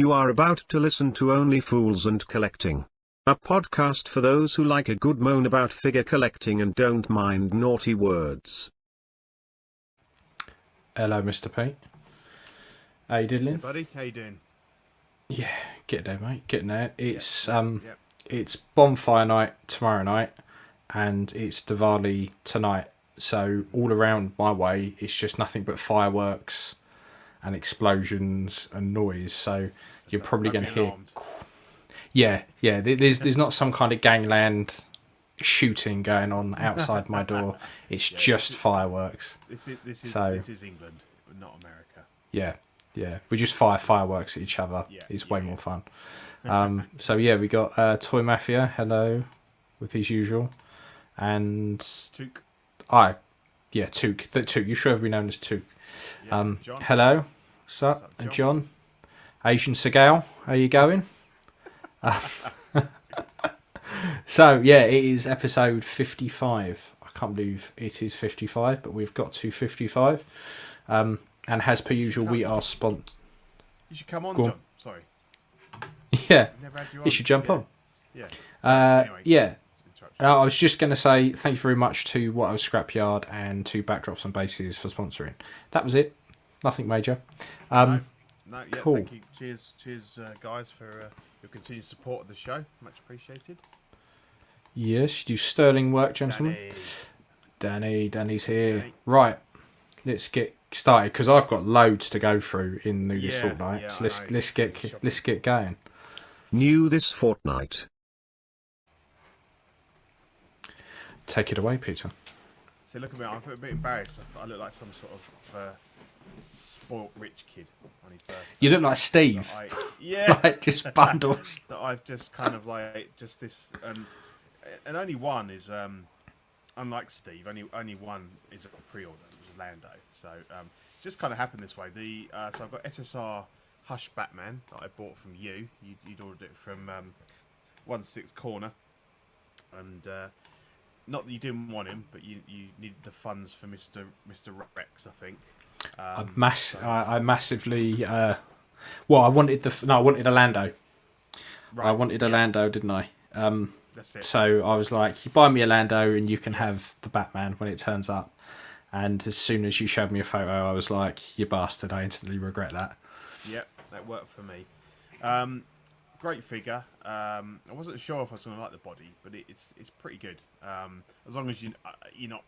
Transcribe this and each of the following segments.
You are about to listen to Only Fools and Collecting. A podcast for those who like a good moan about figure collecting and don't mind naughty words. Hello, Mr. Pete. How you diddling? Hey buddy, how you doing? Yeah, getting there, mate. Getting there. It's Yep. it's bonfire night tomorrow night, and it's Diwali tonight. So all around my way, it's just nothing but fireworks and explosions and noise. So you're probably going to hear. Yeah. There's not some kind of gangland shooting going on outside my door. It's just fireworks. This is England, not America. Yeah. We just fire fireworks at each other. It's way more fun. So yeah, we got Toy Mafia. Hello, with his usual, and Took. Took. Took. You should have been known as Took. John. Hello, what's up? And John. Asian Segal, how you going? So yeah, it is episode 55. I can't believe it is 55, but we've got to 55. And as per usual, we are You should come on, John. Sorry. Yeah, Never had you on. you should jump on. Yeah. Anyway, yeah. Interruption. I was just going to say thank you very much to What I Was Scrapyard and to Backdrops and Bases for sponsoring. That was it. Nothing major. Cool. Thank you. Cheers, guys, for your continued support of the show. Much appreciated. Yes, you do sterling work, gentlemen. Danny's here. Danny. Right, let's get started because I've got loads to go through in this fortnight. Yeah, So let's get going. New this fortnight. Take it away, Peter. So look at me. I'm a bit embarrassed. I look like some sort of spoilt rich kid on his birthday. You look like Steve. Like just bundles. That I've just kind of like just this, and only one is unlike Steve. Only one is a pre-order, which is Lando. So it's just kind of happened this way. So I've got SSR Hush Batman that I bought from you. You'd ordered it from 1/6 Corner, and not that you didn't want him, but you needed the funds for Mr. Rex, I think. I massively. I wanted a Lando. Right, I wanted a Lando, didn't I? That's it. So I was like, you buy me a Lando and you can have the Batman when it turns up. And as soon as you showed me a photo, I was like, you bastard, I instantly regret that. Yep, that worked for me. Great figure. I wasn't sure if I was going to like the body, but it's pretty good. As long as you're not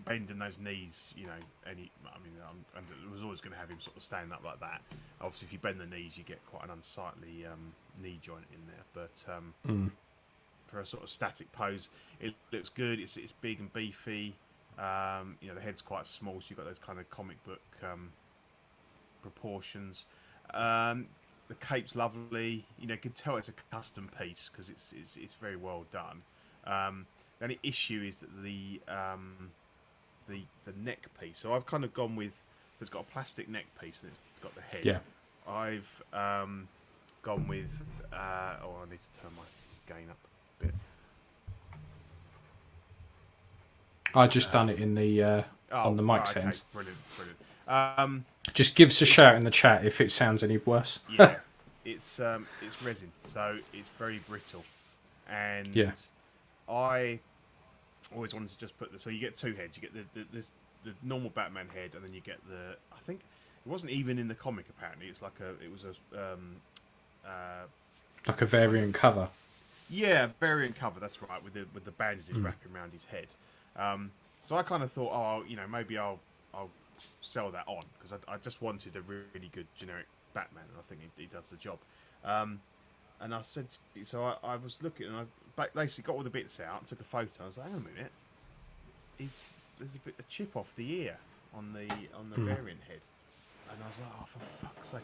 bending those knees, I was always going to have him sort of standing up like that. Obviously, if you bend the knees, you get quite an unsightly knee joint in there. But for a sort of static pose, it looks good. It's big and beefy. The head's quite small, so you've got those kind of comic book proportions. The cape's lovely. You can tell it's a custom piece because it's very well done. The only issue is that the neck piece. So I've kind of gone with. So it's got a plastic neck piece and it's got the head. Yeah. I've gone with. I need to turn my gain up a bit. I just done it in the on the mic settings. Brilliant. Just give us a shout in the chat if it sounds any worse. Yeah, it's resin, so it's very brittle, and I always wanted to just put so you get two heads. You get the normal Batman head, and then you get I think it wasn't even in the comic apparently. It's like like a variant cover. Yeah, variant cover. That's right, with the bandages wrapping around his head. So I kind of thought, maybe I'll sell that on because I just wanted a really good generic Batman, and I think he does the job. And I said, so I was looking, and I basically got all the bits out, took a photo. I was like, hang on a minute, there's a chip off the ear on the variant head, and I was like, oh, for fuck's sake,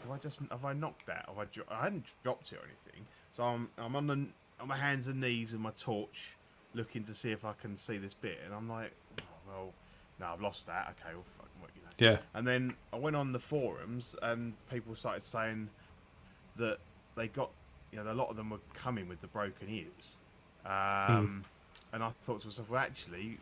have I knocked that? I hadn't dropped it or anything, so I'm on my hands and knees with my torch, looking to see if I can see this bit, and I'm like, oh, well, no, I've lost that. Okay, well, fuck, Yeah. And then I went on the forums, and people started saying that they got, a lot of them were coming with the broken ears, and I thought to myself, well, actually,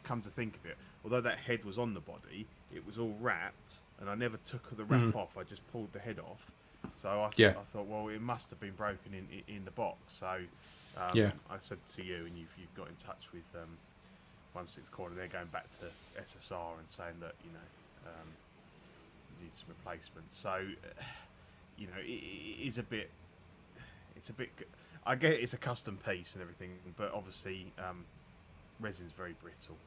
come to think of it, although that head was on the body, it was all wrapped, and I never took the wrap off. I just pulled the head off, So I thought, well, it must have been broken in the box. So I said to you, and you've got in touch with 16 Corner. They're going back to SSR and saying that need some replacements. So it is a bit. It's a bit. I get it's a custom piece and everything, but obviously resin's very brittle.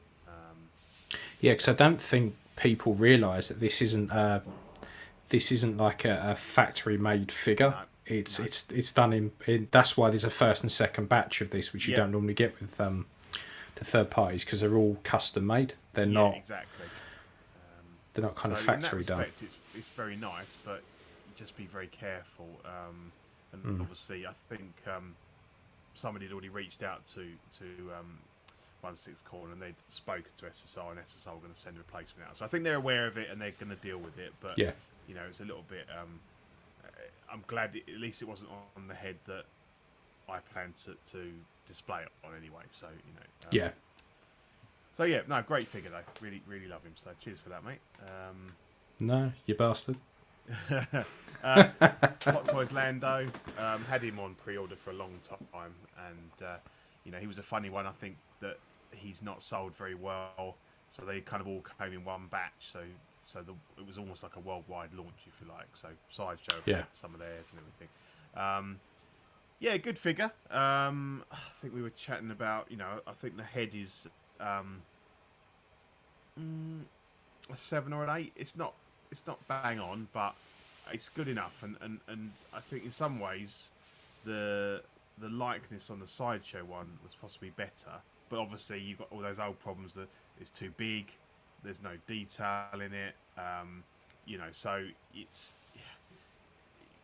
Because I don't think people realise that this isn't like a factory made figure. No, it's done in. That's why there's a first and second batch of this, which you don't normally get with the third parties, because they're all custom made. They're not exactly. They're not kind of factory in that respect, done. It's very nice, but just be very careful. And obviously, I think somebody had already reached out to 16 Corner, and they'd spoken to SSR, and SSR were going to send a replacement out. So I think they're aware of it, and they're going to deal with it. But it's a little bit. I'm glad at least it wasn't on the head that I planned to display it on anyway. So So no, great figure though. Really, really love him. So cheers for that, mate. No, you bastard. Hot Toys Lando, had him on pre-order for a long time, and he was a funny one. I think that he's not sold very well, so they kind of all came in one batch. So it was almost like a worldwide launch, if you like. So Sideshow had some of theirs and everything. Good figure. I think we were chatting about, I think the head is a 7 or an 8. It's not bang on, but it's good enough. And I think in some ways the likeness on the Sideshow one was possibly better. But obviously you've got all those old problems that it's too big. There's no detail in it. So it's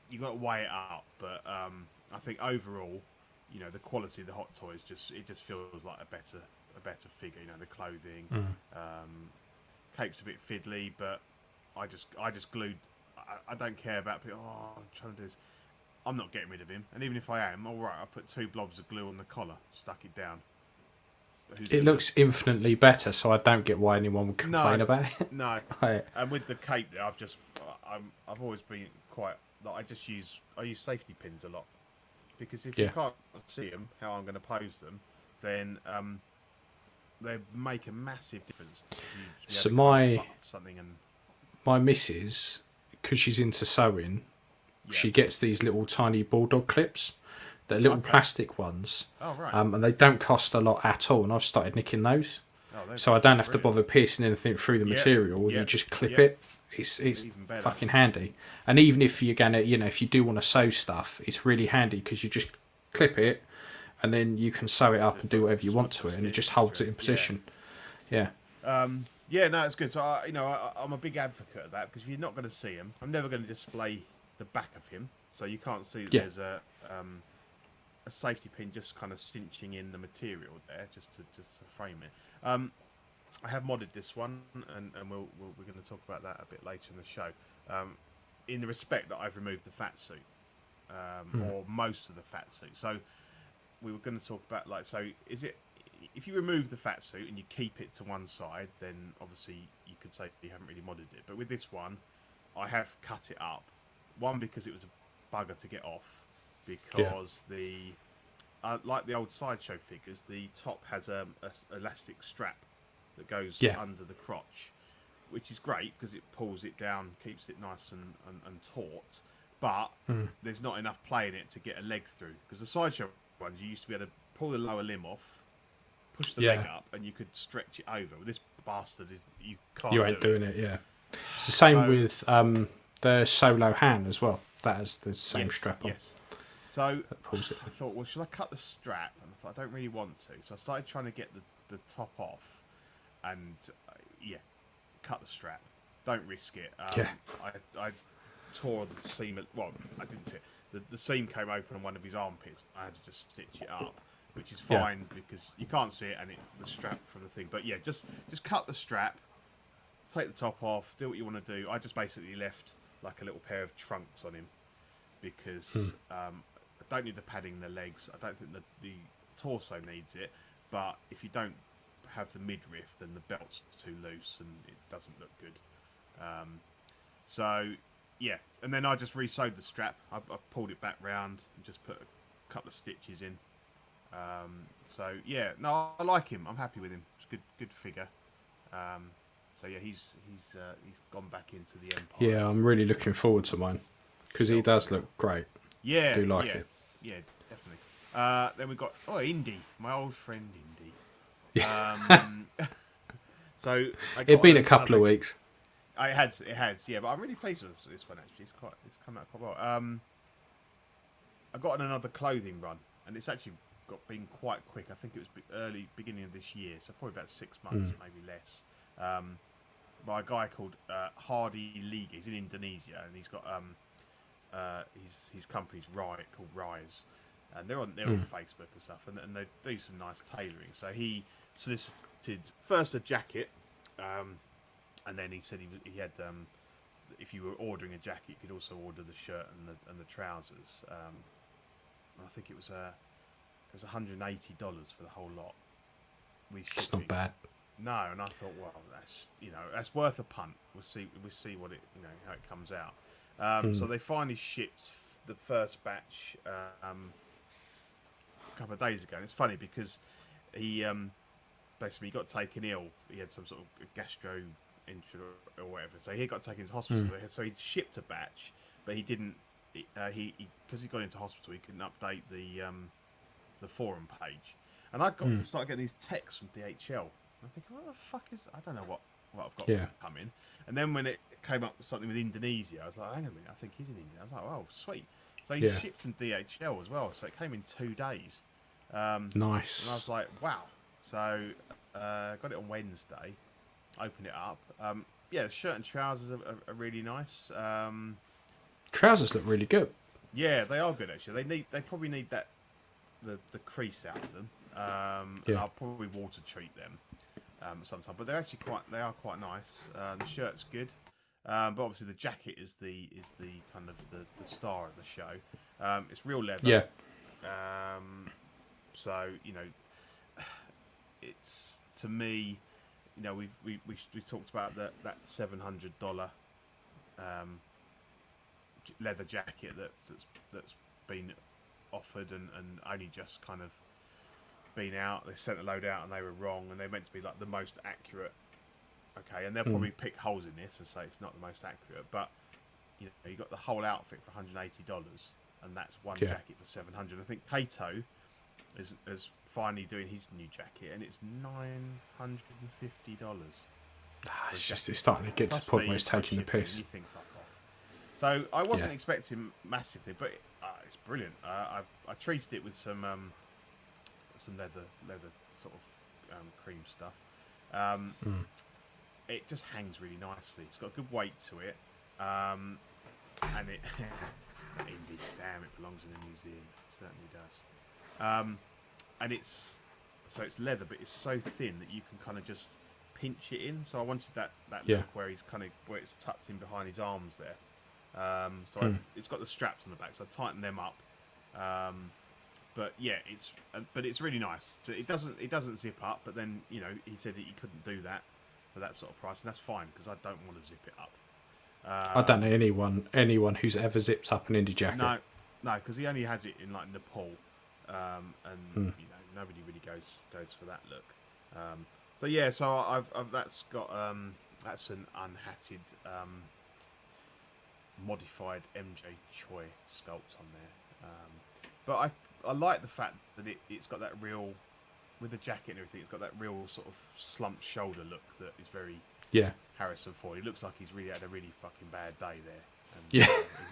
you got to weigh it up. But I think overall, the quality of the Hot Toys just feels like a better figure. The clothing, cape's a bit fiddly, but I just glued. I don't care about people. I'm trying to do this. I'm not getting rid of him, and even if I am, all right, I put 2 blobs of glue on the collar, stuck it down. It looks infinitely better, so I don't get why anyone would complain about it. No, and with the cape, there, I've always been quite. Like, I use safety pins a lot, because if you can't see them, how I'm going to pose them, then they make a massive difference. So my missus, because she's into sewing, she gets these little tiny bulldog clips. They're little plastic ones. Oh, right. And they don't cost a lot at all, and I've started nicking those. So I don't have to bother piercing anything through the material. You just clip it. It's fucking handy. And even if you're gonna, if you do want to sew stuff, it's really handy, because you just clip it, and then you can sew it up and do whatever you want to it, and it just holds it in position. No, it's good. So I'm a big advocate of that, because if you're not going to see him, I'm never going to display the back of him, so you can't see that there's a safety pin just kind of cinching in the material there, just to frame it. I have modded this one, and we're going to talk about that a bit later in the show. In the respect that I've removed the fat suit, or most of the fat suit. So we were going to talk about, is it, if you remove the fat suit and you keep it to one side, then obviously you could say you haven't really modded it. But with this one, I have cut it up. One, because it was a bugger to get off, because like the old Sideshow figures, the top has a elastic strap that goes under the crotch, which is great because it pulls it down, keeps it nice and taut. But there's not enough play in it to get a leg through, because the Sideshow ones, you used to be able to pull the lower limb off, push the leg up, and you could stretch it over. With this bastard, you can't. You ain't doing it. It's the same with the Solo hand as well. That has the same strap on. So I thought, well, should I cut the strap? And I thought, I don't really want to. So I started trying to get the top off, and cut the strap. Don't risk it. I tore the seam. Well, I didn't tear. The seam came open on one of his armpits. I had to just stitch it up, which is fine because you can't see it, and the strap from the thing. But just cut the strap, take the top off, do what you want to do. I just basically left like a little pair of trunks on him, because I don't need the padding in the legs. I don't think the torso needs it. But if you don't have the midriff, then the belt's too loose and it doesn't look good. So yeah, and then I just re-sewed the strap. I pulled it back round and just put a couple of stitches in. So yeah, no, I like him. I'm happy with him. It's a good figure. So yeah, he's gone back into the Empire. Yeah, I'm really looking forward to mine because he does look great. Yeah, I do like it. Yeah, definitely. Then we got Indy, my old friend Indy. So It'd been a couple of weeks. It has, yeah. But I'm really pleased with this one actually. It's come out quite well. I got another clothing run, and it's actually been quite quick. I think it was beginning of this year, so probably about 6 months, maybe less. By a guy called Hardy League. He's in Indonesia, and he's got his company's called Rise, and they're on Facebook and stuff, and they do some nice tailoring. So he solicited first a jacket, and then he said he had if you were ordering a jacket, you could also order the shirt and the trousers. I think it was $180 for the whole lot. It's not bad. No, and I thought, well, that's worth a punt. We'll see what it how it comes out. So they finally shipped the first batch a couple of days ago, and it's funny because he basically got taken ill. He had some sort of gastro injury or whatever, so he got taken to hospital. So he shipped a batch, but he didn't. Because he got into hospital, he couldn't update the forum page, and I started getting these texts from DHL. I think, what the fuck is? I don't know what I've got coming. And then when it came up with something with Indonesia, I was like, hang on a minute, I think he's in India. I was like, oh, sweet. So he shipped from DHL as well, so it came in 2 days. Nice. And I was like, wow. So got it on Wednesday. Opened it up. The shirt and trousers are really nice. Trousers look really good. Yeah, they are good actually. They probably need that the crease out of them. And I'll probably water treat them sometime. But they are quite nice. The shirt's good. But obviously the jacket is the kind of the star of the show. It's real leather. Yeah. So it's, to me, we talked about that $700 leather jacket that's been offered and only just kind of been out. They sent a load out and they were wrong, and they're meant to be like the most accurate. Okay, and they'll probably pick holes in this and say it's not the most accurate, but you got the whole outfit for $180, and that's one jacket for $700. I think Kato is finally doing his new jacket, and it's $950. It's starting to get to the point where it's taking the piss. You think, fuck off. So I wasn't expecting massively, but it's brilliant. I treated it with some leather sort of cream stuff. It just hangs really nicely. It's got a good weight to it, and it indeed, damn, it belongs in a museum. It certainly does. And it's leather, but it's so thin that you can kind of just pinch it in. So I wanted that look where where it's tucked in behind his arms there. It's got the straps on the back, so I tightened them up. But it's really nice. So it doesn't zip up, but then he said that you couldn't do that for that sort of price, and that's fine because I don't want to zip it up. I don't know anyone who's ever zipped up an indie jacket. No, because he only has it in like Nepal, and nobody really goes for that look. So I've that's got that's an unhatted modified MJ Choi sculpt on there. But I like the fact that it's got that real, with the jacket and everything, it's got that real sort of slumped shoulder look that is very Harrison Ford. He looks like he's really had a really fucking bad day there. And, he's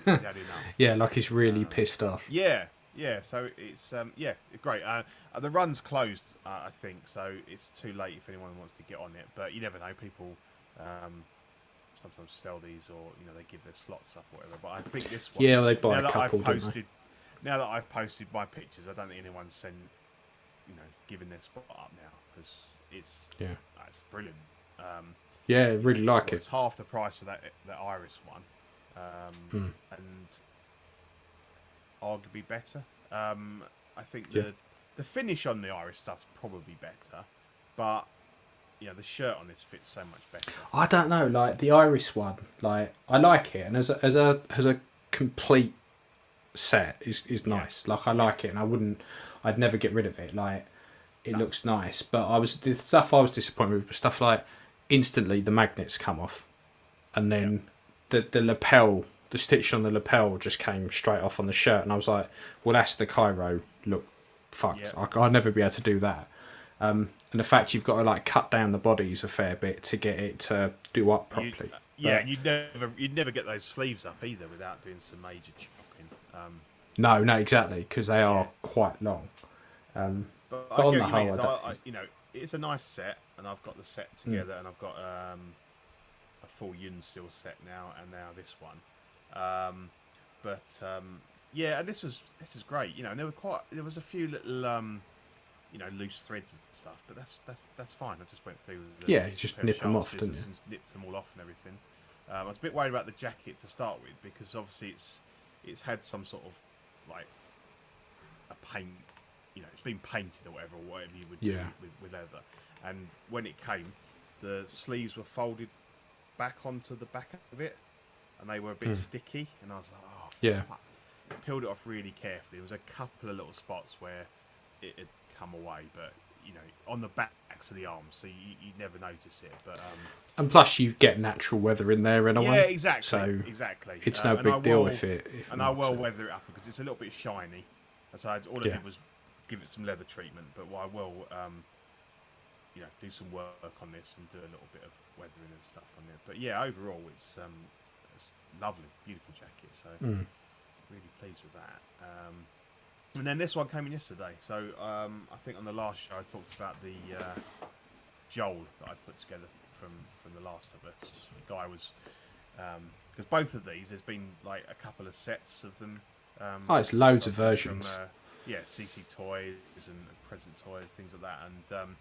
had enough. Yeah, like he's really pissed off. Yeah. So it's great. The run's closed, I think, so it's too late if anyone wants to get on it. But you never know. People sometimes sell these, or they give their slots up, or whatever. But I think this one. Yeah, well, they buy a couple. Now that I've posted my pictures, I don't think anyone's giving their spot up now, because it's brilliant. Really like it. It's half the price of that Iris one, and arguably better. I think the finish on the Iris stuff's probably better, but the shirt on this fits so much better. I don't know, like the Iris one, like I like it, and as a complete set is nice. Like I like it, and I'd never get rid of it. Like it looks nice, but the stuff I was disappointed with was stuff like instantly the magnets come off, and then the lapel, the stitch on the lapel just came straight off on the shirt, and I was like, well, that's the Cairo look fucked. I'd never be able to do that. And the fact you've got to like cut down the bodies a fair bit to get it to do up properly. You'd never get those sleeves up either without doing some major chopping. No, exactly, because they are quite long. But on the whole, it's a nice set, and I've got the set together, and I've got a full Yun Steel set now, and now this one. And this is great. And there was a few little loose threads and stuff, but that's fine. I just went through. You just nip them off, didn't you? And nipped them all off and everything. I was a bit worried about the jacket to start with because obviously it's had some sort of like a paint. It's been painted or whatever you would do with leather. And when it came, the sleeves were folded back onto the back of it, and they were a bit sticky. And I was like, oh, fuck. I peeled it off really carefully. There was a couple of little spots where it had come away, but on the backs of the arms, so you never notice it. But and plus you get natural weather in there anyway. Yeah, exactly. So exactly. It's no big deal if I will weather it up because it's a little bit shiny. And so all I did was give it some leather treatment, but I will do some work on this and do a little bit of weathering and stuff on it. But overall it's lovely, beautiful jacket. So really pleased with that. And then this one came in yesterday. So I think on the last show I talked about the Joel that I put together from The Last of Us. The guy was because both of these, there's been like a couple of sets of them. It's loads of versions. From, CC Toys and Present Toys, things like that. And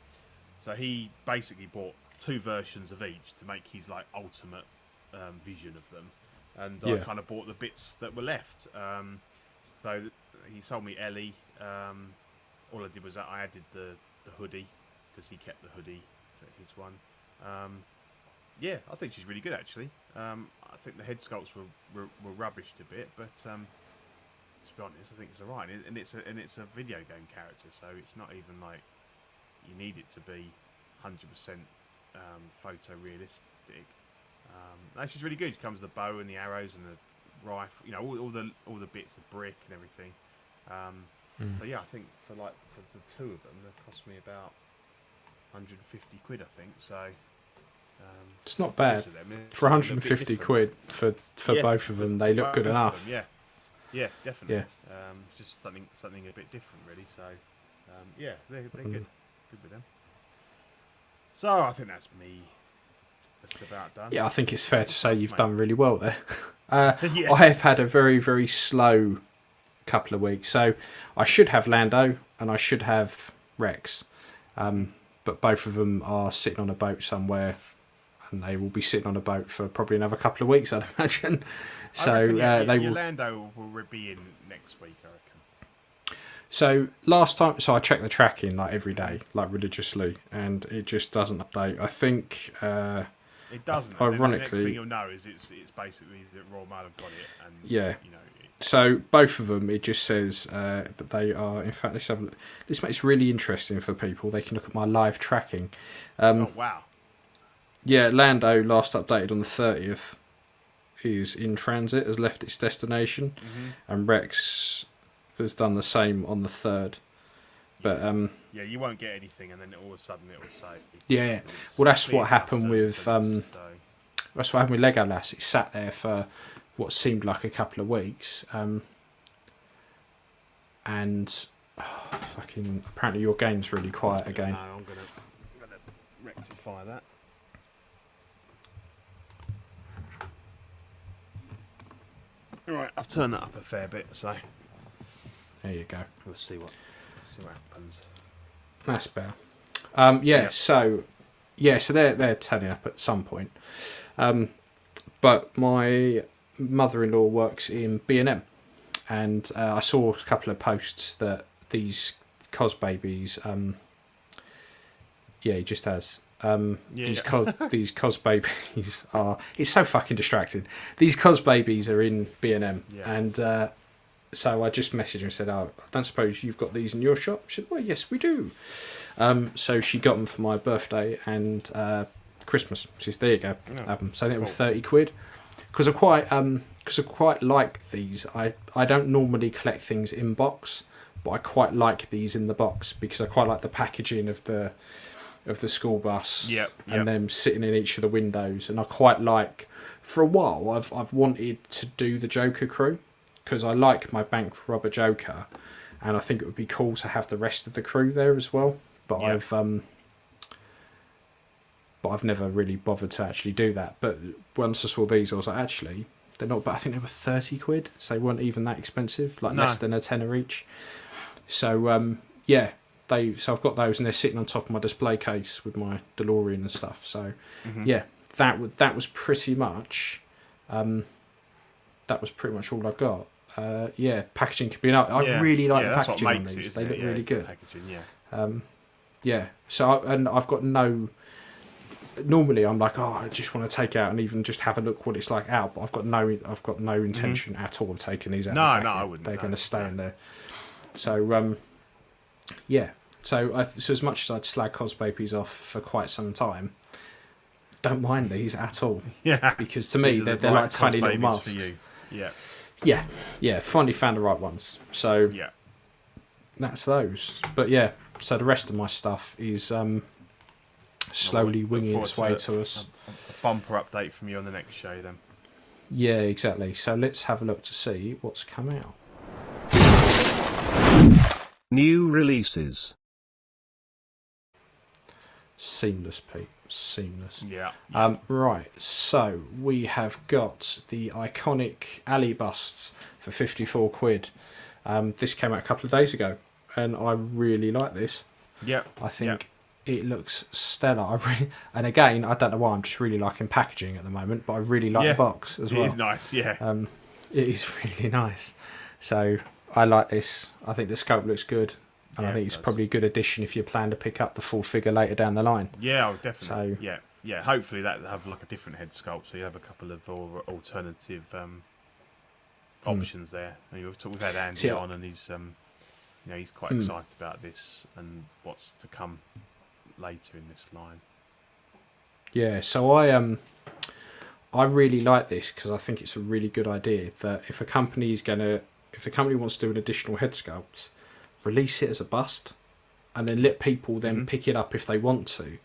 so he basically bought 2 versions of each to make his like ultimate vision of them. And I kind of bought the bits that were left. So he sold me Ellie. All I did was I added the hoodie because he kept the hoodie for his one. I think she's really good actually. I think the head sculpts were rubbished a bit, but to be honest, I think it's alright. And it's a video game character, so it's not even like you need it to be 100% photorealistic. No, she's really good. She comes with the bow and the arrows and the rifle, all the bits, the brick and everything. So I think for the 2 of them, they cost me about 150 quid, I think. So it's not bad for 150 quid for both of them. They look good enough. Yeah, definitely. Just something a bit different, really. So they're good with them. So I think that's me. Just about done. Yeah, I think it's fair to say you've done really well there. I have had a very, very slow couple of weeks. So I should have Lando and I should have Rex. But both of them are sitting on a boat somewhere and they will be sitting on a boat for probably another couple of weeks, I'd imagine. So they will. Lando will be in next week, I reckon. So last time, I check the tracking like every day, like religiously, and it just doesn't update. I think it doesn't. Ironically, the next thing you'll know is it's basically that Royal Mail have got it, and So both of them, it just says that they are. In fact, this makes it really interesting for people. They can look at my live tracking. Oh wow! Yeah, Lando last updated on the 30th is in transit, has left its destination, and Rex has done the same on the 3rd. But you won't get anything, and then all of a sudden it will say. Yeah, well, that's what happened with that's what happened with Legolas. It sat there for what seemed like a couple of weeks, and apparently your game's really quiet again. No, I'm gonna rectify that. Right, I've turned that up a fair bit, so there you go. We'll see what happens. That's better. So they're turning up at some point. But my mother-in-law works in B&M, and I saw a couple of posts that these cos babies, he just has. These cos babies are. It's so fucking distracting. These cos babies are in B&M, and so I just messaged her and said, "Oh, I don't suppose you've got these in your shop?" She said, "Well, yes, we do." So she got them for my birthday and Christmas. She said, "There you go, have them." So they were £30 because I quite like these. I don't normally collect things in box, but I quite like these in the box because I quite like the packaging of the school bus and them sitting in each of the windows. And I quite like, for a while, I've wanted to do the Joker crew because I like my bank robber Joker, and I think it would be cool to have the rest of the crew there as well. But I've never really bothered to actually do that. But once I saw these, I was like, actually, they're not. But I think they were £30, so they weren't even that expensive, less than a tenner each. So so I've got those, and they're sitting on top of my display case with my DeLorean and stuff. So that was pretty much all I got. Packaging could be enough. I really like the packaging on these. They look really good. So I've got no. Normally, I'm like, I just want to take out and even just have a look what it's like out. But I've got no intention at all of taking these out. No, I wouldn't. They're going to stay in there. So So as much as I'd slag cos babies off for quite some time, don't mind these at all. Yeah. Because to me, they're like tiny little masks. For you. Yeah. Finally found the right ones. So that's those. But so the rest of my stuff is slowly winging its way to us. A bumper update from you on the next show then. Yeah, exactly. So let's have a look to see what's come out. New releases. Seamless, Pete. Seamless. Yeah. Right, so we have got the iconic alley busts for £54. This came out a couple of days ago, and I really like this. Yeah. I think it looks stellar. And again, I don't know why, I'm just really liking packaging at the moment, but I really like the box as well. It is nice, yeah. It is really nice. So I like this. I think the sculpt looks good. And I think it's probably a good addition if you plan to pick up the full figure later down the line. Yeah, definitely. So, yeah. Hopefully that will have like a different head sculpt, so you have a couple of alternative options there. And we've had Andy on, and he's he's quite excited about this and what's to come later in this line. Yeah, so I really like this because I think it's a really good idea that if a company wants to do an additional head sculpt, release it as a bust, and then let people then pick it up if they want to,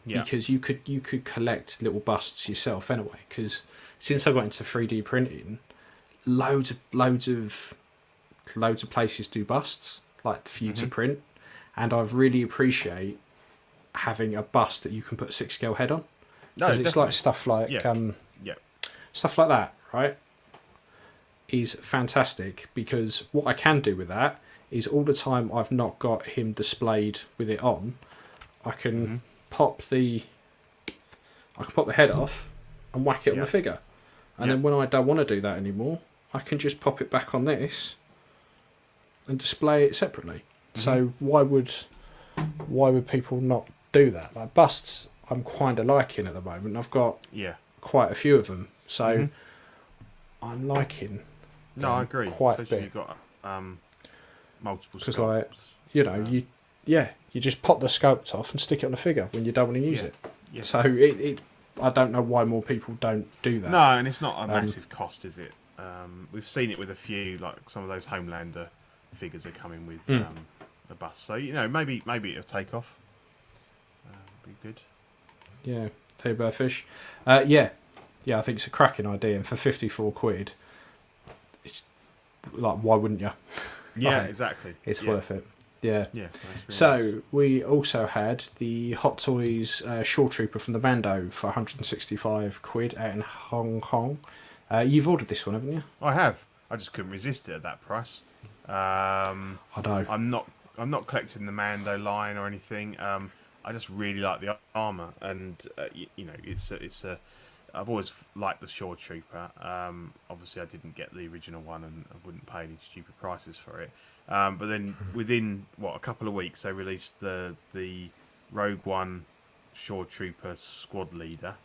because you could collect little busts yourself anyway. Because since I got into 3D printing, loads of places do busts like for you to print, and I really appreciate having a bust that you can put 6-scale head on. Because it's like stuff like stuff like that, right? Is fantastic, because what I can do with that is all the time I've not got him displayed with it on, I can pop the head off and whack it on the figure, and then when I don't want to do that anymore, I can just pop it back on this and display it separately. So why would people not do that? Like busts, I'm kind of liking at the moment. I've got quite a few of them, so I'm liking. No, I agree. Quite a bit. You've got multiple sculpts. Because you just pop the sculpt off and stick it on the figure when you don't want to use it. Yeah. So I don't know why more people don't do that. No, and it's not a massive cost, is it? We've seen it with a few, like some of those Homelander figures are coming with a bust. So maybe it'll take off. Be good. Yeah, hey Burfish. I think it's a cracking idea, and for £54, it's like, why wouldn't you? Yeah, exactly. It's worth it. Yeah. Yeah. So we also had the Hot Toys Shore Trooper from the Mando for £165 out in Hong Kong. You've ordered this one, haven't you? I have. I just couldn't resist it at that price. I know. I'm not collecting the Mando line or anything. I just really like the armor, and it's a. I've always liked the Shore Trooper. Obviously, I didn't get the original one, and I wouldn't pay any stupid prices for it. But then within a couple of weeks, they released the Rogue One Shore Trooper squad leader,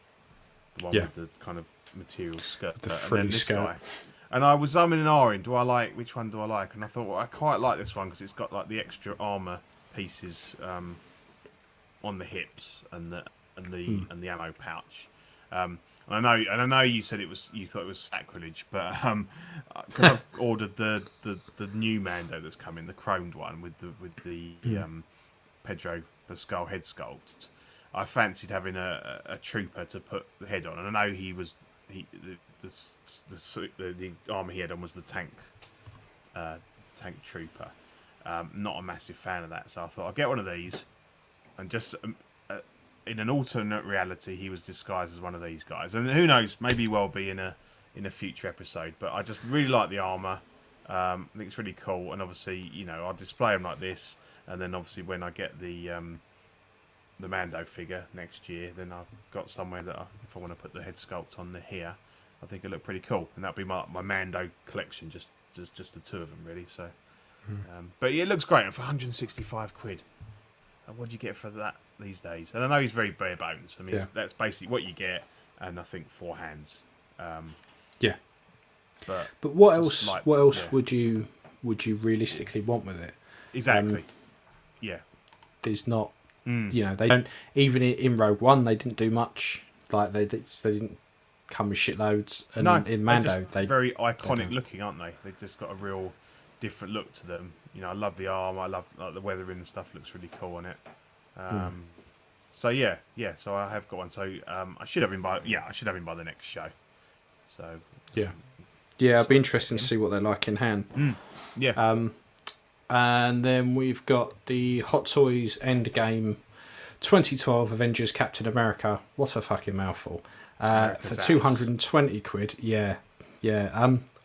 the one Yeah. with the kind of material skirt, The and frilly then this skirt. guy. And I was umming and ahhing, which one do I like? And I thought, well, I quite like this one because it's got like the extra armor pieces on the hips and the ammo pouch. And I know you said you thought it was sacrilege, but because I've ordered the new Mando that's coming, the chromed one with the Pedro Pascal head sculpt. I fancied having a trooper to put the head on, and I know the armor he had on was the tank trooper. Not a massive fan of that, so I thought I'll get one of these, and just in an alternate reality, he was disguised as one of these guys, and who knows, maybe he will be in a future episode. But I just really like the armor. I think it's really cool, and obviously, I'll display them like this, and then obviously when I get the Mando figure next year, then I've got somewhere that if I want to put the head sculpt on here, I think it'll look pretty cool, and that'll be my Mando collection, just the two of them really. So, but yeah, it looks great, and for 165 quid, what do you get for that these days? And I know he's very bare bones. I mean, that's basically what you get, and I think 4 hands. Yeah. But what else? What else would you realistically want with it? Exactly. Yeah. There's not. They don't. Even in Rogue One, they didn't do much. Like they didn't come with shitloads. And in Mando, they're very iconic looking, aren't they? They've just got a real different look to them. I love the armor. I love the weathering and stuff. Looks really cool on it. So yeah. So I have got one. So I should have him by the next show. So yeah, it'd be interesting to see what they're like in hand. Yeah. And then we've got the Hot Toys Endgame 2012 Avengers Captain America. What a fucking mouthful. For 220 quid. Yeah.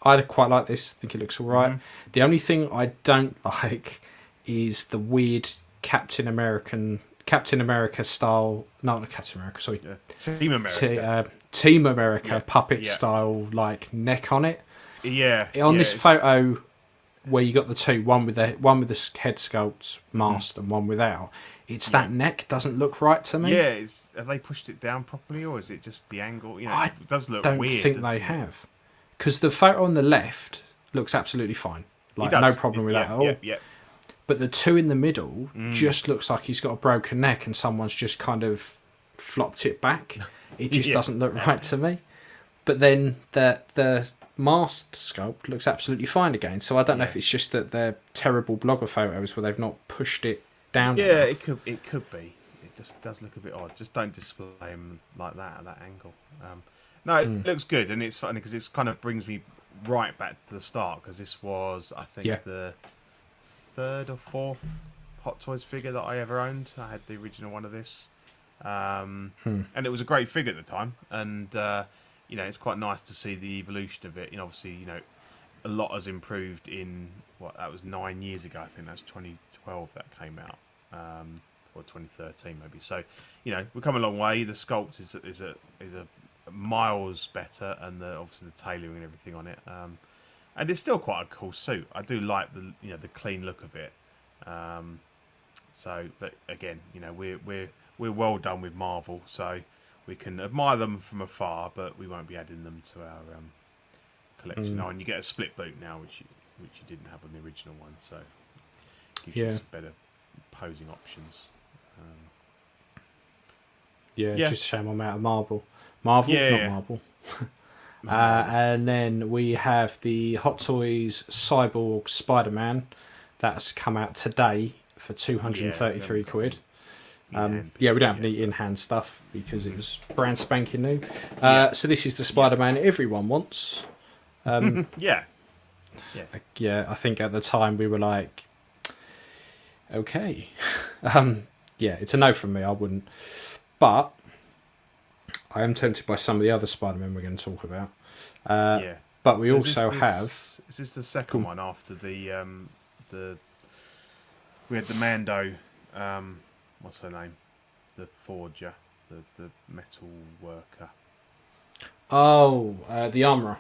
I quite like this. I think it looks alright. The only thing I don't like is the weird Captain America style. No, not Captain America, sorry. Team America. Team America puppet style like neck on it. Yeah. On this photo where you got the two, one with the head sculpt masked and one without, it's that neck doesn't look right to me. Yeah, have they pushed it down properly, or is it just the angle? It does look weird. I don't think they have, because the photo on the left looks absolutely fine, like no problem with that at all. Yeah. But the two in the middle just looks like he's got a broken neck and someone's just kind of flopped it back. It just doesn't look right to me. But then the masked sculpt looks absolutely fine again. So I don't know if it's just that they're terrible blogger photos where they've not pushed it down. Yeah, enough. it could be. It just does look a bit odd. Just don't display them like that at that angle. No, it looks good, and it's funny because it kind of brings me right back to the start, because this was, I think, the 3rd or 4th Hot Toys figure that I ever owned. I had the original one of this, and it was a great figure at the time, and it's quite nice to see the evolution of it. Obviously, a lot has improved in that was 9 years ago. I think that's 2012 that came out, or 2013 maybe. So, we've come a long way. The sculpt is a miles better, and obviously the tailoring and everything on it. And it's still quite a cool suit. I do like the clean look of it. But again, we're well done with Marvel, so we can admire them from afar, but we won't be adding them to our collection. Oh, and you get a split boot now, which you didn't have on the original one, so it gives you some better posing options. Just a shame I'm out of Marvel, not Marvel. And then we have the Hot Toys Cyborg Spider-Man that's come out today for 233 quid. We don't have any in-hand stuff because it was brand spanking new. So this is the Spider-Man everyone wants. I think at the time we were like, okay. It's a no from me. I wouldn't. But I am tempted by some of the other Spider-Men we're going to talk about. But we also have... Is this the second one after we had the Mando, what's her name? The forger, the metal worker. Oh, the armourer.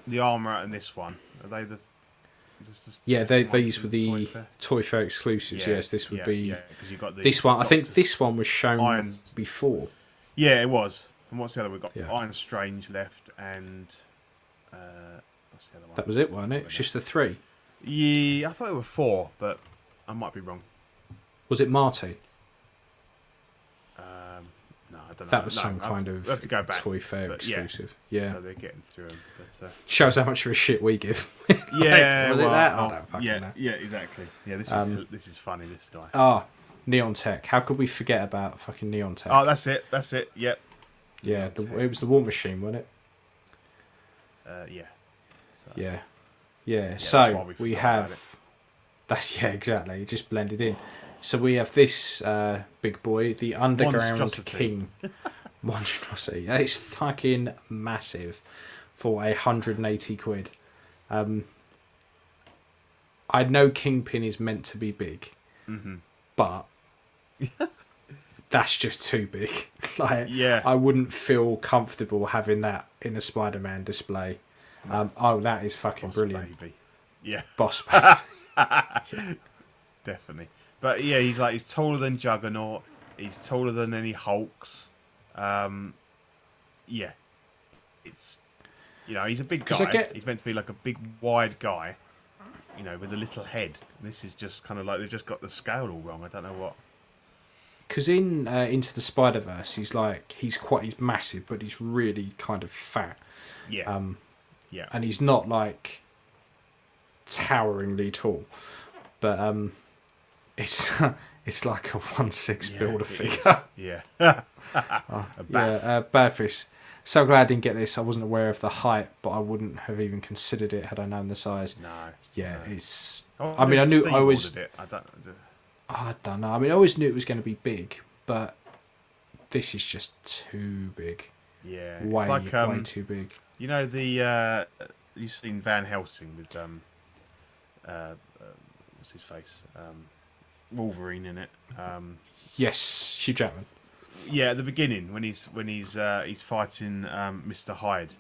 The armourer and this one. Are they the... Yeah, these were the Toy Fair exclusives. Yeah, yes, this would be. Yeah, because you got this one. I think this one was shown before. Yeah, it was. And what's the other? We got Yeah. Iron Strange left, and what's the other one? That was it, wasn't it? It was just the 3. Yeah, I thought it were 4, but I might be wrong. Was it Martin? No, I don't know. That was some kind of have to go back, Toy Fair exclusive. Yeah. So they're getting through them. But, shows how much of a shit we give. Yeah, was it that? I don't fucking know. Yeah, exactly. Yeah, this is funny. This guy. Neon Tech. How could we forget about fucking Neon Tech? Oh, that's it. Yep. Yeah, it was the War Machine, wasn't it? Yeah. So. Yeah. So we have. That's exactly. It just blended in. So we have this big boy, the Underground King. Monstrosity. That is fucking massive for 180 quid. I know Kingpin is meant to be big, but that's just too big. I wouldn't feel comfortable having that in a Spider-Man display. That is fucking Boss brilliant. Baby. Yeah. Boss baby. Definitely. But yeah, he's taller than Juggernaut. He's taller than any Hulks. Yeah. It's, he's a big guy. He's meant to be like a big, wide guy, with a little head. This is just kind of like they've just got the scale all wrong. I don't know what. Because in Into the Spider-Verse, he's massive, but he's really kind of fat. Yeah. Yeah. And he's not like toweringly tall, but it's like a 1/6 builder figure. Yeah. Badfish. So glad I didn't get this. I wasn't aware of the height, but I wouldn't have even considered it had I known the size. No. Yeah, no. It's. I mean, I knew. Steve I always. ordered it. I don't know. I mean, I always knew it was going to be big, but this is just too big. Yeah. Way it's like, way too big. You've seen Van Helsing with what's his face? Wolverine in it. Yes, Hugh Jackman. Yeah, at the beginning when he's fighting Mr. Hyde.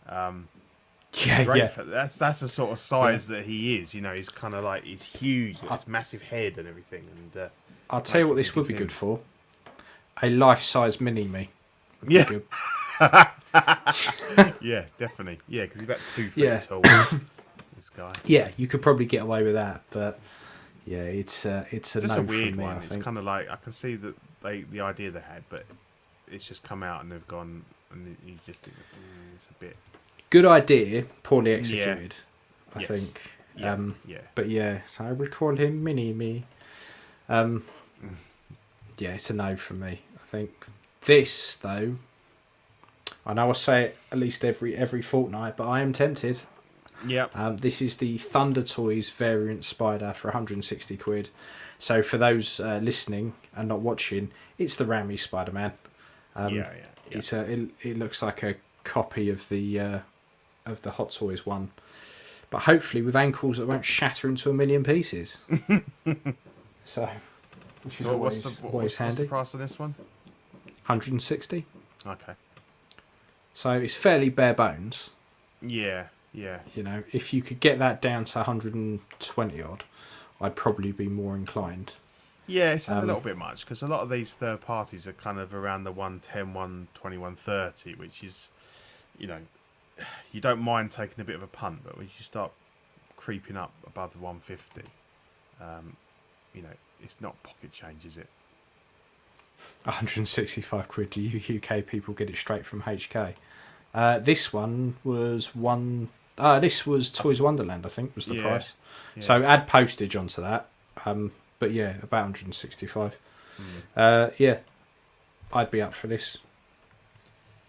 Yeah. That's the sort of size that he is. He's kind of like he's huge, with his massive head and everything. And I'll tell you what this would be good for: a life-size mini-me. Yeah. Yeah, definitely. Yeah, because he's about 2 feet tall. This guy. Yeah, you could probably get away with that, but yeah, it's a just no a weird from me, one. I It's think. kind of like I can see that the idea they had, but it's just come out and they've gone, and you just think it's a bit Good idea, poorly executed. I think. Yeah. But yeah, so I would call him Mini-Me. Yeah, it's a no from me, I think. This, though, I know I say it at least every fortnight, but I am tempted. Yeah. This is the Thunder Toys variant Spider for 160 quid. So for those listening and not watching, it's the Raimi Spider-Man. It looks like a copy of the Hot Toys one, but hopefully with ankles that won't shatter into a million pieces. So, which is always handy. What's the price of this one? 160. Okay. So it's fairly bare bones. Yeah. If you could get that down to 120 odd, I'd probably be more inclined. Yeah, it sounds a little bit much because a lot of these third parties are kind of around the 110, 120, 130, which is, you don't mind taking a bit of a punt, but when you start creeping up above the 150, it's not pocket change, is it? 165 quid. Do you UK people get it straight from HK? This one was this was Toys Wonderland, I think, was the price. Yeah. So add postage onto that. But yeah, about 165. Yeah, I'd be up for this.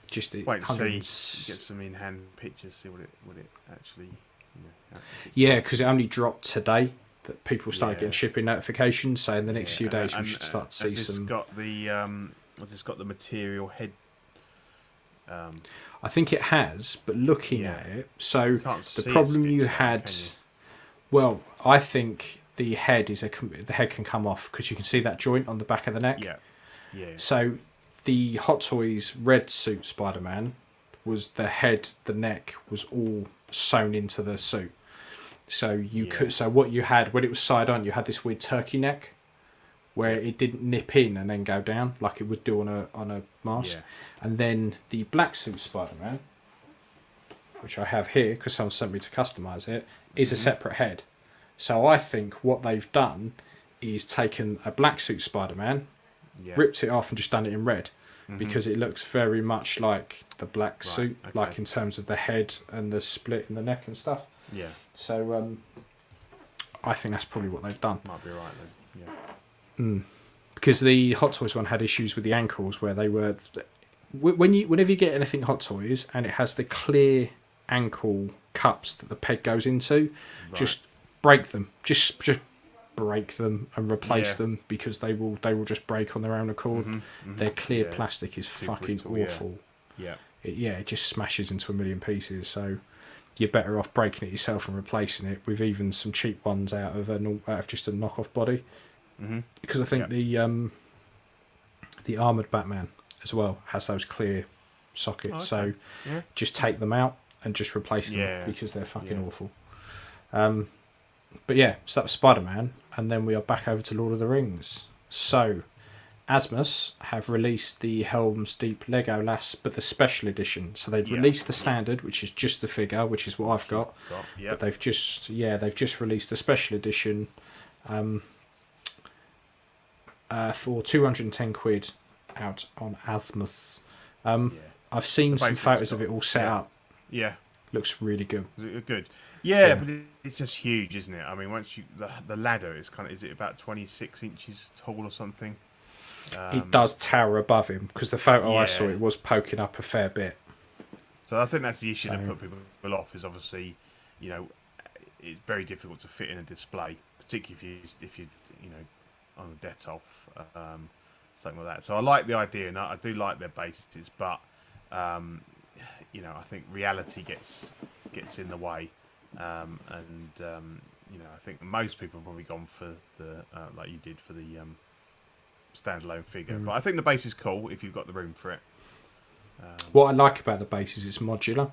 Just wait to see, get some in-hand pictures, see what it actually. Yeah, because it only dropped today. That people started getting shipping notifications. So in the next few days, we should start to see some. Has this got the material head? I think it has, but looking at it, so the problem you had. Well, I think the head can come off because you can see that joint on the back of the neck. Yeah. So the Hot Toys red suit Spider-Man was the head, the neck was all sewn into the suit. So you could. So what you had when it was side on, you had this weird turkey neck, where it didn't nip in and then go down like it would do on a mask. And then the black suit Spider-Man, which I have here because someone sent me to customise it, is a separate head. So I think what they've done is taken a black suit Spider-Man, ripped it off and just done it in red, because it looks very much like the black suit, like in terms of the head and the split in the neck and stuff. Yeah. So I think that's probably what they've done. Might be right then. Yeah. Because the Hot Toys one had issues with the ankles where they were whenever you get anything Hot Toys and it has the clear ankle cups that the peg goes into, just break them, just break them and replace them, because they will just break on their own accord. Their clear plastic is fucking awful. It just smashes into a million pieces. So you're better off breaking it yourself and replacing it with even some cheap ones out of just a knockoff body. Because I think the armoured Batman as well has those clear sockets, so just take them out and just replace them because they're fucking awful. But yeah, so that was Spider-Man, and then we are back over to Lord of the Rings. So Asmus have released the Helm's Deep Lego Lass, but the special edition. So they've released the standard, which is just the figure, which is what I've got. But they've just released the special edition. For 210 quid out on Asmus. I've seen some photos of it all set up. Yeah. Looks really good. Good. Yeah, but it's just huge, isn't it? I mean, once the ladder is is it about 26 inches tall or something? It does tower above him, because the photo I saw, it was poking up a fair bit. So I think that's the issue that put people off, is obviously, it's very difficult to fit in a display, particularly if you on a Detolf, something like that. So I like the idea, and I do like their bases, but I think reality gets in the way, and I think most people have probably gone for the like you did for the standalone figure. But I think the base is cool if you've got the room for it. What I like about the base is it's modular.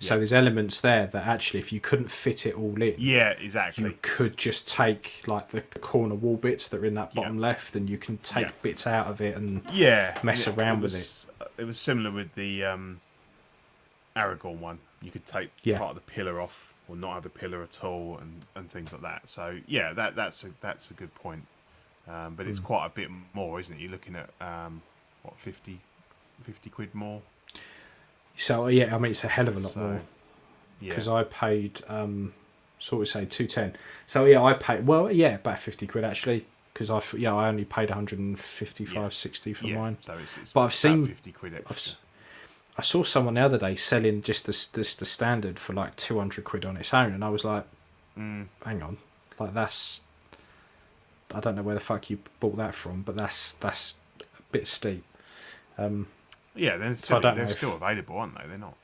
So there's elements there that actually, if you couldn't fit it all in, you could just take like the corner wall bits that are in that bottom left, and you can take bits out of it and mess around with it. It was similar with the Aragorn one. You could take part of the pillar off, or not have the pillar at all, and things like that. So that's a good point. But it's quite a bit more, isn't it? You're looking at 50 quid more. So I mean, it's a hell of a lot more, because I paid sort of say 210. So I paid about 50 quid actually, because I only paid 155 60 for mine. So it's but I've seen 50 quid extra. I saw someone the other day selling just the standard for like 200 quid on its own, and I was like, hang on, like that's, I don't know where the fuck you bought that from, but that's a bit steep. They're still available, aren't they? They're not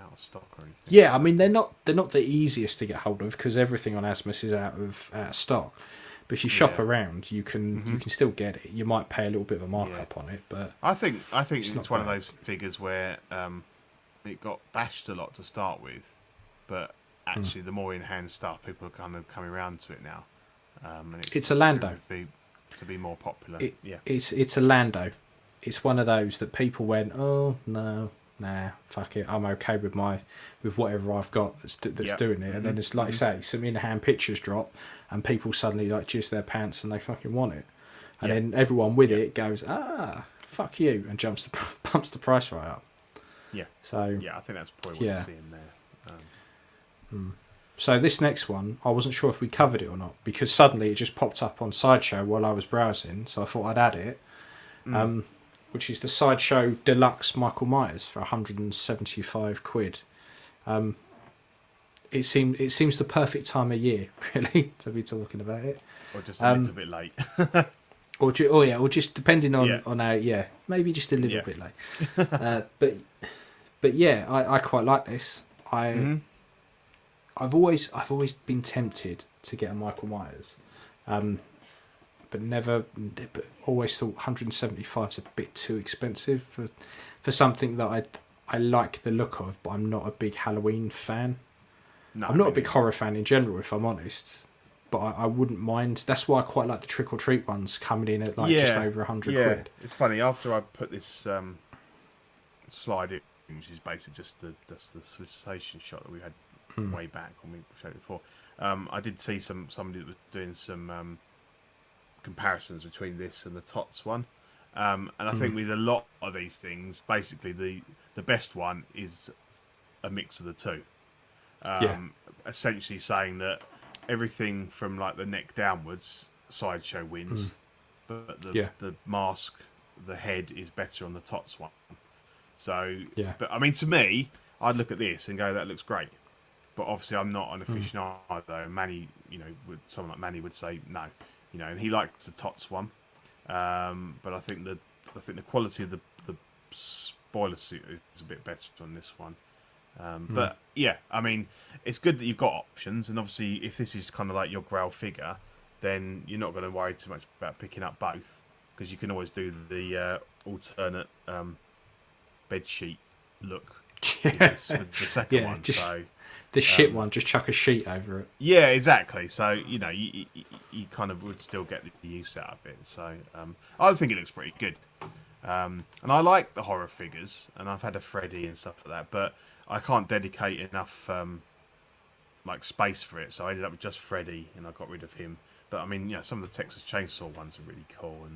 out of stock or anything. Yeah, I mean they're not the easiest to get hold of, because everything on Asmus is out of stock. But if you shop around, you can still get it. You might pay a little bit of a markup on it, but I think it's one of those figures where it got bashed a lot to start with, but actually the more in hand stuff, people are kind of coming around to it now. And it's a Lando to be more popular. It's a Lando. It's one of those that people went, oh no, nah, fuck it, I'm okay with whatever I've got that's doing it. And then it's like you say, some in-hand pictures drop, and people suddenly like jizz their pants and they fucking want it. And then everyone with it goes, fuck you, and pumps the price right up. Yeah. So I think that's probably what you're seeing there. So this next one, I wasn't sure if we covered it or not, because suddenly it just popped up on Sideshow while I was browsing, so I thought I'd add it. Which is the Sideshow Deluxe Michael Myers for 175 quid. It seems the perfect time of year, really, to be talking about it. Or just a little bit late. or just depending on how, maybe just a little bit late. But yeah, I quite like this. I've always been tempted to get a Michael Myers. But always thought 175 is a bit too expensive for something that I like the look of, but I'm not a big Halloween fan. No, I'm not a big horror fan in general, if I'm honest. But I wouldn't mind. That's why I quite like the trick or treat ones coming in at like just over 100 quid. It's funny, after I put this slide in, which is basically just the solicitation shot that we had way back when we showed it before, I did see somebody that was doing some comparisons between this and the Tots one. And I think with a lot of these things, basically the best one is a mix of the two. Essentially saying that everything from like the neck downwards, Sideshow wins, but the mask, the head is better on the Tots one. So, but I mean, to me, I'd look at this and go, that looks great. But obviously, I'm not an aficionado. Manny, someone like Manny would say no, and he likes the Tots one. But I think the quality of the spoiler suit is a bit better on this one. But yeah, I mean, it's good that you've got options, and obviously, if this is kind of like your Grail figure, then you're not going to worry too much about picking up both, because you can always do the alternate bed sheet look with the second one. So the shit one, just chuck a sheet over it. Yeah, exactly. So you kind of would still get the use out of it. So I think it looks pretty good, and I like the horror figures, and I've had a Freddy and stuff like that, but I can't dedicate enough like space for it, so I ended up with just Freddy, and I got rid of him. But I mean, some of the Texas Chainsaw ones are really cool,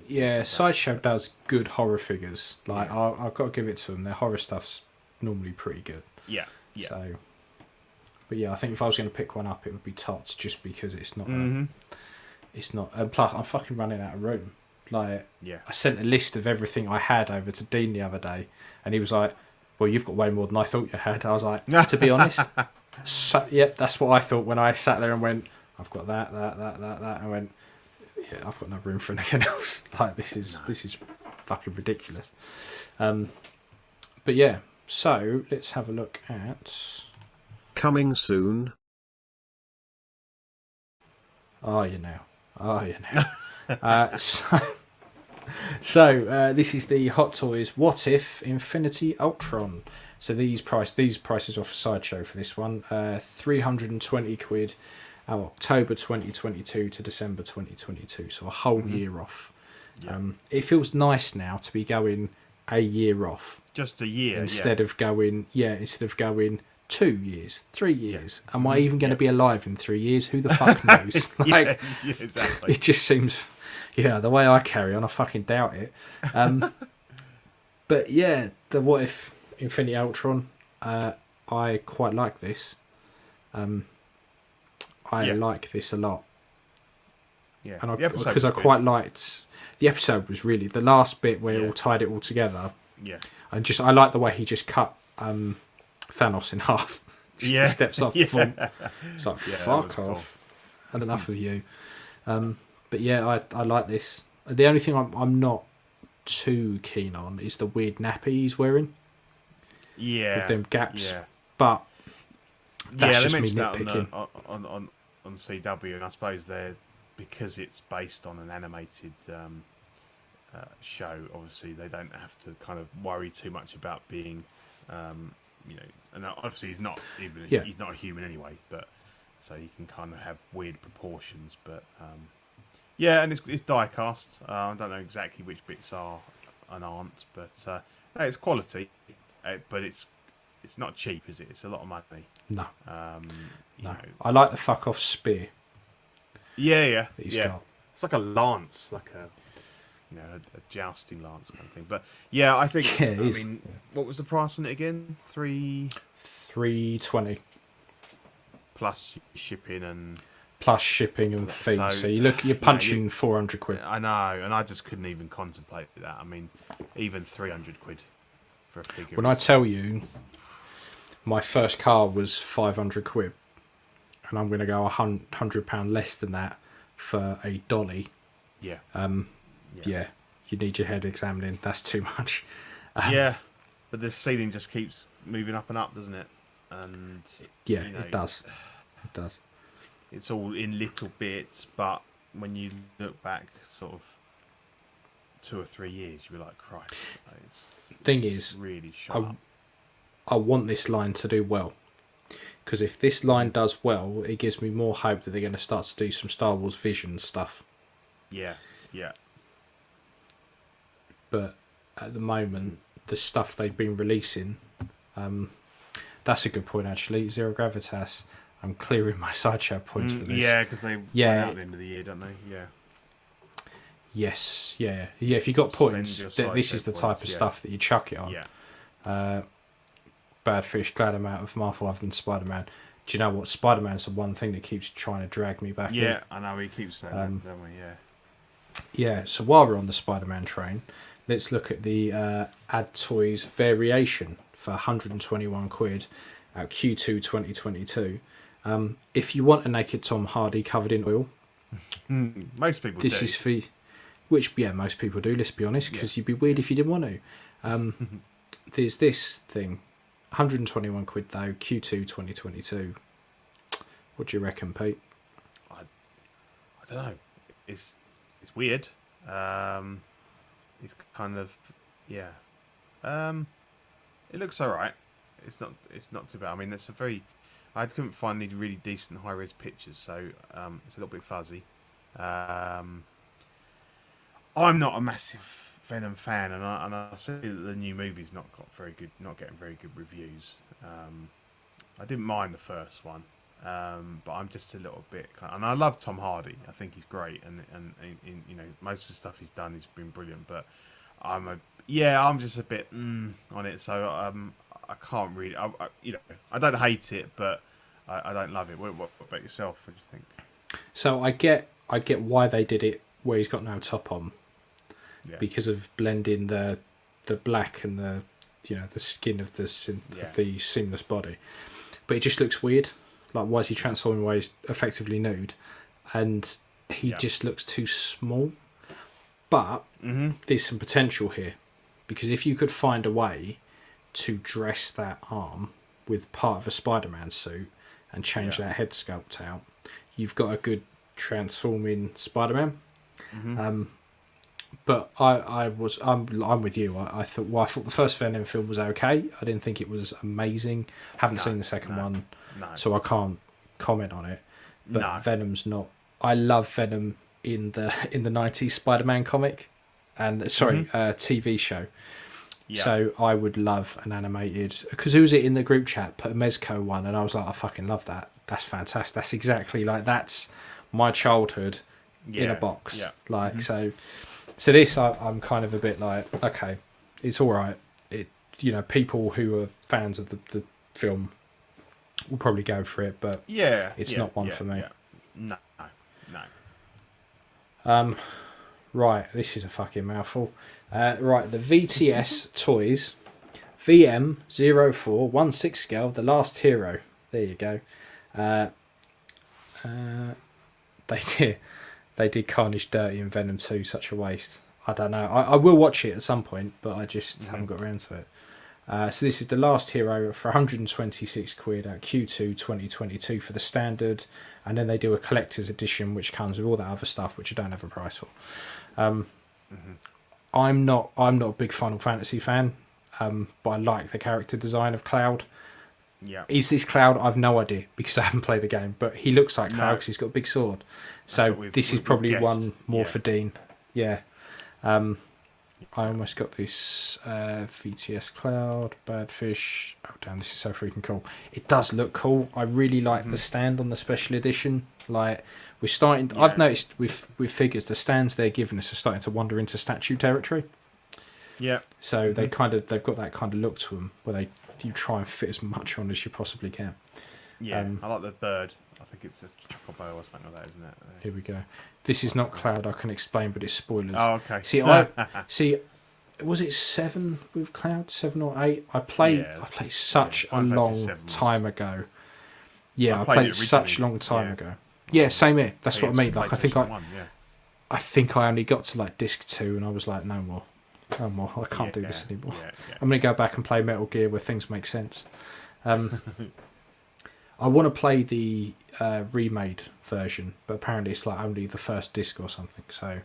and Sideshow does good horror figures. Like I've got to give it to them. Their horror stuff's normally pretty good. Yeah. So, but yeah, I think if I was going to pick one up, it would be Tots, just because it's not. It's not. And plus, I'm fucking running out of room. Like, I sent a list of everything I had over to Dean the other day, and he was like, "Well, you've got way more than I thought you had." I was like, "To be honest, that's what I thought when I sat there and went, I've got that. I went, yeah, I've got no room for anything else. Like, this is fucking ridiculous." But yeah, so let's have a look at coming soon. Are you now? So this is the Hot Toys What If Infinity Ultron. So these prices are for Sideshow for this one. 320 quid, October 2022 to December 2022. So a whole year off. Yeah. It feels nice now to be going a year off. Just a year. Instead of going 2 years, 3 years. Am I even going to be alive in 3 years? Who the fuck knows? Like, exactly. It just seems, the way I carry on, I fucking doubt it. But yeah, the What If Infinity Ultron, I quite like this. I like this a lot. Yeah, and because I quite liked the episode. Was really the last bit where it all tied it all together. Yeah, and I like the way he just cut Thanos in half. He steps off the phone. It's like, fuck off. Cool. Had enough of you. But yeah, I like this. The only thing I'm not too keen on is the weird nappy he's wearing. Yeah. With them gaps. Yeah. But that's just me nitpicking. On CW, and I suppose because it's based on an animated show, obviously they don't have to kind of worry too much about being and obviously he's not a human anyway, but so you can kind of have weird proportions, but and it's die cast. I don't know exactly which bits are and aren't, but it's quality, but it's not cheap, is it? It's a lot of money. No. No. I like the fuck off spear. Yeah. Got. It's like a lance, like a jousting lance kind of thing. But yeah, I think. Yeah, it is. Mean, what was the price on it again? $320 plus shipping and fees. So you're punching 400 quid. I know, and I just couldn't even contemplate that. I mean, even 300 quid for a figure. When I tell you, my first car was 500 quid, and I'm going to go £100 less than that for a dolly. Yeah. Yeah, you need your head examining. That's too much. But the ceiling just keeps moving up and up, doesn't it? And it does. It does. It's all in little bits, but when you look back, sort of 2 or 3 years, you'll be like, Christ. It's Thing is, really sharp. I want this line to do well. Because if this line does well, it gives me more hope that they're going to start to do some Star Wars Vision stuff. Yeah. But at the moment, the stuff they've been releasing, that's a good point actually. Zero Gravitas. I'm clearing my Sideshow points for this. Yeah, because they run out at the end of the year, don't they? Yeah. Yes, yeah. If you got points, this is the type of stuff that you chuck it on. Yeah. Bad Fish, glad I'm out of Marvel other than Spider-Man. Do you know what? Spider-Man's the one thing that keeps trying to drag me back in. Yeah, I know, we keep saying that, don't we? Yeah. Yeah, so while we're on the Spider-Man train, let's look at the Add Toys variation for 121 quid at Q2 2022. If you want a naked Tom Hardy covered in oil, most people do. This is for, which, yeah, most people do, let's be honest, because you'd be weird if you didn't want to. There's this thing, 121 quid though, Q2 2022. What do you reckon, Pete? I don't know. It's weird. It's kind of, yeah. It looks alright. It's not too bad. I mean, it's a very. I couldn't find any really decent high-res pictures, so it's a little bit fuzzy. I'm not a massive Venom fan, and I see that the new movie's not getting very good reviews. I didn't mind the first one, but I'm just a little bit. And I love Tom Hardy. I think he's great, and you know, most of the stuff he's done has been brilliant. But I'm just a bit on it. So I can't really. I don't hate it, but I don't love it. What about yourself? What do you think? So I get why they did it where he's got no top on, because of blending the black and the skin of the seamless body. But it just looks weird. Like, why is he transforming while he's effectively nude? And he just looks too small. But there's some potential here, because if you could find a way to dress that arm with part of a Spider-Man suit and change that head sculpt out, you've got a good transforming Spider-Man. But I'm with you. I thought the first Venom film was okay. I didn't think it was amazing. Haven't seen the second one, so I can't comment on it. But Venom's not. I love Venom in the 90s Spider-Man comic, and TV show. Yeah. So I would love an animated, because who was it in the group chat put a Mezco one, and I was like, I fucking love that. That's fantastic. That's exactly that's my childhood in a box. Yeah. So this I'm kind of a bit like, okay, it's all right. It people who are fans of the film will probably go for it, but it's not one for me. Yeah. No. Right, this is a fucking mouthful. Right, the VTS Toys VM0416 scale, The Last Hero. There you go. They did Carnage dirty in Venom 2, such a waste. I don't know. I will watch it at some point, but I just haven't got around to it. So this is The Last Hero for 126 quid at Q2 2022 for the standard, and then they do a collector's edition which comes with all that other stuff which I don't have a price for. I'm not a big Final Fantasy fan, but I like the character design of Cloud. Yeah. Is this Cloud? I've no idea, because I haven't played the game, but he looks like Cloud because he's got a big sword. So this is probably one more for Dean. Yeah. I almost got this VTS Cloud, Bad Fish. Oh damn, this is so freaking cool. It does look cool. I really like the stand on the special edition. Like, we're starting. I've noticed with figures, the stands they're giving us are starting to wander into statue territory. Yeah. So they've got that kind of look to them where you try and fit as much on as you possibly can. Yeah, I like the bird. I think it's a chocobo or something like that, isn't it? Here we go. This is not Cloud, I can explain, but it's spoilers. Oh, okay. See, was it 7 with Cloud? 7 or 8? I played such a long time ago. Yeah, I played such a long time ago. Yeah, same here. That's what I mean. Like, I think I only got to like disc 2, and I was like, no more. I can't do this anymore. I'm gonna go back and play Metal Gear where things make sense. I want to play the remade version, but apparently it's like only the first disc or something. So,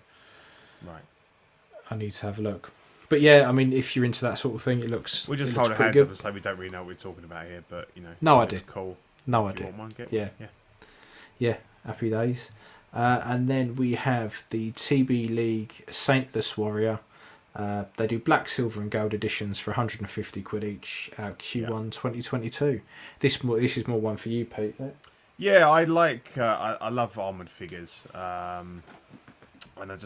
I need to have a look. But yeah, I mean, if you're into that sort of thing, it looks. We just it hold looks our pretty hands up good. and say we don't really know what we're talking about here, but No if idea. it's cool. No If you idea. want one, get Yeah. one. Yeah. Yeah, happy days. And then we have the TB League Saintless Warrior. They do black, silver, and gold editions for 150 quid each. Q1 2022. This is more one for you, Pete. Yeah, I like. I love armored figures, and they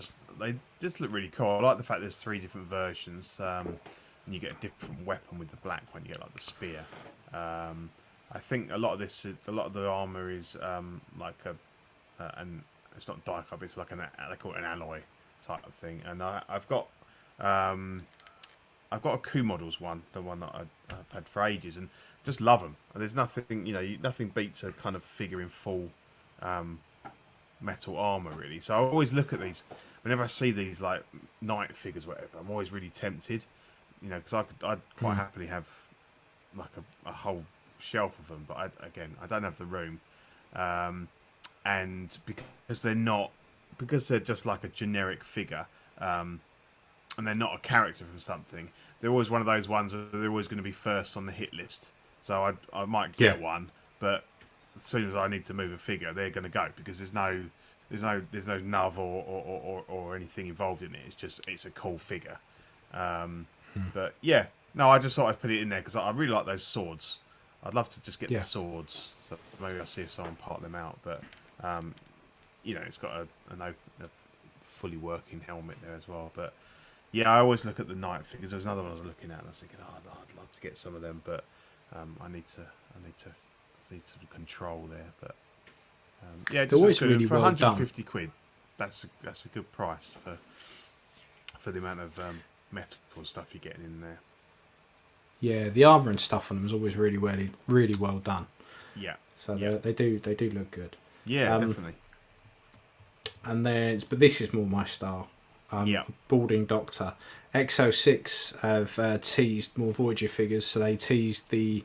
just look really cool. I like the fact there's 3 different versions, and you get a different weapon with the black one. You get like the spear. I think a lot of the armor is like and it's not die cut, it's like they call it an alloy type of thing. And I've got a Coup Models one, the one that I've had for ages, and just love them. And there's nothing, nothing beats a kind of figure in full metal armor, really. So I always look at these whenever I see these like knight figures, whatever. I'm always really tempted, because I'd quite happily have like a whole shelf of them, but I don't have the room, and because they're just like a generic figure, and they're not a character from something. They're always one of those ones where they're always going to be first on the hit list. So I might get one, but as soon as I need to move a figure, they're going to go because there's no nuv or anything involved in it. It's a cool figure. But yeah, no, I just thought I'd put it in there because I really like those swords. I'd love to just get the swords. So maybe I'll see if someone part them out. But it's got a fully working helmet there as well. But yeah, I always look at the knight figures. There was another one I was looking at, and I was thinking, I'd love to get some of them, but I need some control there. But yeah, just always good. really For well 150 quid. That's a good price for the amount of metal stuff you're getting in there. Yeah, the armor and stuff on them is always really well done. Yeah. So they do look good. Yeah, definitely. And then, but this is more my style. Balding Doctor. X06 have teased more Voyager figures, so they teased the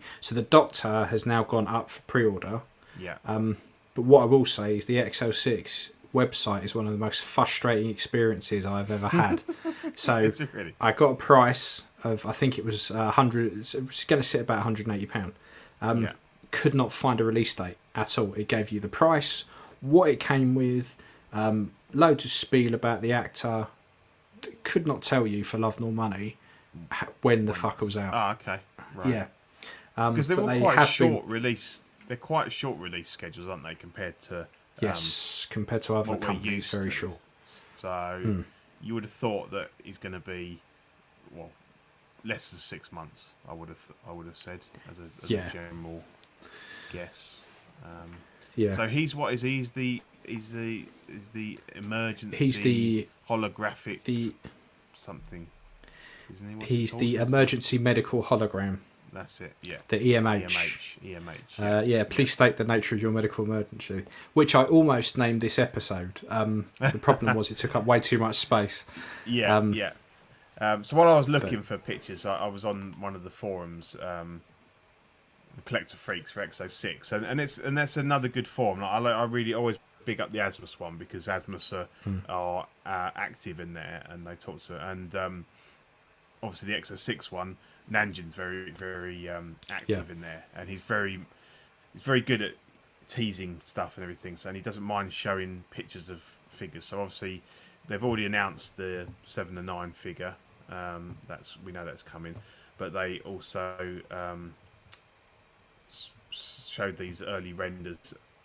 Doctor has now gone up for pre-order. Yeah. But what I will say is the X06 website is one of the most frustrating experiences I've ever had. So really? I got a price of, I think it was 100. It's going to sit about £180. Could not find a release date at all. It gave you the price, what it came with, loads of spiel about the actor. Could not tell you for love nor money when the fuck it was out. Oh, okay. Right. Yeah. Because they're all quite short release. They're quite short release schedules, aren't they, compared to compared to other companies, very short. So you would have thought that he's going to be less than 6 months. I would have said as a general guess. So he's what is he? He's the emergency. He's the holographic something. Isn't he? What's he's the emergency medical hologram. That's it. Yeah. The EMH. EMH. Please state the nature of your medical emergency, which I almost named this episode. The problem was it took up way too much space. Yeah. So while I was looking for pictures, I was on one of the forums, Collector Freaks for X06, and that's another good forum. I really always big up the Asmus one because Asmus are active in there and they talk to, and obviously the X06 one, Nanjin's very very active in there, and he's very good at teasing stuff and everything. So, and he doesn't mind showing pictures of figures. So obviously they've already announced the 7 and 9 figure. We know that's coming, but they also showed these early renders.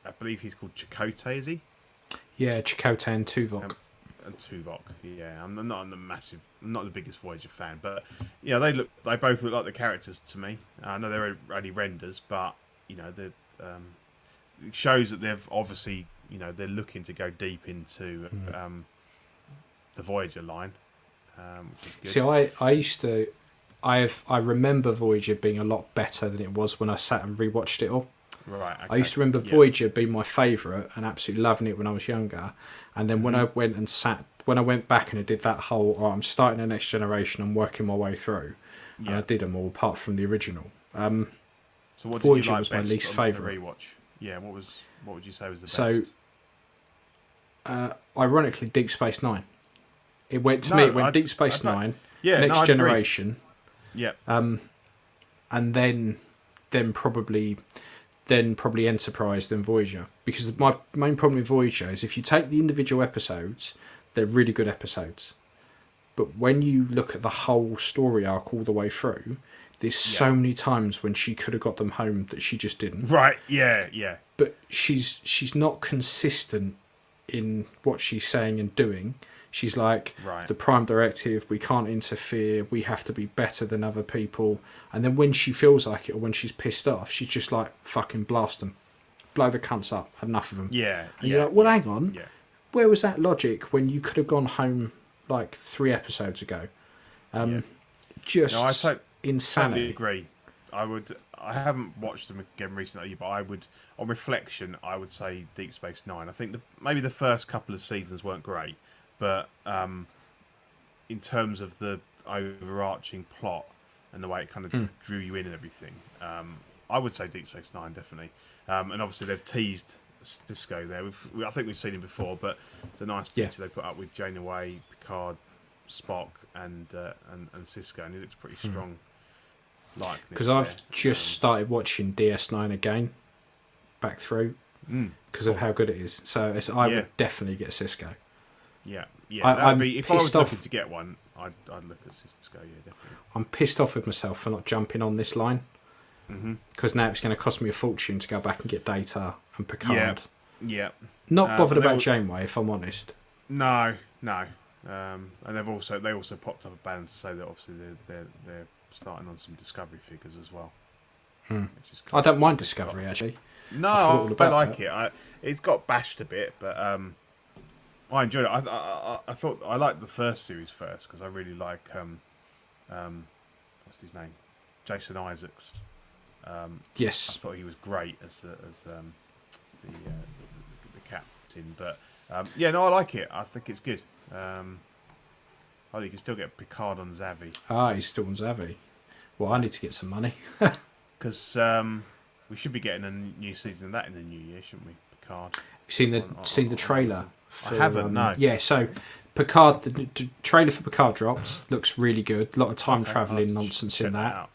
I believe he's called Chakotay, is he? Yeah, Chakotay and Tuvok. And Tuvok, yeah. I'm not the biggest Voyager fan, but they both look like the characters to me. I know they're only renders, but it shows that they've obviously they're looking to go deep into the Voyager line. Which is good. See, I remember Voyager being a lot better than it was when I sat and rewatched it all. Right. Okay. I used to remember Voyager being my favourite and absolutely loving it when I was younger. And then when I went back and I did that whole, I'm starting the next generation, I'm working my way through. And I did them all apart from the original. So what Voyager did you like was my best least favourite. Rewatch? Yeah, what would you say was the best? So, ironically, Deep Space Nine. It went Deep Space Nine. Yeah, Next no, Generation, yeah, and then probably Enterprise, then Voyager. Because my main problem with Voyager is if you take the individual episodes, they're really good episodes. But when you look at the whole story arc all the way through, there's so many times when she could have got them home that she just didn't. right, yeah. But she's not consistent in what she's saying and doing. She's like, the Prime Directive, we can't interfere, we have to be better than other people. And then when she feels like it or when she's pissed off, she's just like, fucking blast them. Blow the cunts up, enough of them. Yeah. And you're like, well, hang on. Yeah. Where was that logic when you could have gone home like 3 episodes ago? Just insanity. Totally agree. I haven't watched them again recently, but I would, on reflection, I would say Deep Space Nine. I think maybe the first couple of seasons weren't great, but in terms of the overarching plot and the way it kind of drew you in and everything, I would say Deep Space Nine definitely. And obviously they've teased Cisco there. I think we've seen him before, but it's a nice picture they put up with Janeway, Picard, Spock, and Cisco, and he looks pretty strong. Because I've just started watching DS9 again, back through, because of how good it is. So I would definitely get Cisco. Yeah. If I was looking to get one, I'd look at Cisco. Yeah, definitely. I'm pissed off with myself for not jumping on this line, because now it's going to cost me a fortune to go back and get Data and Picard. Yeah. Not bothered about Janeway, if I'm honest. No. And they also popped up a band to say that obviously they're starting on some Discovery figures as well. I don't mind Discovery actually. No, I like it. It's got bashed a bit, but I enjoyed it. I thought I liked the first series first because I really like what's his name, Jason Isaacs. Yes, I thought he was great as the captain. But I like it. I think it's good. You can still get Picard on Zavi. He's still on Zavi. Well, I need to get some money. Because we should be getting a new season of that in the new year, shouldn't we? Picard. Seen the trailer? I haven't, no. Yeah, so Picard, the trailer for Picard dropped. Looks really good. A lot of time travelling nonsense in that.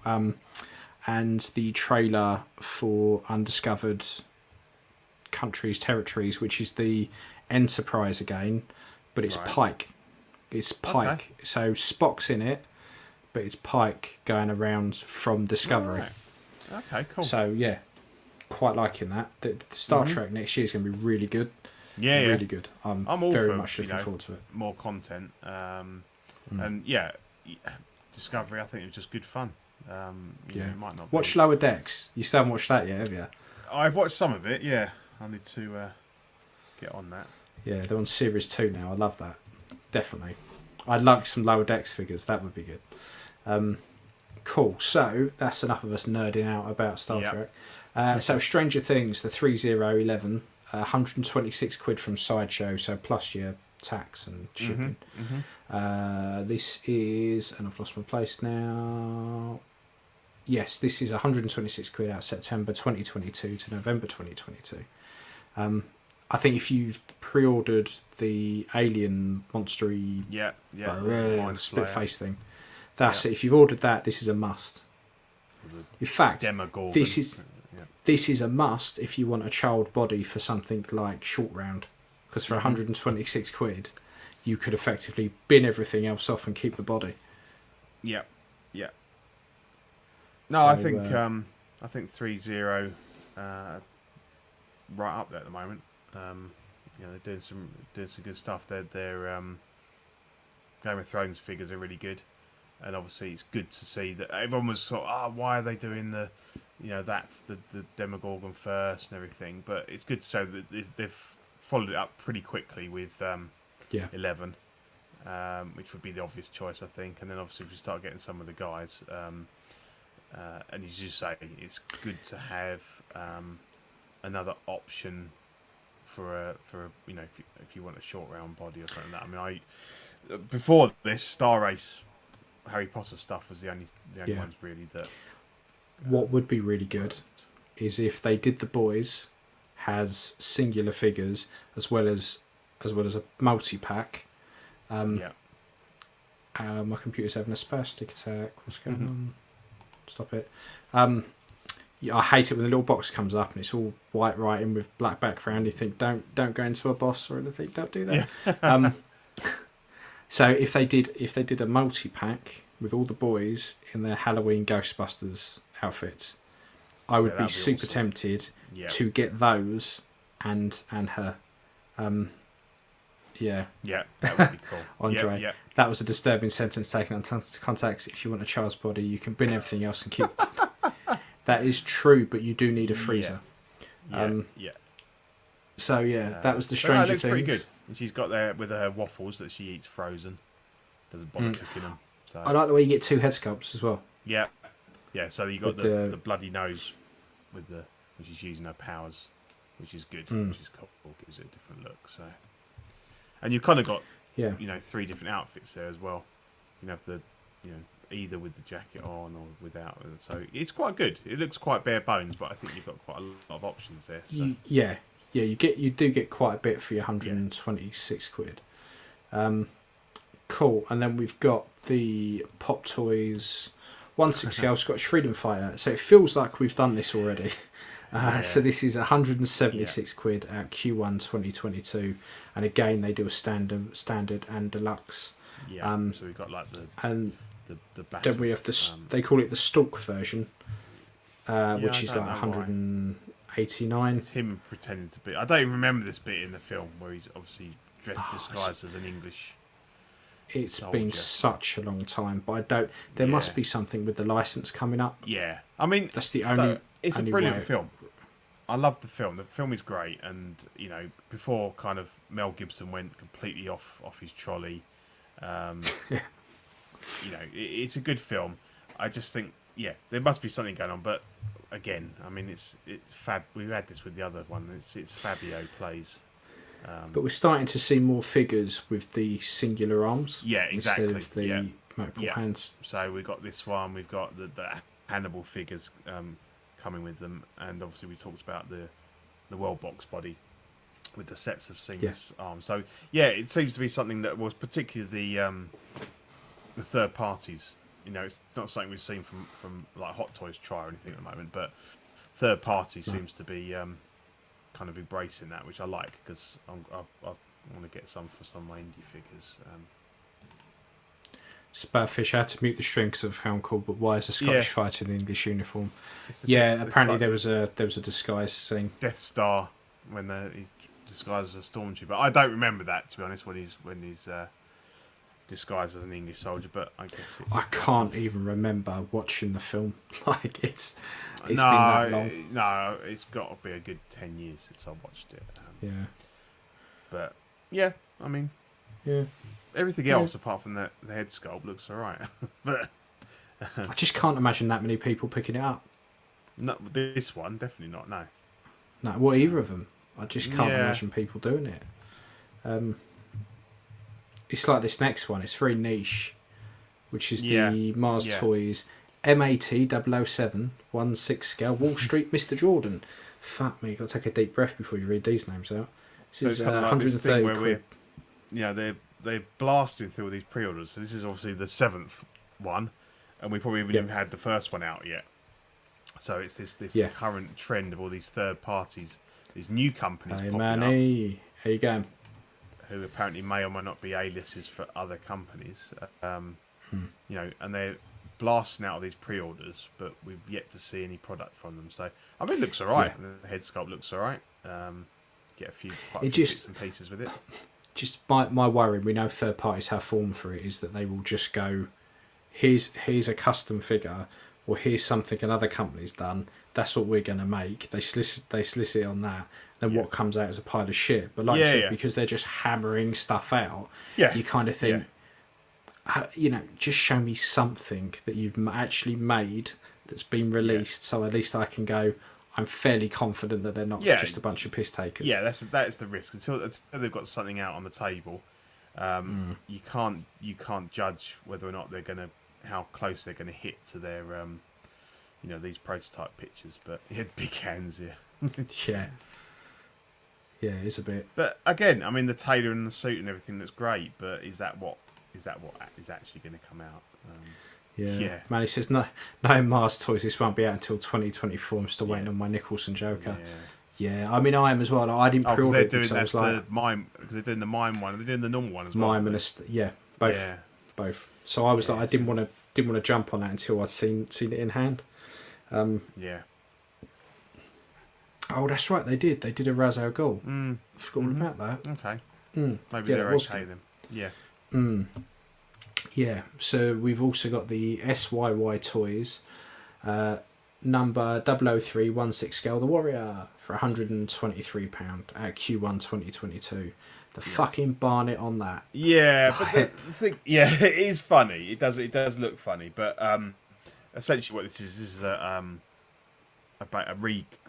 And the trailer for Undiscovered Countries, Territories, which is the Enterprise again, but it's Pike. It's Pike. Okay. So Spock's in it, but it's Pike going around from Discovery. Right. Okay, cool. So, yeah, quite liking that. The Star Trek next year is going to be really good. Yeah, really good. I'm very much looking forward to it. More content. And, Discovery, I think it was just good fun. It might not Watch Lower Decks. You still haven't watched that yet, have you? I've watched some of it, yeah. I need to get on that. Yeah, they're on Series 2 now. I love that. Definitely. I'd love some Lower Decks figures. That would be good. Cool. So, that's enough of us nerding out about Star Trek. So, Stranger Things, the 3011, 126 quid from Sideshow, so plus your tax and shipping. This is, and I've lost my place now. Yes, this is 126 quid out September 2022 to November 2022. I think if you've pre-ordered the alien monstery split face thing, that's it. If you've ordered that, this is a must. In fact, this is a must if you want a child body for something like Short Round, because for 126 quid, you could effectively bin everything else off and keep the body. Yeah. No, so, I think 3-0 right up there at the moment. They're doing some good stuff. Their Game of Thrones figures are really good, and obviously it's good to see that everyone was sort of, why are they doing the Demogorgon first and everything? But it's good to say that they've followed it up pretty quickly with 11, which would be the obvious choice, I think. And then obviously if you start getting some of the guys, and as you say, it's good to have another option for if you want a short round body or something like that. I mean, before this Star Race Harry Potter stuff was the only ones really that. What would be really good is if they did the boys has singular figures as well as a multi pack, My computer's having a spastic attack. What's going on? Stop it. Yeah, I hate it when the little box comes up and it's all white writing with black background. You think, don't go into a boss or anything. Don't do that. Yeah. So if they did a multi-pack with all the boys in their Halloween Ghostbusters outfits, I would be super tempted to get those and her. Yeah, that would be cool. Andre, that was a disturbing sentence taken on context. If you want a child's body, you can bin everything else and keep. That is true, but you do need a freezer. So that was the Stranger Things. Pretty good. And she's got there with her waffles that she eats frozen. Doesn't bother cooking them. So. I like the way you get 2 head sculpts as well. Yeah. So you got the bloody nose with which is using her powers, which is good. Which is cool. Gives it a different look. So, and you've kind of got 3 different outfits there as well. You have the either with the jacket on or without. So it's quite good. It looks quite bare bones, but I think you've got quite a lot of options there. So. You do get quite a bit for your 126 quid. Cool. And then we've got the Pop Toys 160L Scottish Freedom Fighter. So it feels like we've done this already. So this is 176 quid at Q1 2022, and again they do a standard and deluxe. So we've got like the then we have the they call it the Stalk version, which is like 189. It's him pretending to be. I don't even remember this bit in the film where he's obviously disguised as an English. It's been such a long time, but I don't. There must be something with the license coming up. Yeah, I mean that's the only. It's a brilliant film. I love the film. The film is great, and before kind of Mel Gibson went completely off his trolley, it's a good film. I just think there must be something going on, but again, I mean it's fab. We had this with the other one. It's Fabio plays. But we're starting to see more figures with the singular arms. Yeah, exactly. Instead of the multiple hands. So we've got this one. We've got the Hannibal figures coming with them, and obviously we talked about the World Box body with the sets of seamless arms. So it seems to be something that was particularly the third parties. It's not something we've seen from like Hot Toys Try or anything at the moment, but third party seems to be kind of embracing that, which I like because I want to get some for some of my indie figures. Spurfish, I had to mute the string because of how I'm called, but why is a Scottish fighter in the English uniform? Apparently there was a disguise scene. Death Star when he's disguised as a stormtrooper. I don't remember that, to be honest, when he's disguised as an English soldier, but I guess I can't even remember watching the film. Like it's been that long. No, it's got to be a good 10 years since I watched it. But I mean, everything else apart from the head sculpt looks alright. But I just can't imagine that many people picking it up. No, this one definitely not. No, well, either of them. I just can't imagine people doing it. It's like this next one. It's very niche, which is the Mars Toys MAT007 16 scale Wall Street Mr. Jordan. Fuck me, got to take a deep breath before you read these names out. This is 130 like quid. They're blasting through all these pre-orders. So this is obviously the 7th one, and we probably haven't even had the first one out yet. So it's this current trend of all these third parties, these new companies popping up. How you going? Who apparently may or may not be A-listers for other companies, and they're blasting out all these pre-orders, but we've yet to see any product from them. So I mean, it looks alright. The head sculpt looks alright. Get a few bits and pieces with it. Just my worry. We know third parties have form for it. Is that they will just go, here's a custom figure, or here's something another company's done. That's what we're going to make. They solicit on that. Then what comes out is a pile of shit. But like I said, because they're just hammering stuff out, you kind of think, just show me something that you've actually made that's been released, so at least I can go, I'm fairly confident that they're not just a bunch of piss takers. Yeah, that is the risk. Until they've got something out on the table, you can't judge whether or not they're going to, how close they're going to hit to their, these prototype pictures. But he had big hands here. Yeah, it's a bit. But again, I mean, the tailor and the suit and everything looks great. But is that what is that what is actually going to come out? Yeah. Manny says, no Mars toys. This won't be out until 2024. I'm still waiting on my Nicholson Joker. Yeah, I mean, I am as well. Like, I didn't pre-order it because I was like... Because they're doing the mime one. They're doing the normal one as well. Mime and both. So I was like, I didn't want to jump on that until I'd seen it in hand. Yeah. Oh, that's right. They did a Ra's al Ghul. I forgot all about that. Okay. Maybe they're okay then. Yeah. Yeah. So we've also got the SYY toys, number 00316 scale, the Warrior for £123 at Q1 2022. The fucking Barnet on that. Yeah, but the thing, it is funny. It does look funny, but essentially what this is a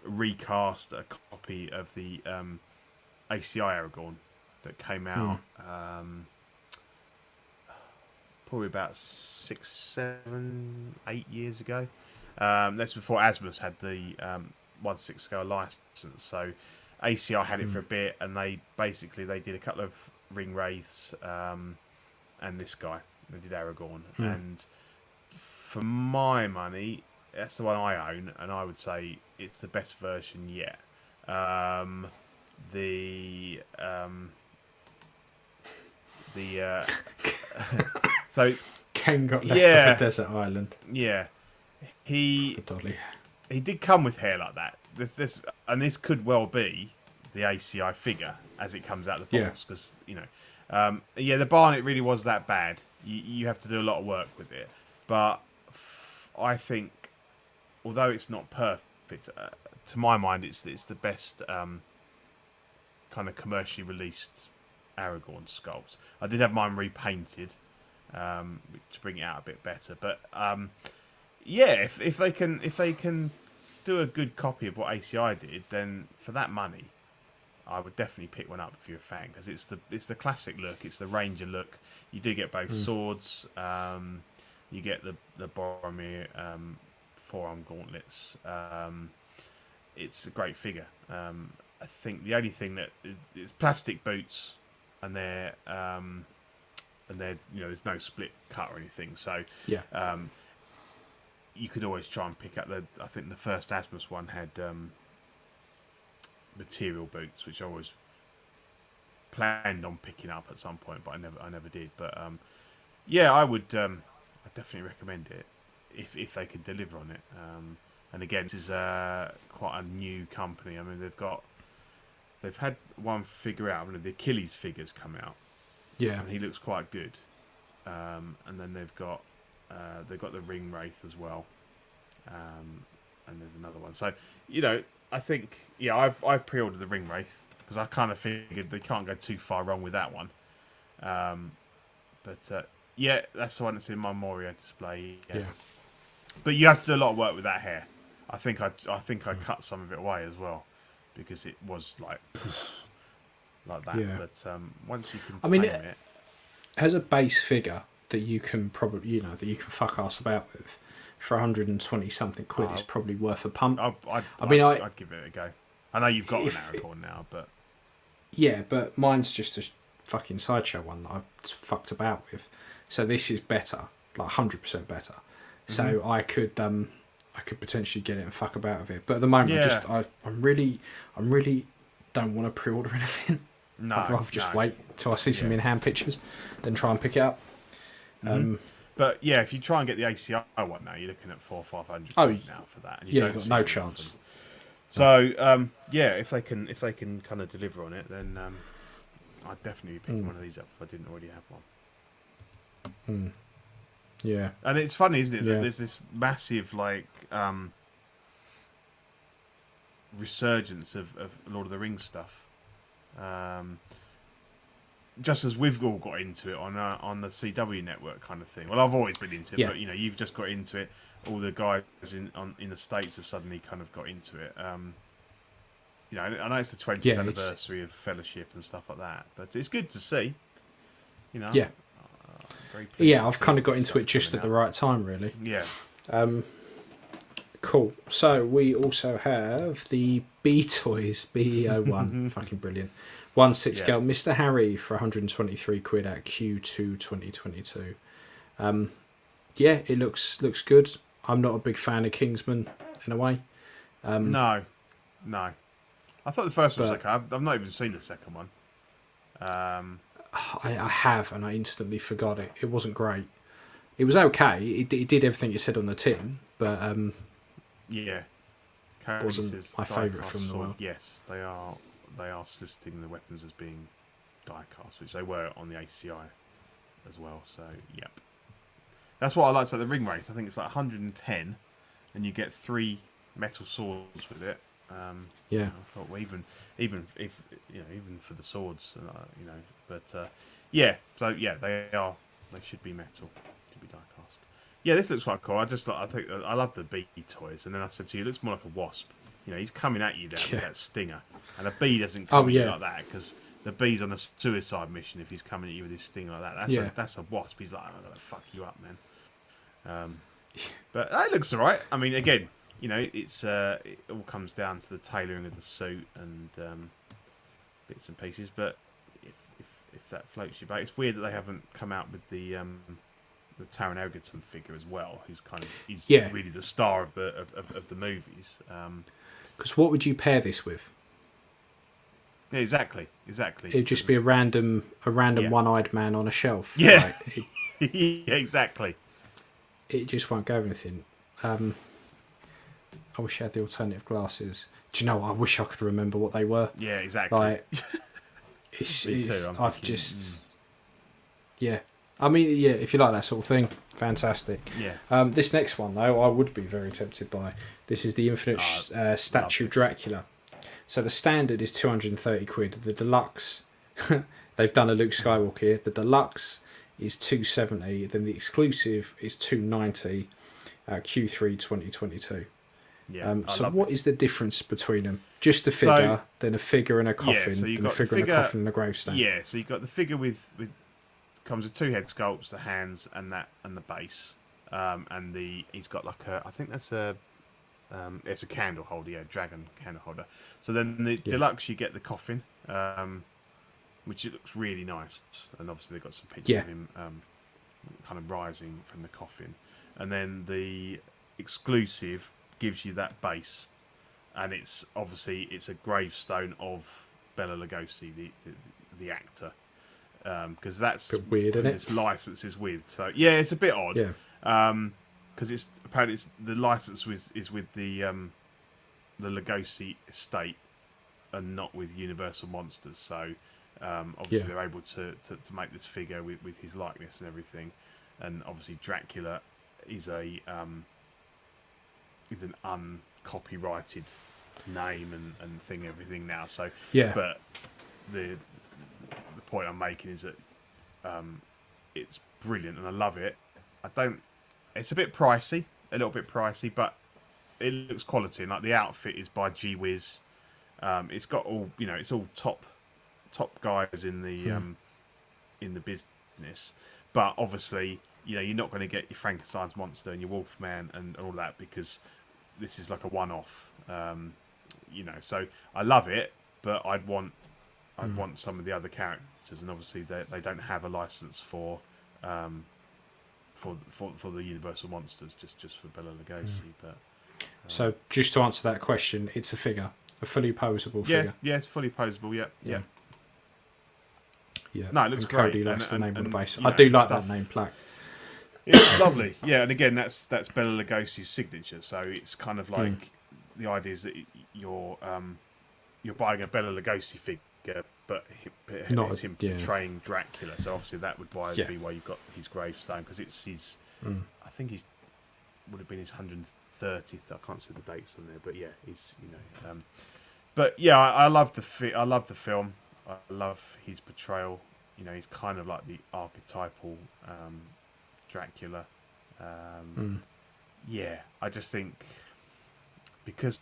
recast, a copy of the ACI Aragorn that came out probably about 6, 7, 8 years ago. That's before Asmus had the 1/6 scale license. So ACI had it for a bit, and they did a couple of Ring Wraiths and this guy. They did Aragorn, and for my money, that's the one I own, and I would say it's the best version yet. So Ken got left on a desert island. Yeah, he did come with hair like that. This could well be the ACI figure as it comes out of the box, because the Barnet really was that bad. You have to do a lot of work with it, but I think, although it's not perfect, to my mind, it's the best kind of commercially released Aragorn sculpts. I did have mine repainted to bring it out a bit better, but if they can do a good copy of what ACI did, then for that money, I would definitely pick one up if you're a fan, because it's the classic look, it's the Ranger look. You do get both swords, you get the Boromir forearm gauntlets. It's a great figure. I think the only thing that it's plastic boots, and they're there's no split cut or anything. So you could always try and pick up I think the first Asmus one had material boots, which I always planned on picking up at some point, but I never did. But I would I definitely recommend it if they can deliver on it. And again, this is quite a new company. I mean, they've had one figure out. I mean, the Achilles figure's come out. Yeah, and he looks quite good. And then they've got the Ring Wraith as well. And there's another one. So I think I've pre-ordered the Ring Wraith because I kind of figured they can't go too far wrong with that one. But that's the one that's in my Moria display. Yeah. But you have to do a lot of work with that hair. I think I cut some of it away as well, because it was like that. Yeah. But once you can tame it, as a base figure that you can probably that you can fuck ass about with for 120 something quid, is probably worth a pump. I'd give it a go. I know you've got an Aragorn now, but but mine's just a fucking Sideshow one that I've fucked about with. So this is better, like 100% better. So I could potentially get it and fuck about with it. But at the moment, I really don't want to pre-order anything. No, I'd rather just wait till I see some in-hand pictures, then try and pick it up. But if you try and get the ACI one now, you're looking at $400 or $500 now for that. And you've got no chance. So if they can kind of deliver on it, then I'd definitely be picking one of these up if I didn't already have one. Yeah, and it's funny, isn't it, that there's this massive resurgence of Lord of the Rings stuff. Just as we've all got into it on the CW network kind of thing. Well, I've always been into it, but you've just got into it. All the guys in the States have suddenly kind of got into it. I know it's the 20th anniversary of Fellowship and stuff like that, but it's good to see. I've kind of got into it just at the right time, really. Yeah. Cool. So we also have the B Toys BEO1. Fucking brilliant. 1/6 scale Mr. Harry for 123 quid at Q2 2022. Yeah, it looks good. I'm not a big fan of Kingsman in a way. No. I thought the first one was okay. I've not even seen the second one. I have, and I instantly forgot it. It wasn't great. It was okay. It did everything you said on the tin, but yeah, wasn't my favourite film in the world. Yes, they are listing the weapons as being die-cast, which they were on the ACI as well. So, yep. That's what I liked about the ring rate. I think it's like 110, and you get 3 metal swords with it. Yeah. I thought, well, even for the swords, but yeah. So yeah, they should be metal, should be die-cast. Yeah, this looks quite cool. I love the bee toys, and then I said to you, it looks more like a wasp. He's coming at you there with that stinger, and a bee doesn't come at you like that because the bee's on a suicide mission if he's coming at you with his stinger like that. That's a wasp. He's like, I'm gonna fuck you up, man. But that looks alright. I mean, again, it's it all comes down to the tailoring of the suit and bits and pieces. But if that floats your boat, it's weird that they haven't come out with the Taron Egerton figure as well, he's really the star of the movies. Because what would you pair this with? Yeah, exactly. It'd just be a random one-eyed man on a shelf. Yeah, yeah, exactly. It just won't go with anything. I wish I had the alternative glasses. Do you know what? I wish I could remember what they were. Yeah, exactly. Like, yeah. I mean, yeah, if you like that sort of thing, fantastic. Yeah. This next one, though, I would be very tempted by. This is the Infinite Statue Dracula. So the standard is 230 quid. The deluxe, they've done a Luke Skywalker here. The deluxe is 270. Then the exclusive is 290. Q3 2022. Yeah. So what is the difference between them? Just a figure, then a figure and a coffin, then a figure and a coffin and a gravestone. Yeah. So you've got the figure with comes with 2 head sculpts, the hands and the base, and he's got like I think that's it's a candle holder, dragon candle holder. So then the deluxe, you get the coffin, which it looks really nice, and obviously they've got some pictures of him kind of rising from the coffin, and then the exclusive gives you that base, and it's a gravestone of Bela Lugosi, the actor. Because that's a bit weird, isn't it? This license is with. So yeah, it's a bit odd. Yeah. Because the license is with the Lugosi estate and not with Universal Monsters. So obviously they're able to make this figure with his likeness and everything. And obviously Dracula is an uncopyrighted name and thing, everything now. So but the point I'm making is that it's brilliant and I love it. It's a little bit pricey, but it looks quality, and like the outfit is by G Wiz. It's got all it's all top guys in the business, but obviously you're not going to get your Frankenstein's monster and your Wolfman and all that, because this is like a one-off. So I love it, but I'd want some of the other characters, and obviously they don't have a license for the Universal Monsters, just for Bela Lugosi. But so just to answer that question, it's a figure, a fully posable figure. Yeah, it's fully posable. Yeah. No, it looks great. Cody great. likes the name on the base. I do like that name plaque. It's lovely. Yeah, and again, that's Bela Lugosi's signature. So it's kind of like the idea is that you're buying a Bela Lugosi figure, but it's him portraying Dracula. So obviously that would be why you've got his gravestone, because it's his. I think he would have been his 130th. I can't see the dates on there, but yeah, he's but yeah, I love the I love the film. I love his portrayal. He's kind of like the archetypal Dracula. Yeah, I just think because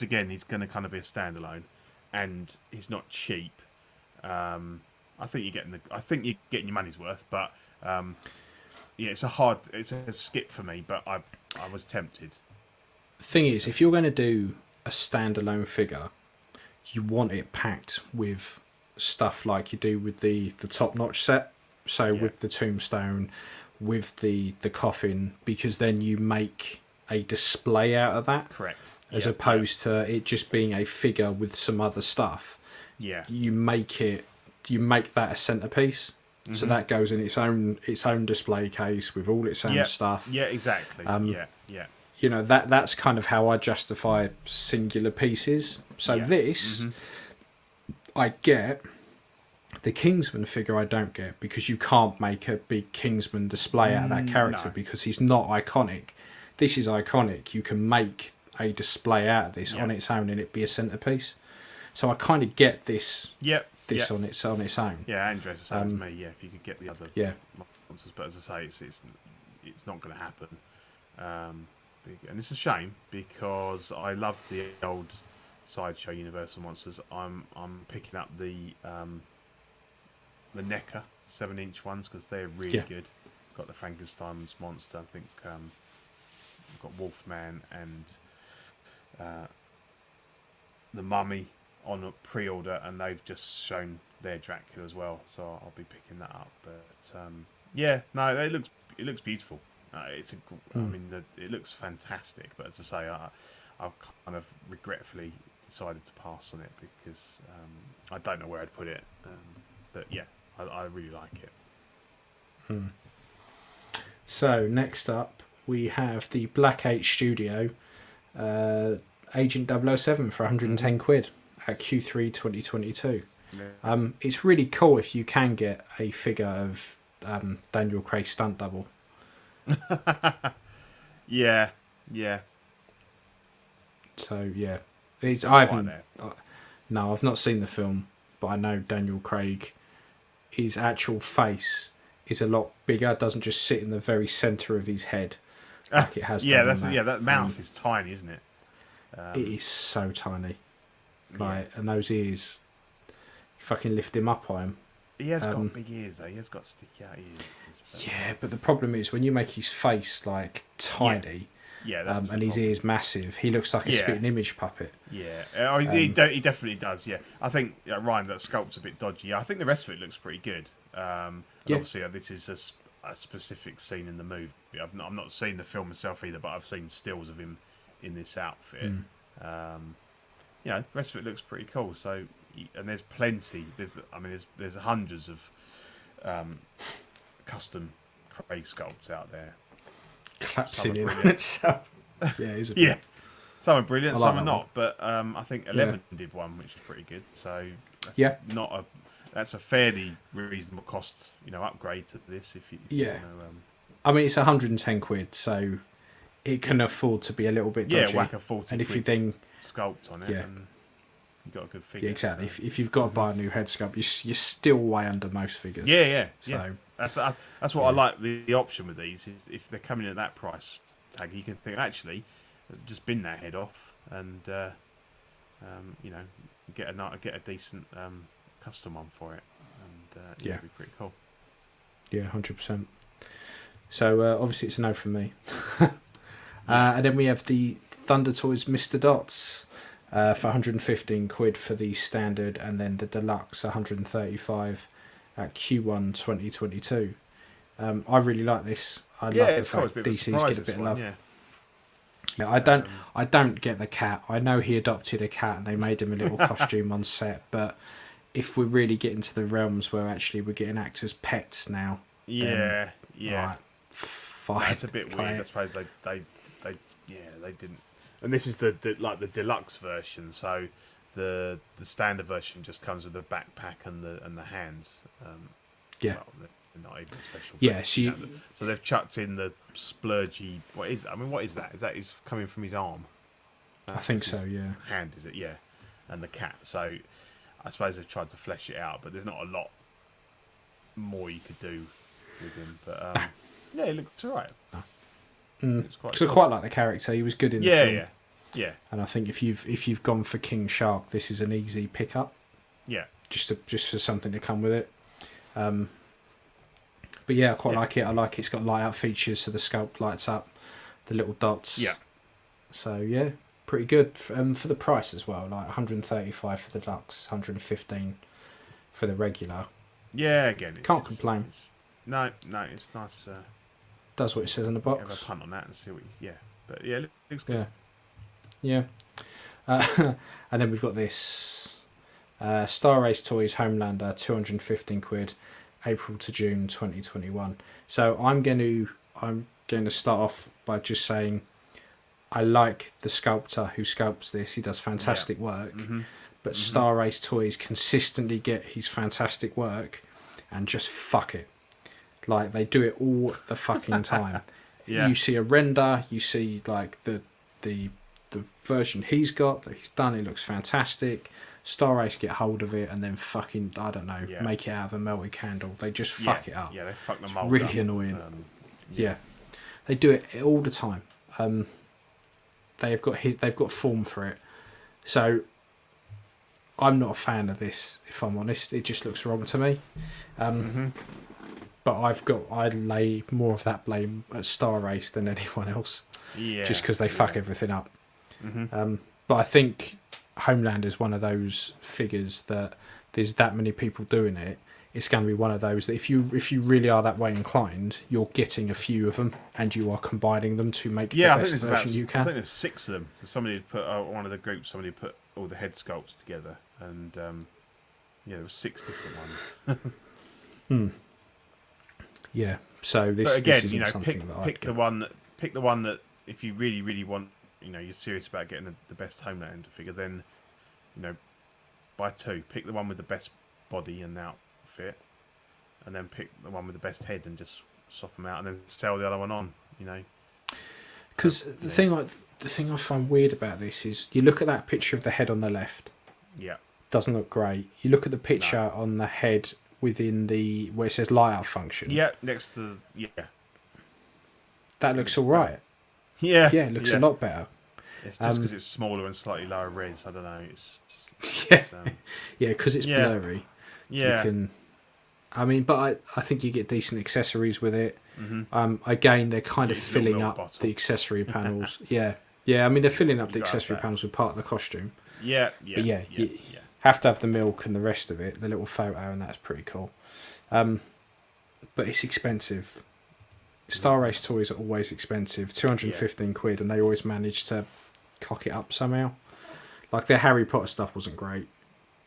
again he's going to kind of be a standalone, and he's not cheap. I think you're getting your money's worth, but it's a skip for me. But I was tempted. thing is, if you're going to do a standalone figure, you want it packed with stuff like you do with the top notch set. So with the tombstone, with the coffin, because then you make a display out of that. Correct. As opposed to it just being a figure with some other stuff. Yeah. You make that a centerpiece. Mm-hmm. So that goes in its own display case with all its own stuff. Yeah, exactly. Yeah. You know, that's kind of how I justify singular pieces. So this, I get. The Kingsman figure I don't get, because you can't make a big Kingsman display out of that character because he's not iconic. This is iconic. You can make a display out of this on its own and it be a centerpiece. So I kind of get this. On its own. Yeah, Andrew's the same as me. Yeah, if you could get the other monsters, but as I say, it's not going to happen. And it's a shame because I love the old Sideshow Universal monsters. I'm picking up the NECA 7-inch ones because they're really good. Got the Frankenstein's monster. I think I've got Wolfman and the Mummy on a pre-order, and they've just shown their Dracula as well, so I'll be picking that up. But it looks beautiful. I mean, it looks fantastic. But as I say, I kind of regretfully decided to pass on it because I don't know where I'd put it. But yeah, I really like it. So next up, we have the Black 8 Studio Agent 007 for 110 quid at Q3 2022. It's really cool if you can get a figure of Daniel Craig's stunt double. Yeah. So yeah, I've not seen the film, but I know Daniel Craig, his actual face is a lot bigger. It doesn't just sit in the very centre of his head like it has. That mouth is tiny, isn't it? It is so tiny. And those ears, fucking lift him up on him. He has got big ears though. He has got sticky out ears. Yeah, but the problem is when you make his face like tiny, and his ears massive, he looks like a spitting image puppet. Yeah, he definitely does. Yeah, I think Ryan, that sculpt's a bit dodgy. I think the rest of it looks pretty good. Obviously, this is a specific scene in the movie. I've not seen the film myself either, but I've seen stills of him in this outfit. The rest of it looks pretty cool. So, and there's plenty. There's hundreds of custom Craig sculpts out there. Collapsing in itself. Yeah, some are brilliant, some are not. One. But I think 11 did one, which is pretty good. So that's that's a fairly reasonable cost, upgrade to this. If you I mean, it's 110 quid, so it can afford to be a little bit dodgy. Whack a 40 and if you then sculpt on it, and you got a good figure. Yeah, exactly. So. If you've got to buy a new head sculpt, you're still way under most figures. So that's what I like the option with these. Is if they're coming at that price tag, you can think actually, just bin that head off and get a decent custom one for it, and it'd be pretty cool. Yeah, 100%. So obviously it's a no from me. And then we have the Thunder Toys Mr. Dots for 115 quid for the standard, and then the deluxe 135 at Q1 2022. I really like this. I love the fact DC's get a bit of love. Yeah, I don't get the cat. I know he adopted a cat and they made him a little costume on set, but if we really get into the realms where actually we're getting actors' pets now, fine. That's a bit weird. I suppose they didn't. And this is the deluxe version, so the standard version just comes with the backpack and the hands. Well, not even special. Yeah, so they've chucked in the splurgy. What is that? Is that is coming from his arm? I think so. Yeah. Hand is it? Yeah, and the cat. So I suppose they've tried to flesh it out, but there's not a lot more you could do with him. But he looks alright. So quite like the character. He was good in the film. Yeah. And I think if you've gone for King Shark, this is an easy pickup. Yeah. Just for something to come with it. But yeah, I quite like it. I like it's got light up features, so the sculpt lights up, the little dots. Yeah. So yeah, pretty good for the price as well. Like 135 for the deluxe, 115 for the regular. Yeah, again, Can't complain. No, it's nice. Does what it says in the box. Have a punt on that and see what. But yeah, it looks good. Yeah. And then we've got this Star Race Toys Homelander, 215 quid, April to June 2021. So I'm going to start off by just saying I like the sculptor who sculpts this. He does fantastic work. But Star Race Toys consistently get his fantastic work and just fuck it. Like, they do it all the fucking time. You see a render, you see like the version he's got that he's done, it looks fantastic. Star Race get hold of it and then fucking, I don't know, make it out of a melted candle. They just fuck it up. Yeah, they fuck the mold up. Really annoying. They do it all the time. They've got form for it. So I'm not a fan of this, if I'm honest. It just looks wrong to me. But I lay more of that blame at Star Race than anyone else. Yeah. Just because they fuck everything up. But I think Homeland is one of those figures that there's that many people doing it. It's going to be one of those that if you really are that way inclined, you're getting a few of them and you are combining them to make the best version you can. I think there's 6 of them. Somebody put one of the groups. Somebody put all the head sculpts together, and there were 6 different ones. Yeah. So this, but again, this isn't something that pick the one that if you really want, you're serious about getting the best Homelander figure, then buy 2. Pick the one with the best body and outfit, and then pick the one with the best head and just swap them out, and then sell the other one on. Because the thing I find weird about this is you look at that picture of the head on the left. Yeah. Doesn't look great. You look at the picture on the head within the where it says layout function. Yeah, next to that looks all right. Yeah, it looks a lot better. It's just because it's smaller and slightly lower res. I don't know. Because it's blurry. Yeah. But I think you get decent accessories with it. Again, they're kind of filling up the accessory panels. Yeah. I mean, they're filling up the accessory panels with part of the costume. Yeah. You have to have the milk and the rest of it, the little photo, and that's pretty cool. But it's expensive. Star Race toys are always expensive, 215 quid, and they always manage to cock it up somehow. Like their Harry Potter stuff wasn't great.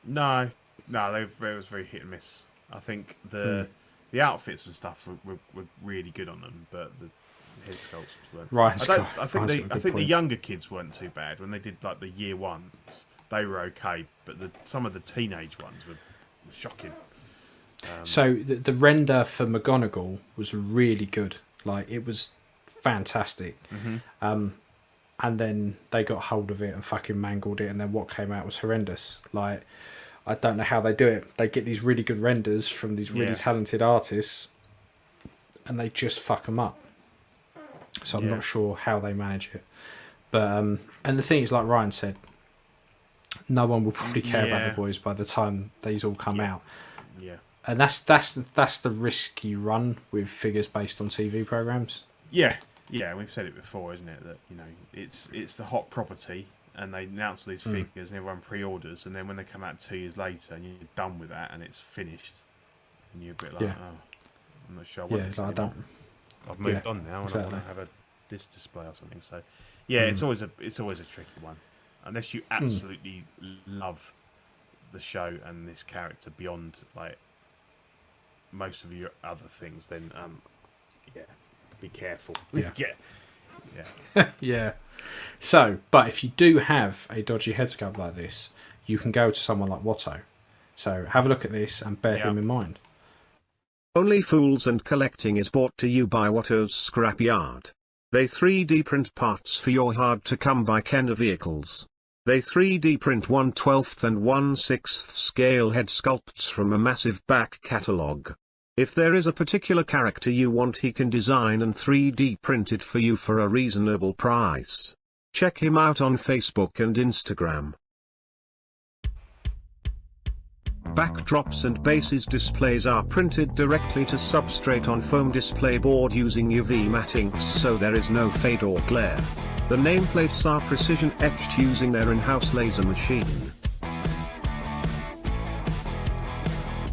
No, it was very hit and miss. I think the outfits and stuff were really good on them, but the head sculpts weren't. Right. I think the younger kids weren't too bad when they did like the year ones. They were okay, but some of the teenage ones were shocking. So the render for McGonagall was really good. Like, it was fantastic. And then they got hold of it and fucking mangled it, and then what came out was horrendous. Like, I don't know how they do it. They get these really good renders from these really talented artists, and they just fuck them up. So I'm not sure how they manage it. But and the thing is, like Ryan said, no one will probably care about the boys by the time these all come out. Yeah. And that's the risk you run with figures based on TV programs. Yeah, we've said it before, isn't it? That it's the hot property, and they announce these figures, and everyone pre-orders, and then when they come out 2 years later, and you're done with that, and it's finished, and you're a bit like, oh, I'm not sure. I want this anymore. I've moved on now, and I want to have this display or something. So, it's always a tricky one, unless you absolutely love the show and this character beyond like most of your other things, then be careful. Yeah. So, but if you do have a dodgy head sculpt like this, you can go to someone like Watto. So have a look at this and bear him in mind. Only Fools and Collecting is brought to you by Watto's Scrapyard. They 3D print parts for your hard-to-come-by Kenner vehicles. They 3D print 1/12 and 1/6 scale head sculpts from a massive back catalogue. If there is a particular character you want, he can design and 3D print it for you for a reasonable price. Check him out on Facebook and Instagram. Backdrops and bases displays are printed directly to substrate on foam display board using UV matte inks, so there is no fade or glare. The nameplates are precision etched using their in-house laser machine.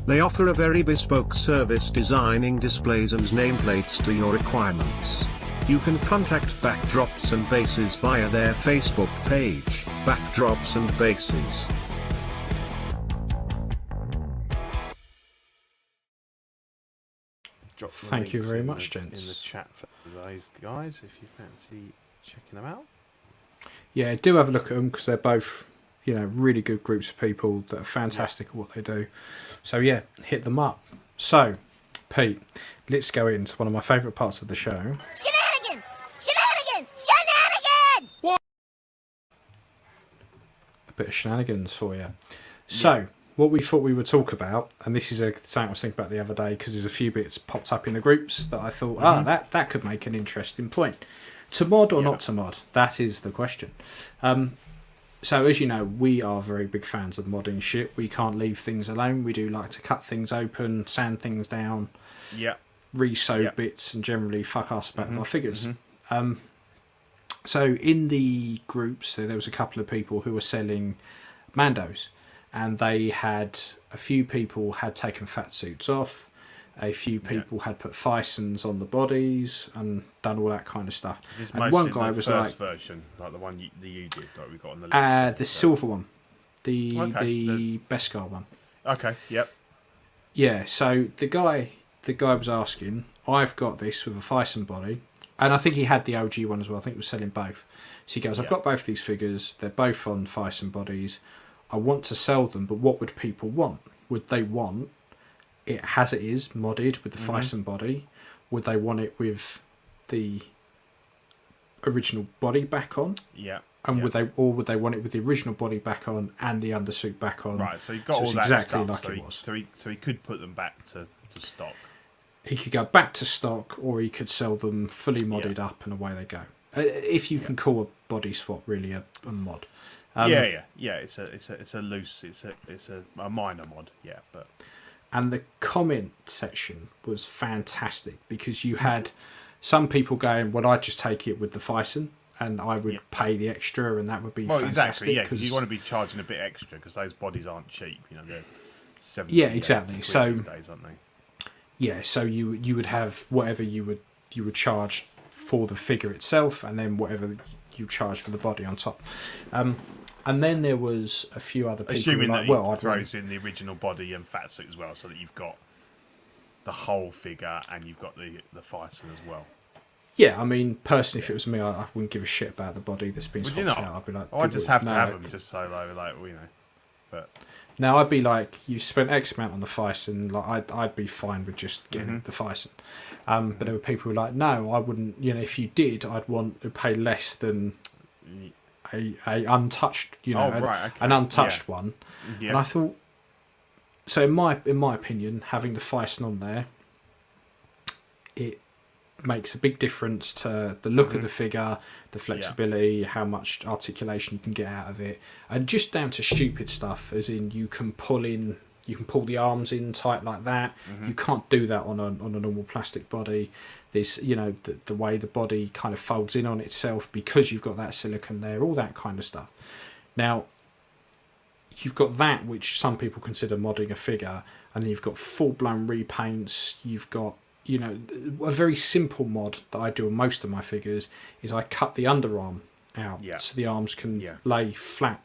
They offer a very bespoke service designing displays and nameplates to your requirements. You can contact Backdrops and Bases via their Facebook page, Backdrops and Bases. Thank you very much, gents. In the chat for those guys, if you fancy checking them out. Yeah, do have a look at them because they're both, really good groups of people that are fantastic at what they do. So yeah, hit them up. So, Pete, let's go into one of my favourite parts of the show. Shenanigans! Shenanigans! Shenanigans! What? A bit of shenanigans for you. So, what we thought we would talk about, and this is something I was thinking about the other day because there's a few bits popped up in the groups that I thought, that could make an interesting point. To mod or not to mod? That is the question. So as you know, we are very big fans of modding shit. We can't leave things alone. We do like to cut things open, sand things down, re-sew bits, and generally fuck us about our figures. So in the groups, there was a couple of people who were selling Mandos, and they had a few people had taken fat suits off. A few people had put Fisons on the bodies and done all that kind of stuff. And one guy was first version, like the one you did, like we got on the list. The silver one, the Beskar one. Okay. Yep. Yeah. So the guy was asking, I've got this with a Fison body, and I think he had the OG one as well. I think he was selling both. So he goes, I've got both these figures. They're both on Fison bodies. I want to sell them, but what would people want? Would they want it as it is modded with the Fison body? Would they want it with the original body back on? Yeah. And would they want it with the original body back on and the undersuit back on? Right. So you've got all that exactly stuff. like it was. So he could put them back to stock. He could go back to stock, or he could sell them fully modded up, and away they go. If you can call a body swap really a mod. Yeah. It's a loose. It's a minor mod. Yeah, but. And the comment section was fantastic because you had some people going, well, I'd just take it with the Fison and I would pay the extra and that would be fantastic. Exactly, yeah, because you want to be charging a bit extra because those bodies aren't cheap. They're 70 exactly. So, these days, aren't they? Yeah, so you would have whatever you would charge for the figure itself and then whatever you charge for the body on top. And then there was a few other people. Assuming like, that he throws in the original body and fat suit as well, so that you've got the whole figure and you've got the Fison as well. Yeah, I mean, personally, if it was me, I wouldn't give a shit about the body that's been swapped out. I'd be like, I just have to have them just so But now I'd be like, you spent X amount on the Fison. Like, I'd be fine with just getting the Fison. But there were people who were like, no, I wouldn't. If you did, I'd want to pay less than a untouched, an untouched one. Yeah. And I thought, so in my opinion, having the Fison on there, it makes a big difference to the look of the figure, the flexibility, how much articulation you can get out of it, and just down to stupid stuff, as in you can pull the arms in tight like that. You can't do that on a normal plastic body. There's the way the body kind of folds in on itself because you've got that silicone there, all that kind of stuff. Now you've got that which some people consider modding a figure, and then you've got full blown repaints. You've got a very simple mod that I do on most of my figures is I cut the underarm out so the arms can lay flat.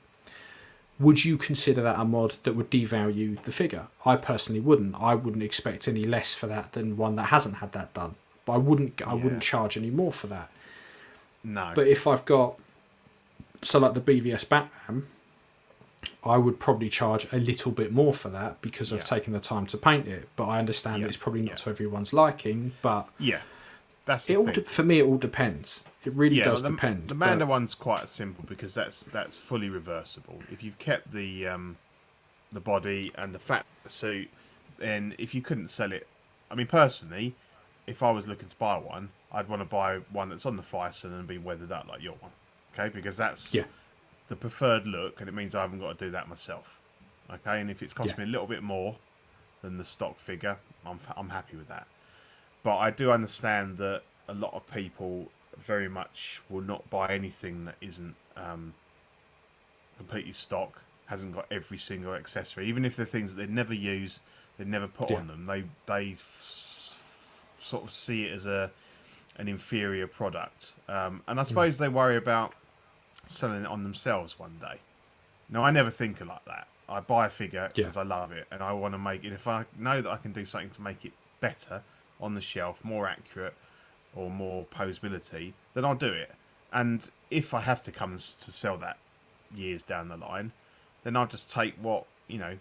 Would you consider that a mod that would devalue the figure? I personally wouldn't. I wouldn't expect any less for that than one that hasn't had that done. But I wouldn't charge any more for that. No. But if I've got like the BVS Batman, I would probably charge a little bit more for that because I've taken the time to paint it. But I understand that it's probably not to everyone's liking. But that's the thing. For me, it all depends. It really does depend. The Manda one's quite simple because that's fully reversible. If you've kept the body and the fat suit, then if you couldn't sell it, I mean, personally, if I was looking to buy one, I'd want to buy one that's on the Fison and be weathered up like your one, okay? Because that's the preferred look, and it means I haven't got to do that myself, okay? And if it's cost me a little bit more than the stock figure, I'm happy with that. But I do understand that a lot of people very much will not buy anything that isn't completely stock, hasn't got every single accessory, even if they're things that they'd never use, they'd never put on them. They sort of see it as an inferior product, and I suppose they worry about selling it on themselves one day. Now, I never think of like that. I buy a figure because I love it, and I want to make it. If I know that I can do something to make it better on the shelf, more accurate, or more posability, then I'll do it. And if I have to come to sell that years down the line, then I'll just take what, you know,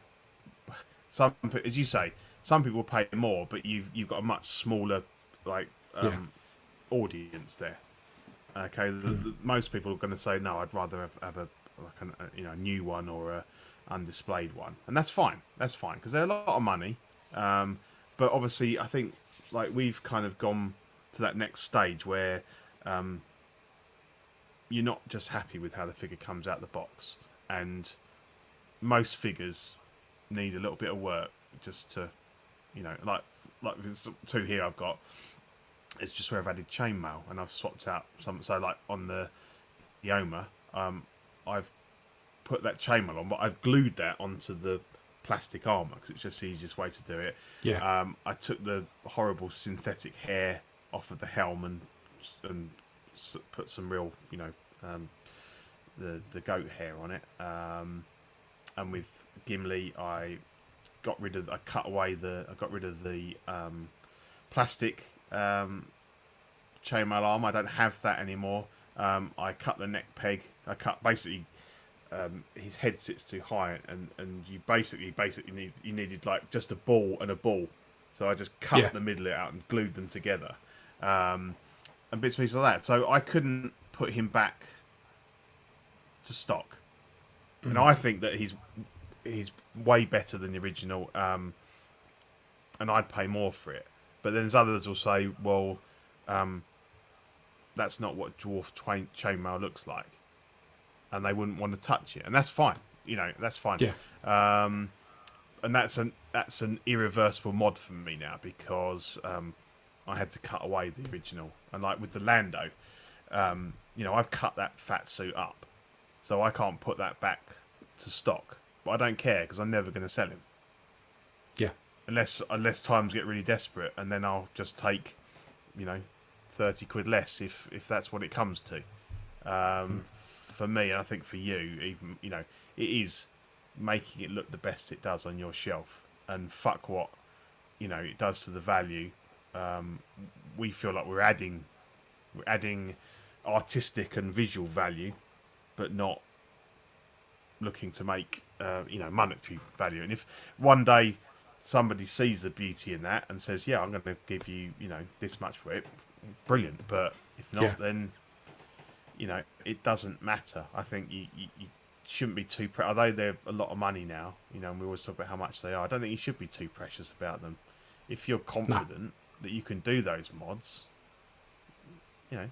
some, as you say, some people pay more, but you've got a much smaller audience there. Okay, most people are going to say no. I'd rather have a new one or a undisplayed one, and that's fine. That's fine because they're a lot of money. But obviously, I think like we've kind of gone to that next stage where you're not just happy with how the figure comes out the box, and most figures need a little bit of work just to, you know, like there's two here I've got. It's just where I've added chainmail and I've swapped out some. So like on the Yoma, I've put that chainmail on, but I've glued that onto the plastic armor because it's just the easiest way to do it. Yeah. I took the horrible synthetic hair off of the helm and put some real, you know, the goat hair on it. And with Gimli, I got rid of the plastic chainmail arm. I don't have that anymore. I cut the neck peg. I cut basically. His head sits too high, and you basically needed like just a ball and a ball. So I just cut the middle out and glued them together, and bits and pieces like that. So I couldn't put him back to stock, and I think that he's way better than the original, and I'd pay more for it. But then there's others will say, well, that's not what dwarf chainmail looks like. And they wouldn't want to touch it, and that's fine. You know, that's fine. Yeah. And that's an irreversible mod for me now because I had to cut away the original. And like with the Lando, you know, I've cut that fat suit up, so I can't put that back to stock. But I don't care because I'm never going to sell him. Yeah. Unless times get really desperate, and then I'll just take, you know, 30 quid less if that's what it comes to. For me, and I think for you, even, you know, it is making it look the best it does on your shelf, and fuck what, you know, it does to the value. We feel like we're adding artistic and visual value, but not looking to make you know, monetary value. And if one day somebody sees the beauty in that and says, yeah, I'm going to give you, you know, this much for it, brilliant. But if not, then, you know, it doesn't matter. I think you shouldn't be too although they're a lot of money now, you know, and we always talk about how much they are. I don't think you should be too precious about them. If you're confident that you can do those mods, you know,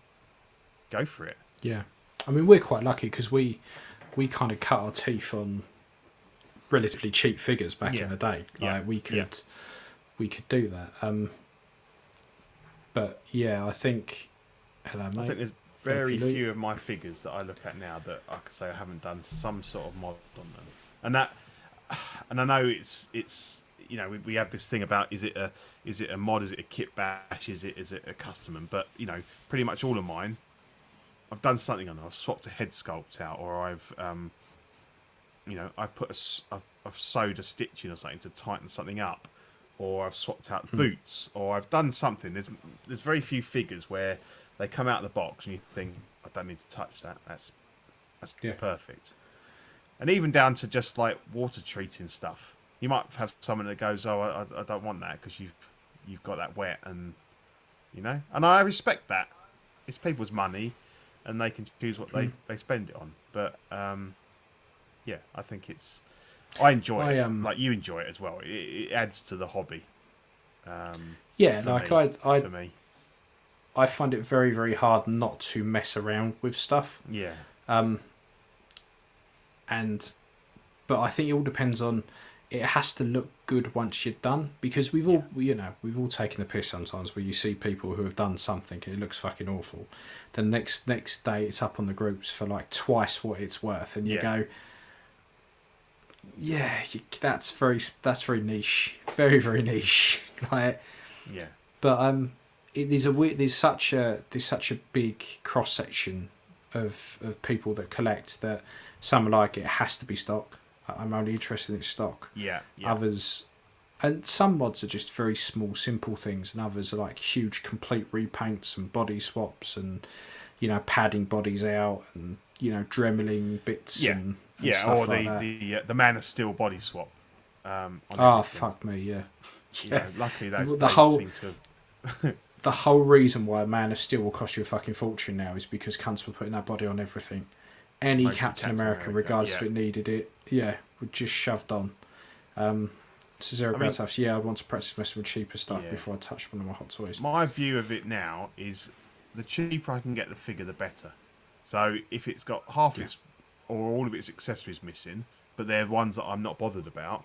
go for it. Yeah. I mean, we're quite lucky because we kind of cut our teeth on relatively cheap figures back in the day. Like we could do that. But yeah, I think. Hello, mate. I think there's very few of my figures that I look at now that I could say I haven't done some sort of mod on them, and I know it's you know, we have this thing about is it a mod, is it a kit bash, is it a custom, but you know, pretty much all of mine, I've done something on it. I've swapped a head sculpt out, or I've you know, I've sewed a stitch in or something to tighten something up, or I've swapped out boots, or I've done something. There's very few figures where they come out of the box and you think, I don't need to touch that. That's perfect. And even down to just like water treating stuff. You might have someone that goes, oh, I don't want that because you've got that wet, and you know. And I respect that. It's people's money, and they can choose what they spend it on. But yeah, I think I enjoy it. Like you enjoy it as well. It adds to the hobby. Yeah, like for me. I find it very, very hard not to mess around with stuff. Yeah. But I think it all depends on it has to look good once you're done, because we've all taken the piss sometimes where you see people who have done something and it looks fucking awful. Then next day it's up on the groups for like twice what it's worth, and you go, that's very niche, very very niche. Like, yeah. But there's such a big cross section of people that collect that some are like, it has to be stock. I'm only interested in stock. Yeah. Others, and some mods are just very small, simple things, and others are like huge, complete repaints and body swaps, and padding bodies out, and dremeling bits. And stuff or like that. the Man of Steel body swap. On Fuck me, yeah. Luckily, those the whole seem to. The whole reason why a Man of Steel will cost you a fucking fortune now is because cunts were putting that body on everything. Any Captain America, regardless if it needed it, would just shoved on. Cesaro Gratas, I want to practice messing with cheaper stuff before I touch one of my hot toys. My view of it now is the cheaper I can get the figure, the better. So if it's got half its or all of its accessories missing, but they're ones that I'm not bothered about,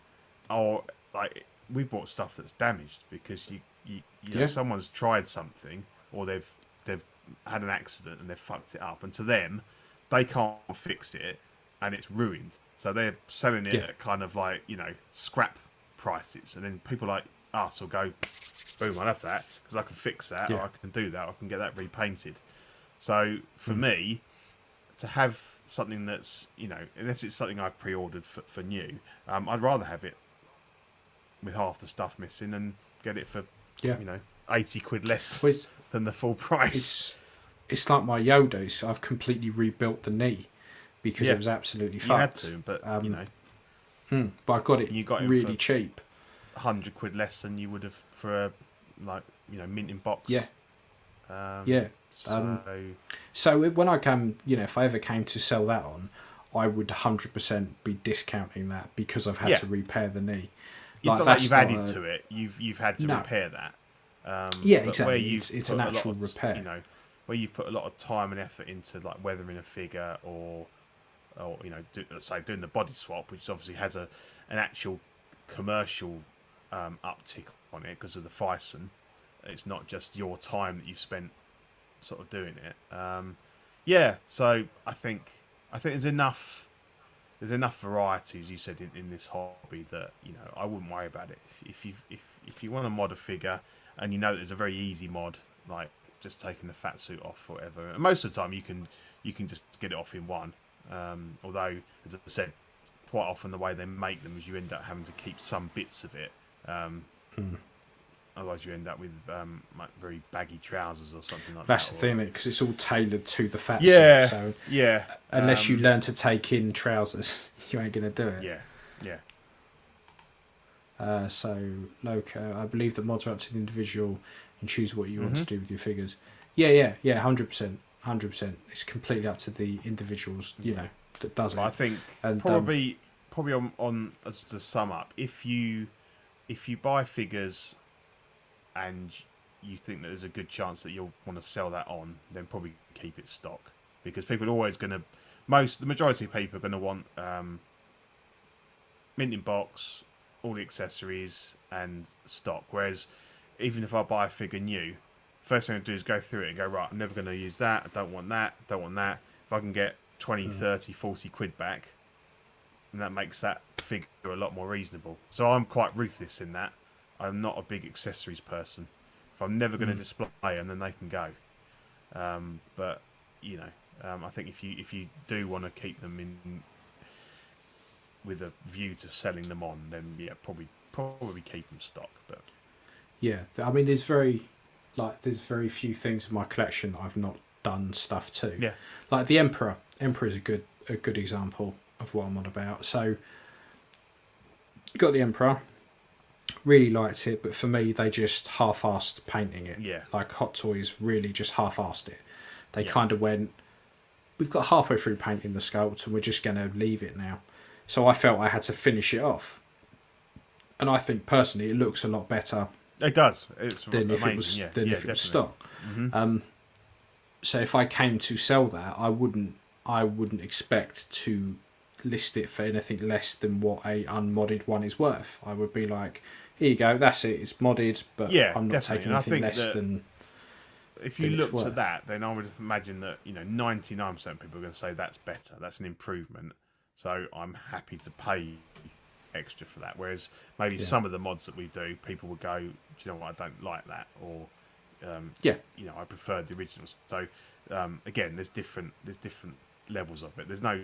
or like we've bought stuff that's damaged because you know someone's tried something, or they've had an accident and they've fucked it up, and to them they can't fix it and it's ruined, so they're selling it at kind of like scrap prices, and then people like us will go, boom, I'll have that because I can fix that, or I can do that, or I can get that repainted. So for me to have something that's unless it's something I've pre-ordered for new, I'd rather have it with half the stuff missing and get it for 80 quid less than the full price. It's like my Yoda. So I've completely rebuilt the knee because it was absolutely fucked. You had to, but but I got it, really cheap. 100 quid less than you would have for a mint in box. So when I come, if I ever came to sell that on, I would 100% be discounting that because I've had to repair the knee. It's not like you've added to it. You've had to repair that. Exactly. Where it's an actual repair. Where you've put a lot of time and effort into like weathering a figure, or doing the body swap, which obviously has an actual commercial uptick on it because of the Fison. It's not just your time that you've spent sort of doing it. So I think there's enough variety, as you said, in this hobby that I wouldn't worry about it. If you want to mod a figure and that there's a very easy mod, like just taking the fat suit off or whatever, and most of the time you can just get it off in one. Although, as I said, quite often the way they make them is you end up having to keep some bits of it. Otherwise, you end up with like very baggy trousers or something like that. That's the thing, because it's all tailored to the fat suit. So unless you learn to take in trousers, you ain't gonna do it. So Loco, I believe that mods are up to the individual and choose what you want to do with your figures. 100%. It's completely up to the individuals, that does it. I think probably on as to sum up, if you buy figures and you think that there's a good chance that you'll want to sell that on, then probably keep it stock, because people are always going to, the majority of people are going to want mint in box, all the accessories and stock. Whereas even if I buy a figure new, first thing I do is go through it and go, right, I'm never going to use that, I don't want that, if I can get 20, 30, 40 quid back, and that makes that figure a lot more reasonable. So I'm quite ruthless in that. I'm not a big accessories person. If I'm never going to display them, then they can go. But I think if you do want to keep them in with a view to selling them on, then probably keep them stock. But I mean, there's very few things in my collection that I've not done stuff to. Yeah, like the Emperor. Emperor is a good example of what I'm on about. So got the Emperor. Really liked it, but for me, they just half-assed painting it. Yeah. Like Hot Toys really just half-assed it. They kind of went, we've got halfway through painting the sculpt and we're just going to leave it now. So I felt I had to finish it off. And I think, personally, it looks a lot better. It does. It's than if amazing. it was stock. Mm-hmm. So if I came to sell that, I wouldn't expect to list it for anything less than what a unmodded one is worth. I would be like, here you go, that's it, it's modded, but I'm not taking anything less than. If you looked at that, then I would imagine that 99% of people are going to say that's better, that's an improvement. So I'm happy to pay extra for that. Whereas maybe some of the mods that we do, people would go, do you know what, I don't like that, or I prefer the originals. So again, there's different levels of it. There's no,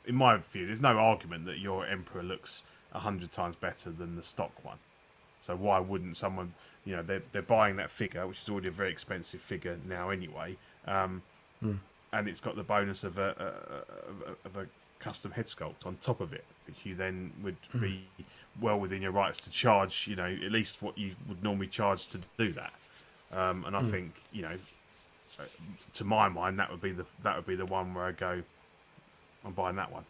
in my view, there's no argument that your Emperor looks 100 times better than the stock one. So why wouldn't someone, they're buying that figure, which is already a very expensive figure now anyway, and it's got the bonus of a custom head sculpt on top of it, which you then would be well within your rights to charge, at least what you would normally charge to do that. And I think, to my mind, that would be the one where I go, I'm buying that one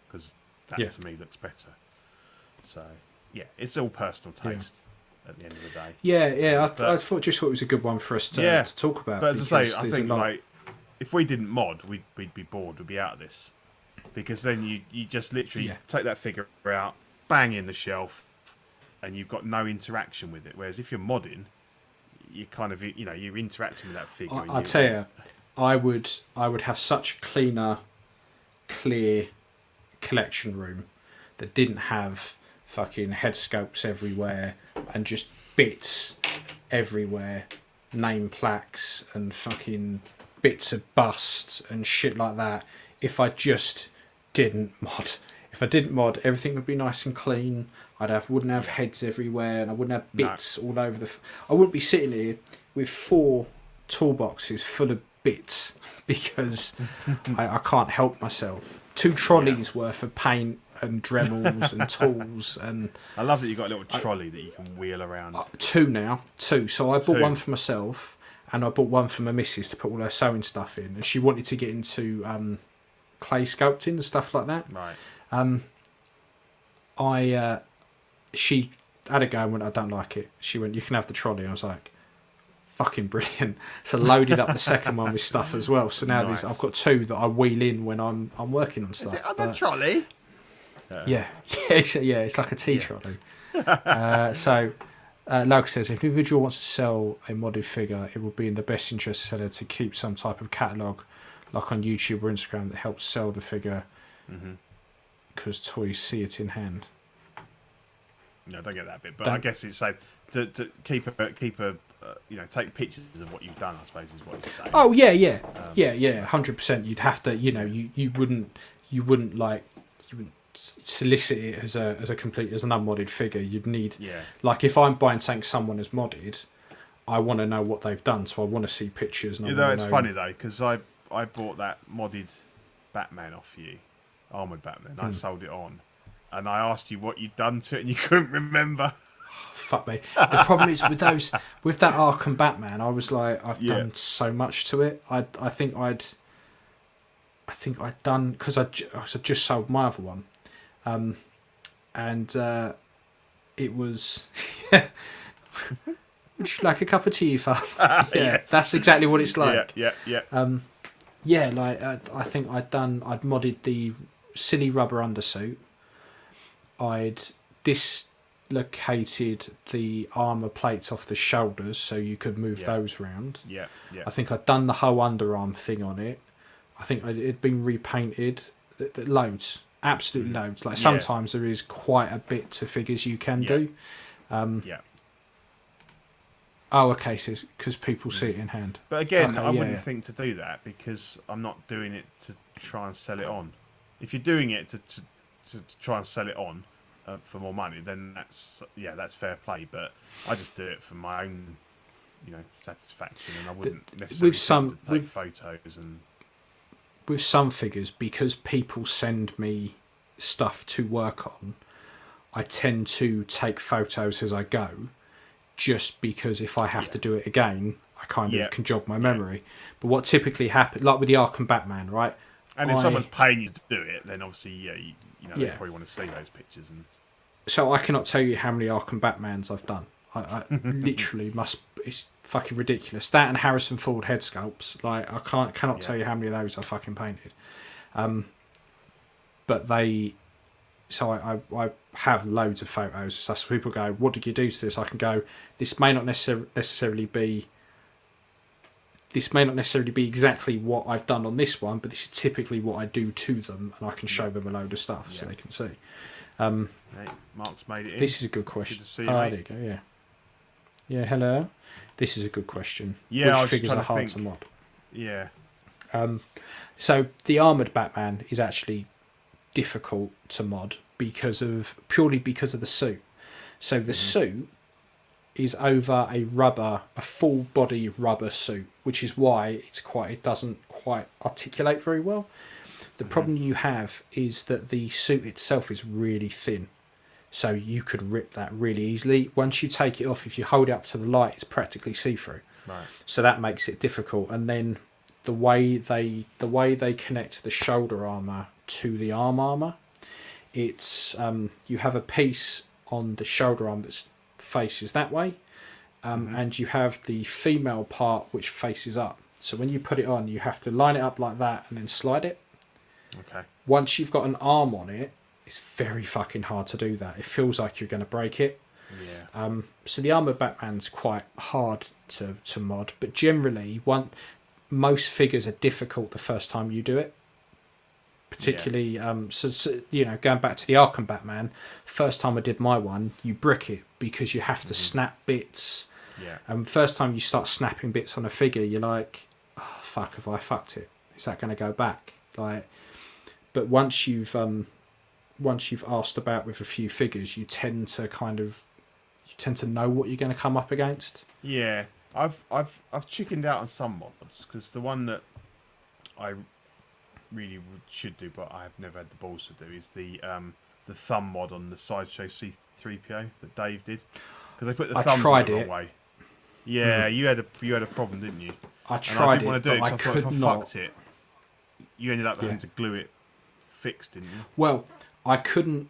because that to me looks better. So yeah, it's all personal taste at the end of the day. Yeah. I thought it was a good one for us to talk about. But as I say, I think like if we didn't mod, we'd be bored. We'd be out of this because then you just literally take that figure out, bang in the shelf, and you've got no interaction with it. Whereas if you're modding, you kind of you're interacting with that figure. I tell you, I would have such a clear collection room that didn't have fucking head sculpts everywhere and just bits everywhere, name plaques and fucking bits of busts and shit like that. If I just didn't mod. If I didn't mod, everything would be nice and clean. Wouldn't have heads everywhere, and I wouldn't have bits all over the. I wouldn't be sitting here with 4 toolboxes full of bits because I can't help myself. 2 trolleys worth of paint and Dremels and tools, and I love that you got a little trolley that you can wheel around. 2 now, 2. So I bought one for myself, and I bought one for my missus to put all her sewing stuff in, and she wanted to get into clay sculpting and stuff like that. Right. She had a go and went, I don't like it. She went, you can have the trolley. I was like, fucking brilliant. So loaded up the second one with stuff as well. So now I've got 2 that I wheel in when I'm working on stuff. Is it on the trolley? Yeah, it's like a tea trolley. So Logan says, if an individual wants to sell a modded figure, it will be in the best interest of the seller to keep some type of catalogue, like on YouTube or Instagram, that helps sell the figure, because toys see it in hand. No, I don't get that bit, but I guess it's like to keep a take pictures of what you've done, I suppose, is what you're saying. Oh yeah, 100%. You'd have to, you wouldn't solicit it as an unmodded figure. You'd need, like, if I'm buying something someone has modded, I want to know what they've done, so I want to see pictures. And it's funny though, because I bought that modded Batman off you, armored Batman. I sold it on. And I asked you what you'd done to it, and you couldn't remember. Fuck me. The problem is with that Arkham Batman, I was like, I've done so much to it. I think I'd done, because I just sold my other one, and it was. Would you like a cup of tea, Father? Yes. That's exactly what it's like. Yeah. I think I'd modded the silly rubber undersuit. I'd dislocated the armour plates off the shoulders so you could move those round. Yeah. I think I'd done the whole underarm thing on it. I think it'd been repainted. Loads. Absolutely loads. Like, sometimes there is quite a bit to figures you can do. Oh, okay, so because people see it in hand. But again, I wouldn't think to do that because I'm not doing it to try and sell it on. If you're doing it to try and sell it on for more money, then that's fair play. But I just do it for my own, satisfaction, and I wouldn't necessarily take photos and. With some figures, because people send me stuff to work on, I tend to take photos as I go, just because if I have to do it again, I kind of can jog my memory. But what typically happens, like with the Arkham Batman, right? And if someone's paying you to do it, then obviously, they probably want to see those pictures. And so I cannot tell you how many Arkham Batmans I've done. I literally it's fucking ridiculous. That and Harrison Ford head sculpts. Like, I cannot tell you how many of those I fucking painted. but so I have loads of photos and stuff. So people go, what did you do to this? I can go, this may not necessarily be exactly what I've done on this one, but this is typically what I do to them, and I can show them a load of stuff so they can see. Hey, Mark's made it in. This is a good question. Good to see you, there mate. you go, yeah. Yeah, hello. This is a good question. Yeah, I Which was figures trying are to hard think. to mod? Yeah. So the armoured Batman is actually difficult to mod purely because of the suit. So the suit is over a full body rubber suit, which is why it doesn't quite articulate very well. The problem you have is that the suit itself is really thin, so you could rip that really easily. Once you take it off, if you hold it up to the light, it's practically see-through. Right. So that makes it difficult. And then the way they connect the shoulder armor to the armor, it's you have a piece on the shoulder arm that faces that way, and you have the female part which faces up. So when you put it on, you have to line it up like that and then slide it. Okay. Once you've got an arm on it, it's very fucking hard to do that. It feels like you're going to break it. Yeah. So the armored Batman's quite hard to mod, but generally, most figures are difficult the first time you do it. Particularly, so going back to the Arkham Batman, first time I did my one, you brick it because you have to snap bits. Yeah. And first time you start snapping bits on a figure, you're like, oh, fuck, have I fucked it? Is that going to go back? But once you've asked about with a few figures, you tend to know what you're going to come up against. Yeah. I've chickened out on some mods because the one that I really should do, but I have never had the balls to do, is the thumb mod on the Sideshow C3PO that Dave did, because they put the thumbs on the wrong way. Yeah, you had a problem, didn't you? I tried and I didn't want to do it because I thought if I not. fucked it, you ended up having to glue it fixed, didn't you? Well, I couldn't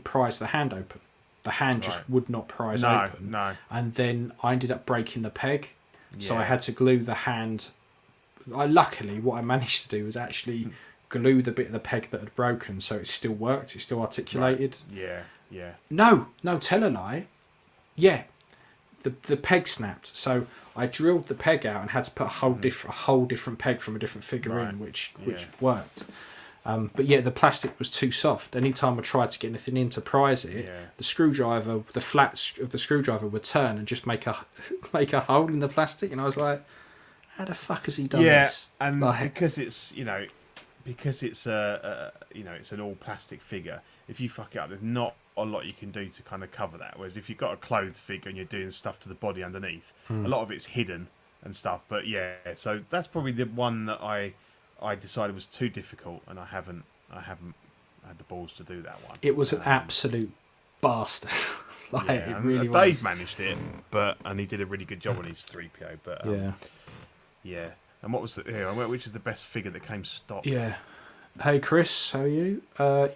prise the hand open. The hand just would not prise open. No. And then I ended up breaking the peg, so I Yeah. had to glue the hand. Luckily, what I managed to do was actually glue the bit of the peg that had broken, so it still worked. It still articulated. Right. Yeah. No, tell a lie. Yeah, the peg snapped. So I drilled the peg out and had to put a whole different peg from a different figure in, which worked. But yeah, the plastic was too soft. Anytime I tried to get anything in to prise it, the screwdriver, the flat of the screwdriver would turn and just make a hole in the plastic, and I was like, how the fuck has he done this? Yeah, and because it's it's it's an all plastic figure. If you fuck it up, there's not a lot you can do to kind of cover that. Whereas if you've got a clothed figure and you're doing stuff to the body underneath, a lot of it's hidden and stuff. But yeah, so that's probably the one that I decided was too difficult, and I haven't had the balls to do that one. It was an absolute bastard. It really was. Dave managed it, and he did a really good job on his 3PO. But yeah. And what was which is the best figure that came stock? Yeah. Hey Chris, how are you?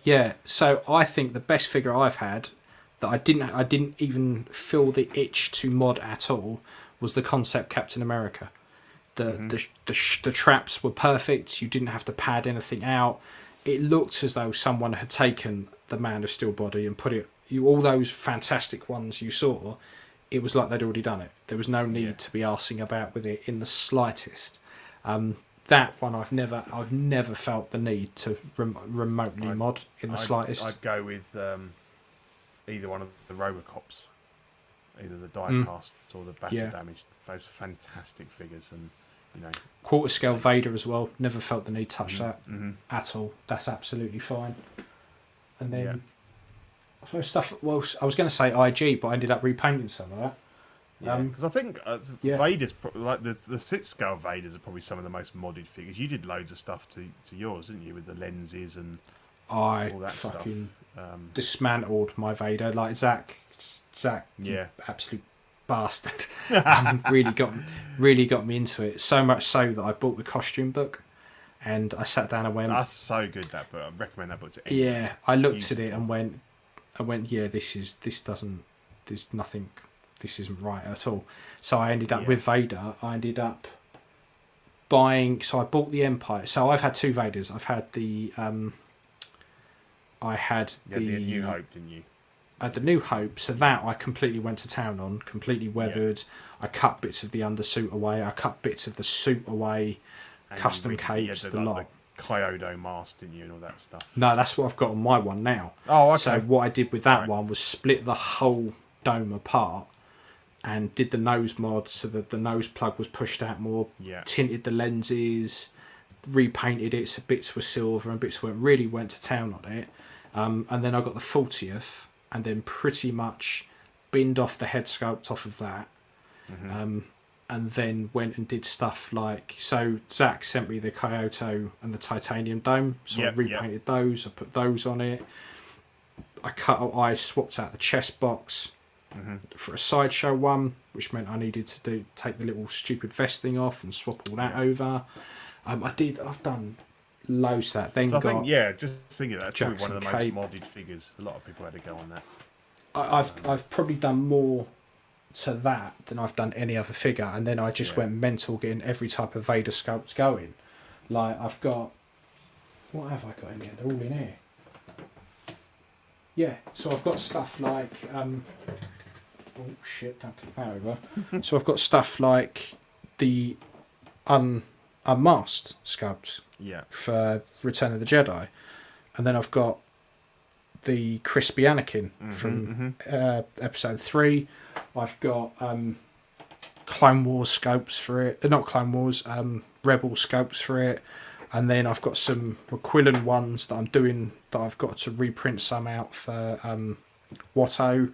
Yeah. So I think the best figure I've had that I didn't even feel the itch to mod at all was the concept Captain America. The traps were perfect. You didn't have to pad anything out. It looked as though someone had taken the Man of Steel body and put it. All those fantastic ones you saw, it was like they'd already done it. There was no need to be arsing about with it in the slightest. That one I've never felt the need to remotely mod in the slightest. I'd go with either one of the Robocops, either the die-cast or the battle damaged. Those fantastic figures, and quarter scale Vader as well. Never felt the need to touch that at all. That's absolutely fine. And then stuff. Well, I was going to say IG, but I ended up repainting some of that. Because I think Vader's like the 6 scale Vaders are probably some of the most modded figures. You did loads of stuff to yours, didn't you, with the lenses and all that fucking stuff. Dismantled my Vader like Zach, absolute bastard. Really got me into it. So much so that I bought the costume book, and I sat down and went. That's so good, that book. I recommend that book to anyone. Yeah, I looked at it and went. Yeah, this isn't right at all. So I ended up with Vader. I ended up buying. So I bought the Empire. So I've had 2 Vaders. I've had the I had the New Hope, didn't you? The New Hope, so that I completely went to town on, completely weathered. I cut bits of the undersuit away, I cut bits of the suit away, And custom you capes, had the lot. The Kyoto mask, didn't you, and all that stuff? No, that's what I've got on my one now. Oh, okay. So what I did with that one was split the whole dome apart and did the nose mod so that the nose plug was pushed out more, tinted the lenses, repainted it so bits were silver and bits weren't, really went to town on it. And then I got the 40th and then pretty much binned off the head sculpt off of that. And then went and did stuff like, so Zach sent me the Kyoto and the titanium dome, so I repainted those, I put those on it. I swapped out the chest box for a Sideshow one, which meant I needed to take the little stupid vest thing off and swap all that over. I've done loads of that. Then so I think, just thinking that's probably one of the Cape. most modded figures. A lot of people had to go on that. I've probably done more to that than I've done any other figure, and then I just went mental getting every type of Vader sculpt going. Like I've got, what have I got in here? They're all in here. Yeah, so I've got stuff like oh shit, don't click that over. So I've got stuff like the unmasked sculpt for Return of the Jedi, and then I've got the crispy Anakin from episode 3. I've got Clone Wars scopes for it. Not Clone Wars, Rebel scopes for it. And then I've got some McQuillan ones that I'm doing that I've got to reprint some out for Watto.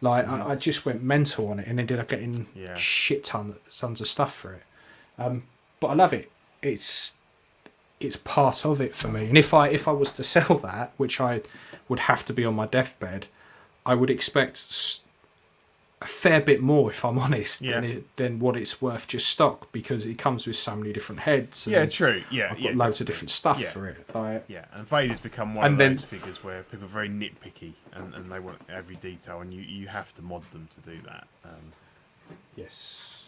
Like I just went mental on it and ended up getting tons of stuff for it. But I love it. It's part of it for me. And if I was to sell that, which I would have to be on my deathbed, I would expect a fair bit more, if I'm honest, than what it's worth just stock, because it comes with so many different heads. True. I've got loads of different stuff for it. And Vader's become one of those figures where people are very nitpicky and they want every detail, and you have to mod them to do that. Yes.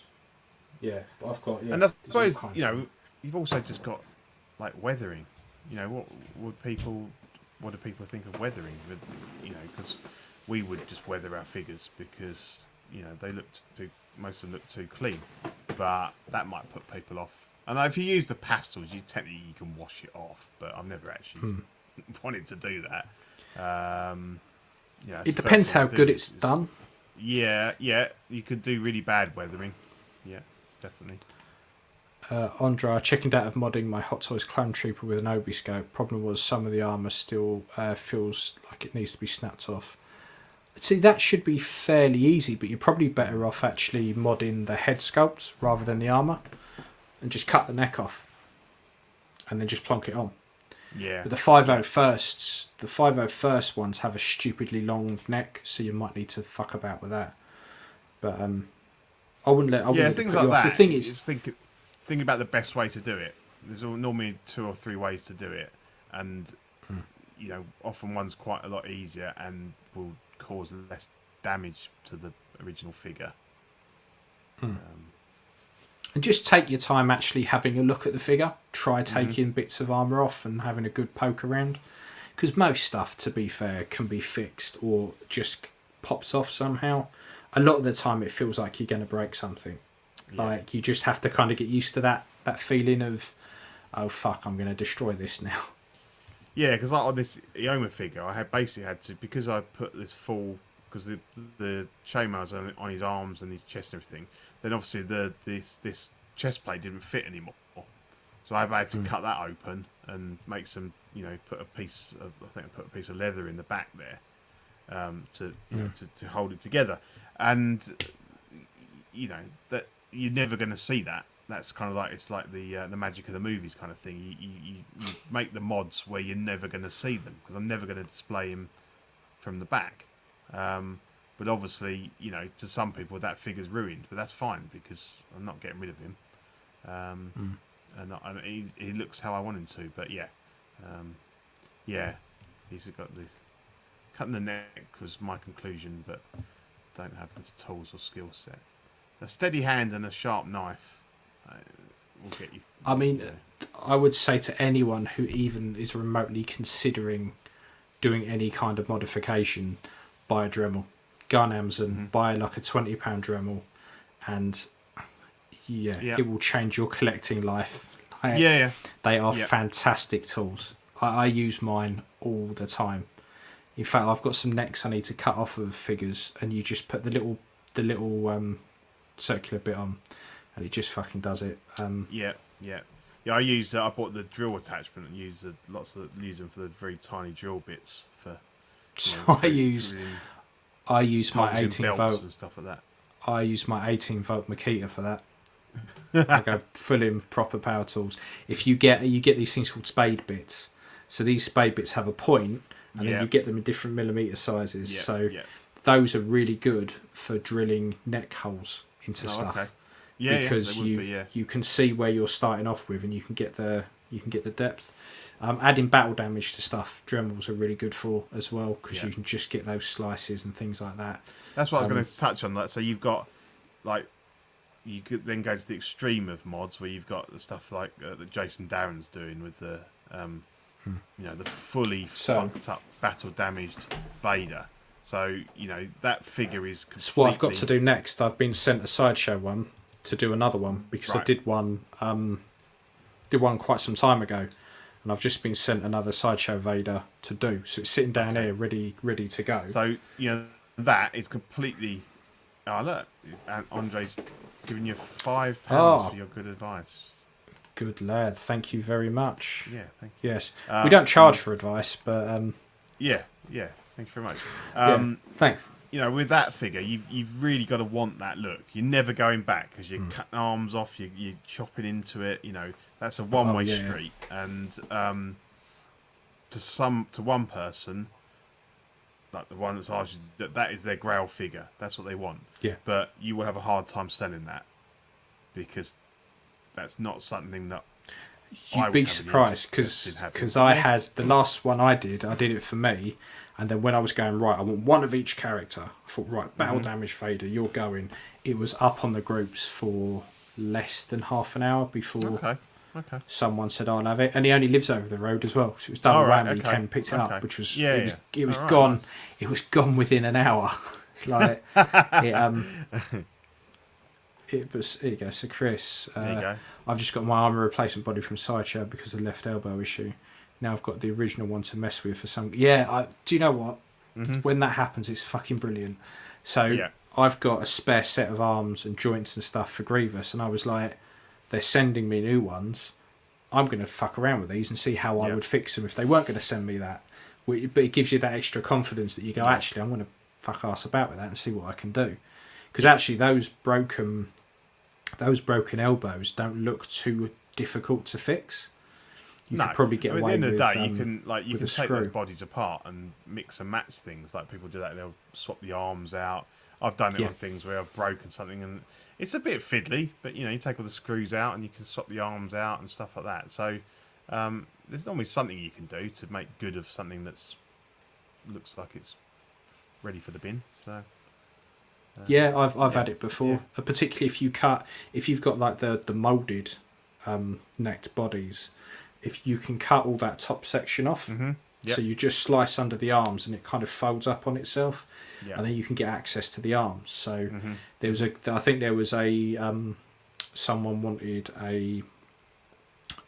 Yeah, but I've got. And I suppose you've also just got like weathering. What do people think of weathering? Because we would just weather our figures because they most of them look too clean, but that might put people off. And if you use the pastels, you can wash it off, but I've never actually wanted to do that. It depends how good it's done. Yeah, you could do really bad weathering. Yeah, definitely. Andra, checking out of modding my Hot Toys Clone Trooper with an Obi scope. Problem was some of the armour still feels like it needs to be snapped off. See, that should be fairly easy, but you're probably better off actually modding the head sculpt rather than the armour, and just cut the neck off, and then just plonk it on. Yeah. But the 501st ones have a stupidly long neck, so you might need to fuck about with that. But I wouldn't let. Things like that. The thing is, think about the best way to do it. There's normally 2 or 3 ways to do it, and often one's quite a lot easier and will cause less damage to the original figure. And just take your time actually having a look at the figure. Try taking bits of armour off and having a good poke around, because most stuff, to be fair, can be fixed or just pops off somehow. A lot of the time it feels like you're going to break something. Like you just have to kind of get used to that feeling of, oh fuck, I'm going to destroy this now. Yeah, because like on this Ioma figure, I had to, because I put this full, because the chainmail's on his arms and his chest and everything, then obviously this chest plate didn't fit anymore. So I had to cut that open and make some, put a piece of leather in the back there to hold it together. And, that you're never going to see that. That's kind of like, it's like the magic of the movies kind of thing. You make the mods where you're never going to see them, because I'm never going to display him from the back. But obviously, to some people that figure's ruined, but that's fine because I'm not getting rid of him. And he looks how I want him to. But he's got this. Cutting the neck was my conclusion, but don't have the tools or skill set. A steady hand and a sharp knife. Will get you. I mean, I would say to anyone who even is remotely considering doing any kind of modification, buy a Dremel. Go on Amazon, buy like a £20 Dremel, and it will change your collecting life. They are fantastic tools. I use mine all the time. In fact, I've got some necks I need to cut off of figures, and you just put the little circular bit on, and it just fucking does it. I use. I bought the drill attachment and use them for the very tiny drill bits. I use my 18 volt and stuff like that. I use my 18 volt Makita for that. I go full in proper power tools. If you get these things called spade bits, so these spade bits have a point, and then you get them in different millimeter sizes. Those are really good for drilling neck holes into stuff. Okay. Because you can see where you're starting off with, and you can get the depth. Adding battle damage to stuff, Dremels are really good for as well, because you can just get those slices and things like that. That's what I was going to touch on. That so you've got you could then go to the extreme of mods where you've got the stuff like that Jason Darren's doing with the the fully fucked up battle damaged Vader. So that figure is completely... It's what I've got to do next. I've been sent a Sideshow one to do another one, because I did one quite some time ago, and I've just been sent another Sideshow Vader to do. So it's sitting down here ready to go. So that is completely... Oh look, Andre's giving you £5 for your good advice. Good lad, thank you very much. Yeah, thank you. Yes, we don't charge for advice, but thank you very much. Thanks. With that figure, you've really got to want that look. You're never going back, because you're cutting arms off, you're chopping into it. That's a one-way street, and to one person, like the one that's asked you, that is their grail figure. That's what they want. Yeah. But you will have a hard time selling that, because that's not something that you'd be surprised, because I had the last one I did it for me, and then when I was going, right, I want one of each character, I thought, right, battle damage Vader, you're going. It was up on the groups for less than half an hour before someone said, I'll have it, and he only lives over the road as well, so it was double whammy. He came and picked it up, which was it was gone. Nice. It was gone within an hour. It's like it was. Here you go. So Chris, there you go. I've just got my armor replacement body from Sideshow because of the left elbow issue. Now I've got the original one to mess with for some. Do you know what? When that happens, it's fucking brilliant. So I've got a spare set of arms and joints and stuff for Grievous, and I was like, they're sending me new ones. I'm going to fuck around with these and see how I would fix them if they weren't going to send me that. But it gives you that extra confidence that you go, actually, I'm going to fuck ass about with that and see what I can do. Because actually, those broken elbows don't look too difficult to fix. You could probably get away with. At the end of the day, you can take those bodies apart and mix and match things. Like people do that, they'll swap the arms out. I've done it on things where I've broken something, and it's a bit fiddly, but you take all the screws out and you can swap the arms out and stuff like that. So there's normally something you can do to make good of something that's looks like it's ready for the bin. So I've had it before, particularly if you've got like the moulded necked bodies. If you can cut all that top section off, so you just slice under the arms and it kind of folds up on itself, and then you can get access to the arms. So I think there was someone wanted a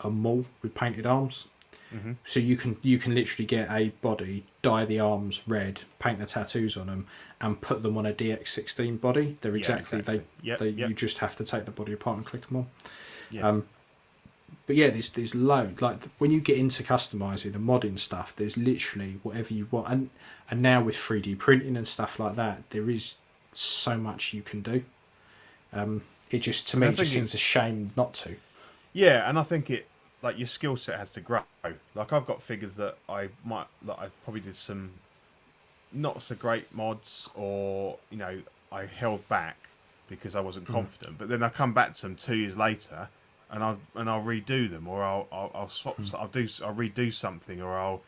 maul with painted arms. So you can literally get a body, dye the arms red, paint the tattoos on them, and put them on a DX16 body. They're exactly. You just have to take the body apart and click them on. But there's loads. Like when you get into customizing and modding stuff, there's literally whatever you want. And now with 3D printing and stuff like that, there is so much you can do. It just seems a shame not to. Yeah, and I think your skill set has to grow. Like I've got figures that I probably did some not so great mods, or I held back because I wasn't confident. But then I come back to them 2 years later, and I'll redo them, or I'll swap. I'll redo something, or I'll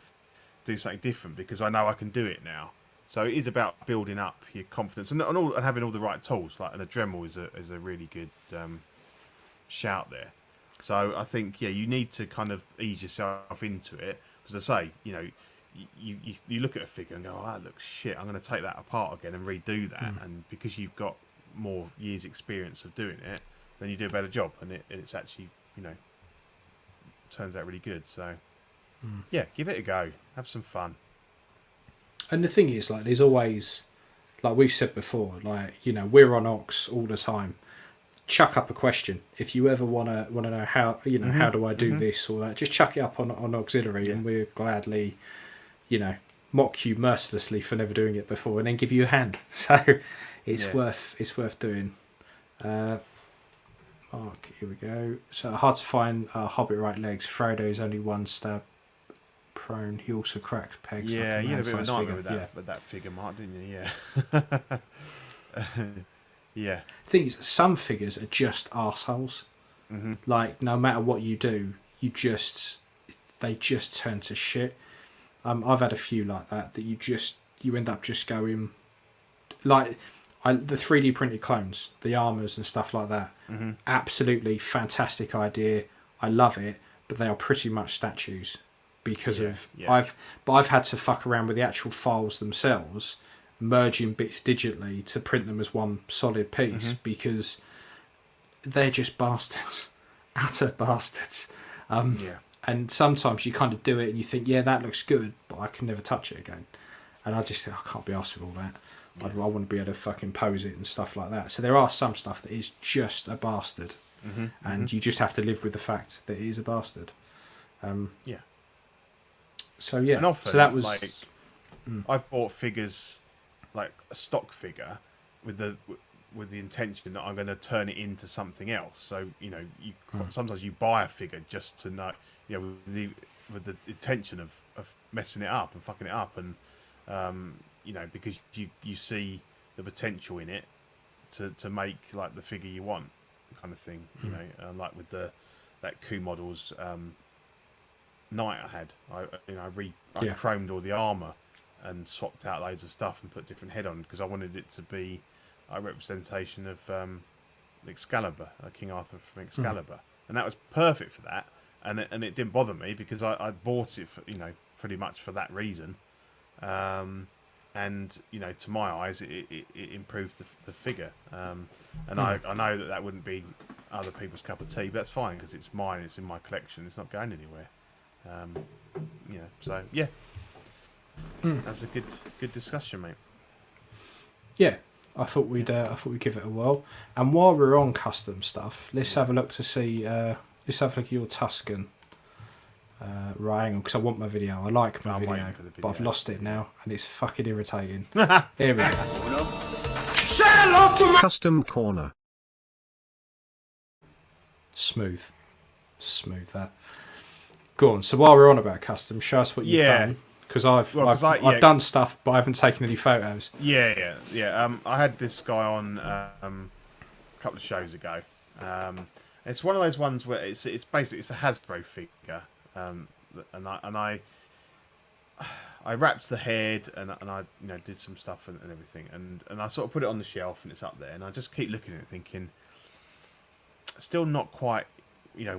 do something different because I know I can do it now. So it is about building up your confidence and having all the right tools. And a Dremel is a really good shout there. So I think you need to kind of ease yourself into it, because I say you look at a figure and go, oh, that looks shit. I'm going to take that apart again and redo that. And because you've got more years experience of doing it, then you do a better job, and it's actually, you know, turns out really good. So yeah, give it a go, have some fun. And the thing is, like, there's always, like we've said before, like, you know, we're on Ox all the time. Chuck up a question if you ever wanna know how, you know, how do I do this or that. Just chuck it up on auxiliary, and we'll gladly, you know, mock you mercilessly for never doing it before, and then give you a hand. So it's worth doing. Mark, here we go. So hard to find Hobbit right legs. Frodo is only one stab prone. He also cracks pegs. Yeah, like you had a bit of a nightmare figure. with that figure, Mark, didn't you? Yeah. Yeah. The thing is, some figures are just arseholes. Like, no matter what you do, they just turn to shit. I've had a few like that you end up just going, like, the 3D printed clones, the armors and stuff like that. Absolutely fantastic idea. I love it, but they are pretty much statues because I've had to fuck around with the actual files themselves, merging bits digitally to print them as one solid piece because they're just bastards, utter bastards. And sometimes you kind of do it and you think, yeah, that looks good, but I can never touch it again. And I just think, I can't be arsed with all that. I want to be able to fucking pose it and stuff like that. So there are some stuff that is just a bastard, and you just have to live with the fact that it is a bastard. So yeah, and often, so that was like, I've bought figures, like a stock figure, with the intention that I'm going to turn it into something else. So, you know, sometimes you buy a figure just to know, you know, with the intention of messing it up and fucking it up, and you know, because you see the potential in it to make like the figure you want, kind of thing. You know, like with that Coup Models Knight I had. I chromed all the armor and swapped out loads of stuff and put different head on because I wanted it to be a representation of Excalibur, King Arthur from Excalibur, and that was perfect for that. And it didn't bother me because I bought it for, you know, pretty much for that reason. And, you know, to my eyes, it improved the figure. And I know that wouldn't be other people's cup of tea, but that's fine because it's mine. It's in my collection. It's not going anywhere. You know, so yeah, that's a good discussion, mate. Yeah, I thought we'd give it a whirl. And while we're on custom stuff, let's have a look to see. Let's have a look at your Tuscan. Right, hang on, because I want my video. I like my video, but I've lost it now, and it's fucking irritating. Here we go. Custom corner. Smooth that. Go on. So while we're on about custom, show us what you've done. Because I've done stuff, but I haven't taken any photos. Yeah. I had this guy on a couple of shows ago. It's one of those ones where it's basically a Hasbro figure, and I wrapped the head and I did some stuff and everything, and I sort of put it on the shelf and it's up there, and I just keep looking at it thinking, still not quite,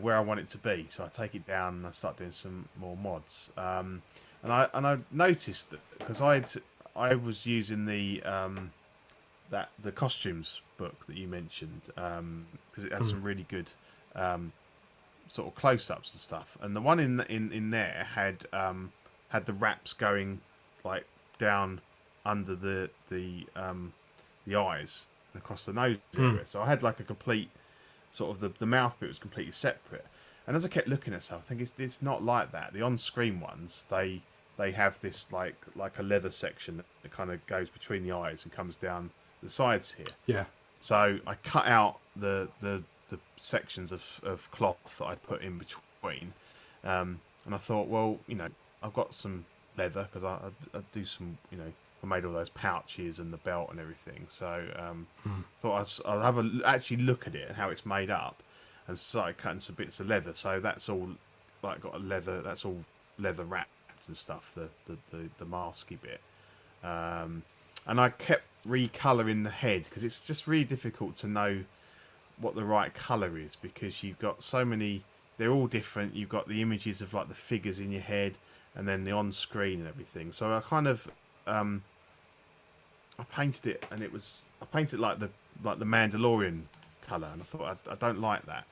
where I want it to be. So I take it down and I start doing some more mods. And I noticed that because I was using the costumes book that you mentioned, because it has some really good sort of close-ups and stuff. And the one in there had the wraps going like down under the eyes and across the nose area. So I had like a complete sort of the mouth bit was completely separate. And as I kept looking at stuff, I think it's not like that. The on-screen ones, they have this like a leather section that kind of goes between the eyes and comes down the sides here. Yeah. So I cut out the sections of cloth that I'd put in between, and I thought, well, I've got some leather because I do some, I made all those pouches and the belt and everything. So thought I'll have actually look at it and how it's made up, and started cutting some bits of leather. So that's all like got a leather. That's all leather wrapped and stuff. The masky bit, and I kept recolouring the head because it's just really difficult to know what the right colour is because you've got so many. They're all different. You've got the images of like the figures in your head, and then the on screen and everything. So I kind of I painted it, and I painted it like the Mandalorian colour, and I thought I don't like that.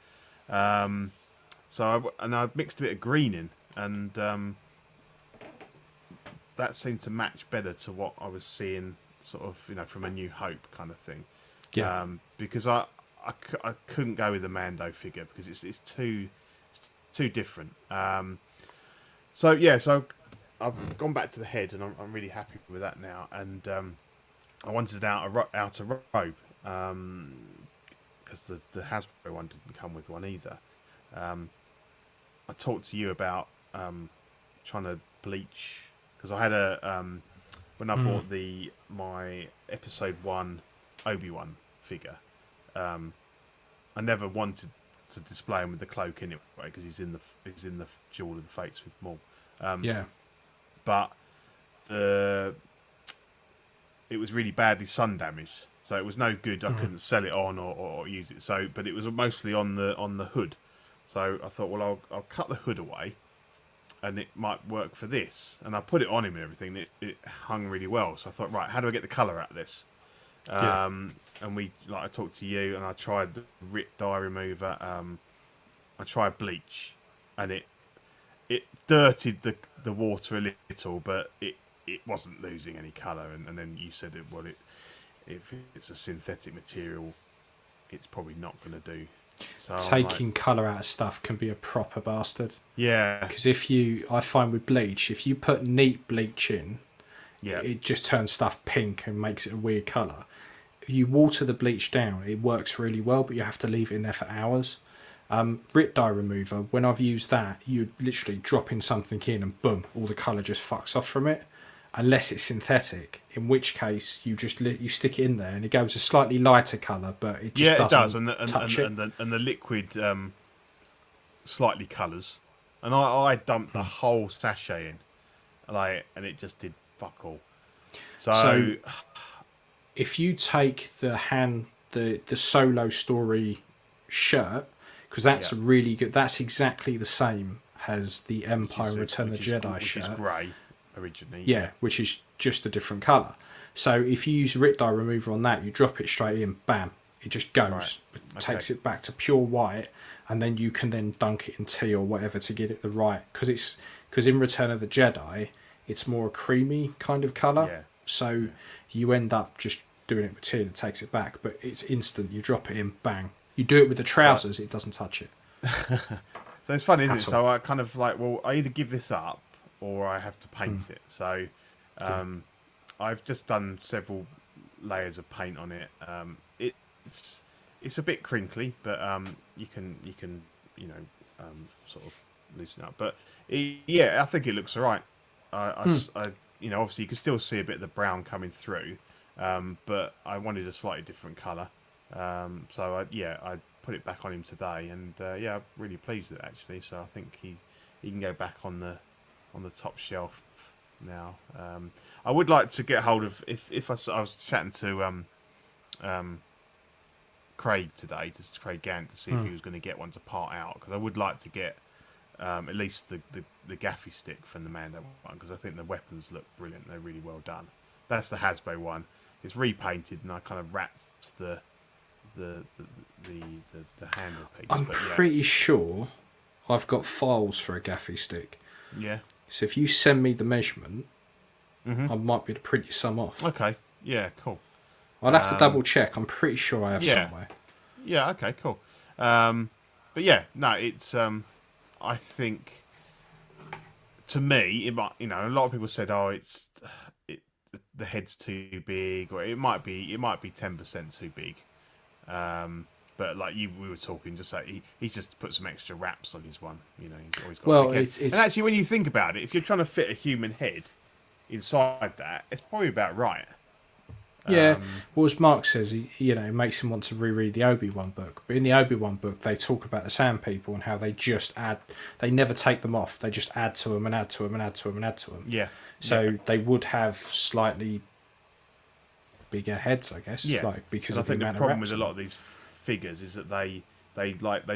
So I mixed a bit of green in, and that seemed to match better to what I was seeing, sort of, from A New Hope kind of thing. Yeah. Because I couldn't go with the Mando figure because it's too different. So I've gone back to the head, and I'm really happy with that now. And I wanted an outer robe because the Hasbro one didn't come with one either. I talked to you about trying to bleach, because I had when I bought my episode 1 Obi-Wan figure, I never wanted to display him with the cloak anyway, because he's in the Duel of the Fates with Maul. But it was really badly sun damaged, so it was no good. I couldn't sell it on or use it. So, but it was mostly on the hood. So I thought, well, I'll cut the hood away, and it might work for this. And I put it on him and everything. It hung really well. So I thought, right, how do I get the colour out of this? And I talked to you, and I tried the Rit dye remover. I tried bleach, and it dirtied the water a little, but it wasn't losing any colour. And then you said, if it's a synthetic material, it's probably not going to do. So taking colour out of stuff can be a proper bastard. Yeah. Because I find with bleach, if you put neat bleach in, it just turns stuff pink and makes it a weird colour. If you water the bleach down, it works really well, but you have to leave it in there for hours. Rit dye remover, when I've used that, you literally drop in something in and boom, all the colour just fucks off from it. Unless it's synthetic, in which case you just you stick it in there and it goes a slightly lighter colour, but it just doesn't touch it. And the liquid slightly colours. And I dumped the whole sachet in, and it just did fuck all. So if you take the Solo Story shirt, because that's really good. That's exactly the same as the Empire Return of the Jedi shirt. Which is grey originally. Yeah, which is just a different colour. So if you use Rit dye remover on that, you drop it straight in, bam, it just goes. Right. It takes it back to pure white, and then you can then dunk it in tea or whatever to get it the right. Because in Return of the Jedi, it's more a creamy kind of colour. Yeah. So you end up just doing it with tea and it takes it back. But it's instant. You drop it in, bang. You do it with the trousers, it doesn't touch it. So it's funny, isn't it? So I kind of well, I either give this up or I have to paint it. So I've just done several layers of paint on it. It's a bit crinkly, but you can sort of loosen up. But I think it looks alright. Obviously you can still see a bit of the brown coming through, but I wanted a slightly different colour. So I put it back on him today, and I'm really pleased with it actually. So I think he can go back on the top shelf now. I would like to get hold of if I was chatting to Craig today, Craig Gant, to see if he was going to get one to part out, because I would like to get at least the gaffy stick from the Mando one, because I think the weapons look brilliant. They're really well done. That's the Hasbro one. It's repainted, and I kind of wrapped the handle piece. I'm pretty sure I've got files for a gaffy stick. Yeah. So if you send me the measurement, I might be able to print you some off. Okay. Yeah. Cool. I'll have to double check. I'm pretty sure I have somewhere. Yeah. Okay. Cool. But yeah, no, it's. I think, to me, it might. A lot of people said, "Oh, the head's too big," or it might be 10% too big. But we were talking, just like he's just put some extra wraps on his one. He's always got. It's and actually, when you think about it, if you're trying to fit a human head inside that, it's probably about right. Yeah. Well, as Mark says, it makes him want to reread the Obi-Wan book. But in the Obi-Wan book, they talk about the Sand People and how they just add. They never take them off. They just add to them and add to them and add to them and add to them. Yeah. So they would have slightly bigger heads, I guess. Yeah. Because I think the problem with a lot of these figures is that they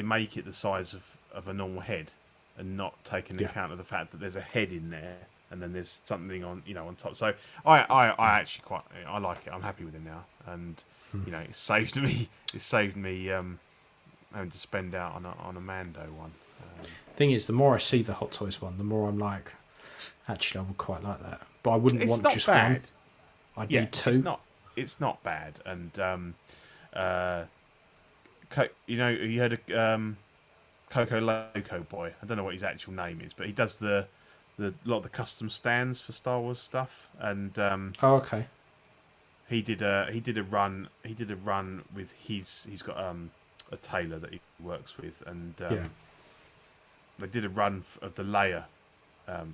make it the size of a normal head, and not taking Yeah. account of the fact that there's a head in there and then there's something on on top. So I actually I like it. I'm happy with it now, and it saved me having to spend out on a Mando one. Thing is, the more I see the Hot Toys one, the more I'm like, actually, I would quite like that, but I wouldn't It's want not just bad. one. I'd need two. It's not bad, and you heard of Coco Loco Boy? I don't know what his actual name is, but he does the lot of the custom stands for Star Wars stuff, and Oh, okay. he did a run with he's got a tailor that he works with, and they did a run of the Leia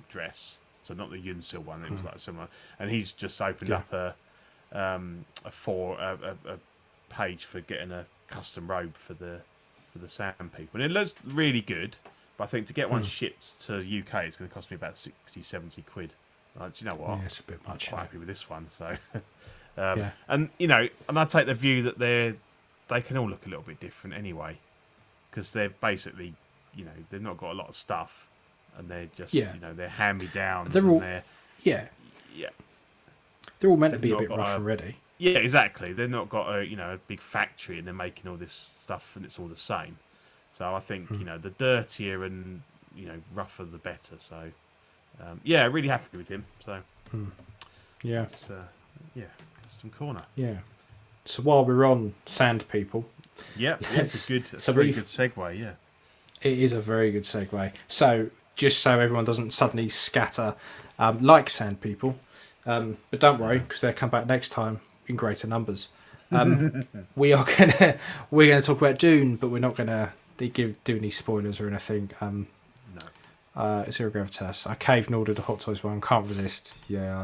dress, so not the Yunsil one. It was like similar, and he's just opened up a page for getting a custom robe for the Sand people, and it looks really good. But I think to get one shipped to UK, it's going to cost me about 60-70 quid. Do you know what? Yeah, it's a bit much. I'm quite happy with this one. So, Yeah. and and I take the view that they can all look a little bit different anyway, because they're basically, they've not got a lot of stuff, and they're just, they're hand-me-downs. They're all, yeah, they're all meant to be a not bit got rough a- and ready. yeah, exactly. They've not got a big factory, and they're making all this stuff, and it's all the same. So I think the dirtier and rougher the better. So really happy with him. So Yeah, it's, custom corner. yeah. So while we're on Sand People, Yep, Yes. it's a So very we've- good segue. Yeah. it is a very good segue. So just so everyone doesn't suddenly scatter like Sand People, but don't worry because they'll come back next time in greater numbers. We're gonna talk about Dune, but we're not gonna do any spoilers or anything. No. Zero Gravitas. I caved and ordered a Hot Toys one. Can't resist. Yeah,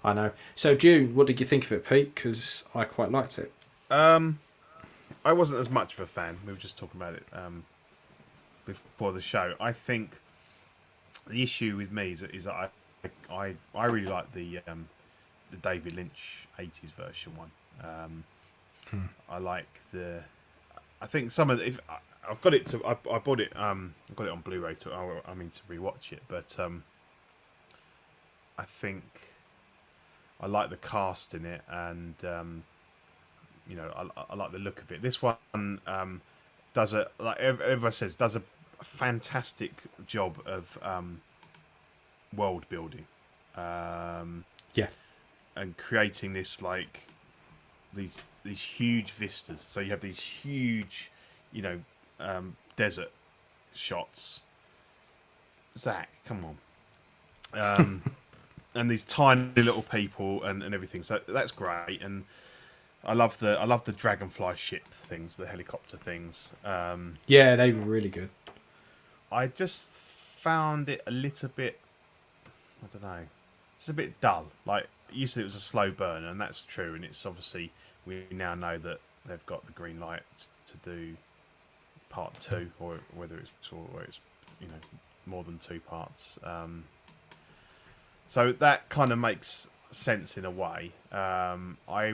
I know. So Dune, what did you think of it, Pete? Because I quite liked it. I wasn't as much of a fan. We were just talking about it before the show. I think the issue with me is that I really like the David Lynch 80s version one. I like I think some of if I've got it to I bought it I got it on Blu-ray to I mean to rewatch it, but I think I like the cast in it, and I like the look of it. This one does like everyone says, does a fantastic job of world building, Yeah. and creating this like these huge vistas. So you have these huge, desert shots. Zach, come on. And these tiny little people and everything. So that's great. And I love the dragonfly ship things, the helicopter things. Yeah, they were really good. I just found it a little bit, I don't know, it's a bit dull. Like, you said it was a slow burn, and that's true. And it's obviously, we now know that they've got the green light to do part 2, or whether it's more than 2 parts. So that kind of makes sense in a way. I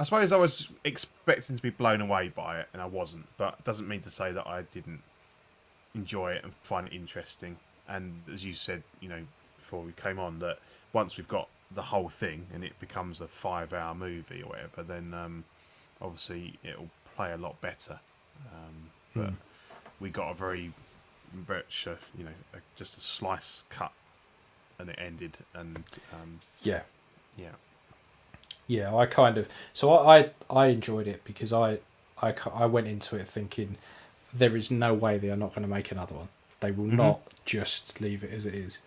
suppose I was expecting to be blown away by it, and I wasn't. But it doesn't mean to say that I didn't enjoy it and find it interesting. And as you said, before we came on, that once we've got the whole thing and it becomes a 5-hour movie or whatever, then obviously it'll play a lot better. But we got a very much, just a slice cut, and it ended. And Yeah. yeah. Yeah, I kind of. So I enjoyed it because I went into it thinking there is no way they are not going to make another one. They will not just leave it as it is.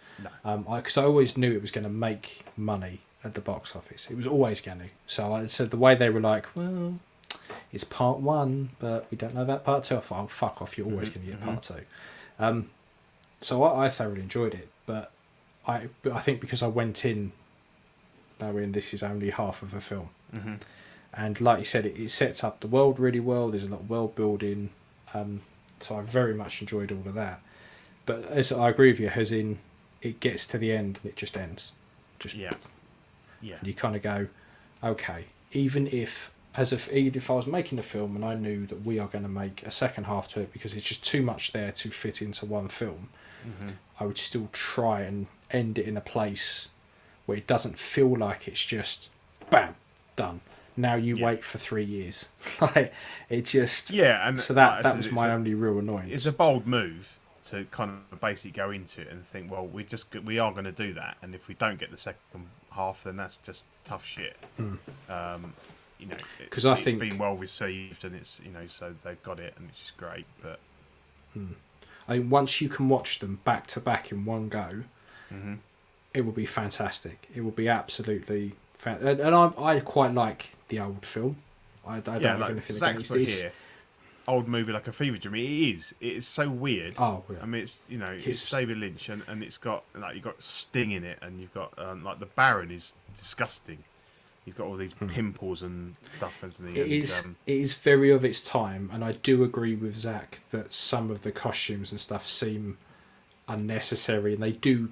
No. Because I always knew it was going to make money at the box office. It was always going to. So the way they were like, well, it's part 1, but we don't know about part 2. I thought, oh, fuck off, you're always going to get part 2. So I thoroughly enjoyed it, but I think because I went in knowing this is only half of a film, and like you said, it sets up the world really well. There's a lot of world building, so I very much enjoyed all of that. But as I agree with you, as in it gets to the end and it just ends, Yeah. and you kind of go, okay, even if even if I was making a film and I knew that we are going to make a second half to it because it's just too much there to fit into one film, I would still try and end it in a place where it doesn't feel like it's just bam, done. Now you wait for 3 years. Like it just and so that was my only real annoyance. It's a bold move to kind of basically go into it and think, well, we are going to do that, and if we don't get the second half, then that's just tough shit. You know, because I think it's been well received, and it's, you know, so they've got it, and it's just great. But I mean, once you can watch them back to back in one go, it will be fantastic. It will be absolutely and I quite like the old film. I don't have anything against this. Here, old movie like a fever dream. It is so weird. Oh, yeah. I mean, it's, you know, it's David Lynch, and it's got, like, you've got Sting in it, and you've got like the Baron is disgusting. He's got all these pimples and stuff, hasn't he? It is very of its time, and I do agree with Zach that some of the costumes and stuff seem unnecessary, and they do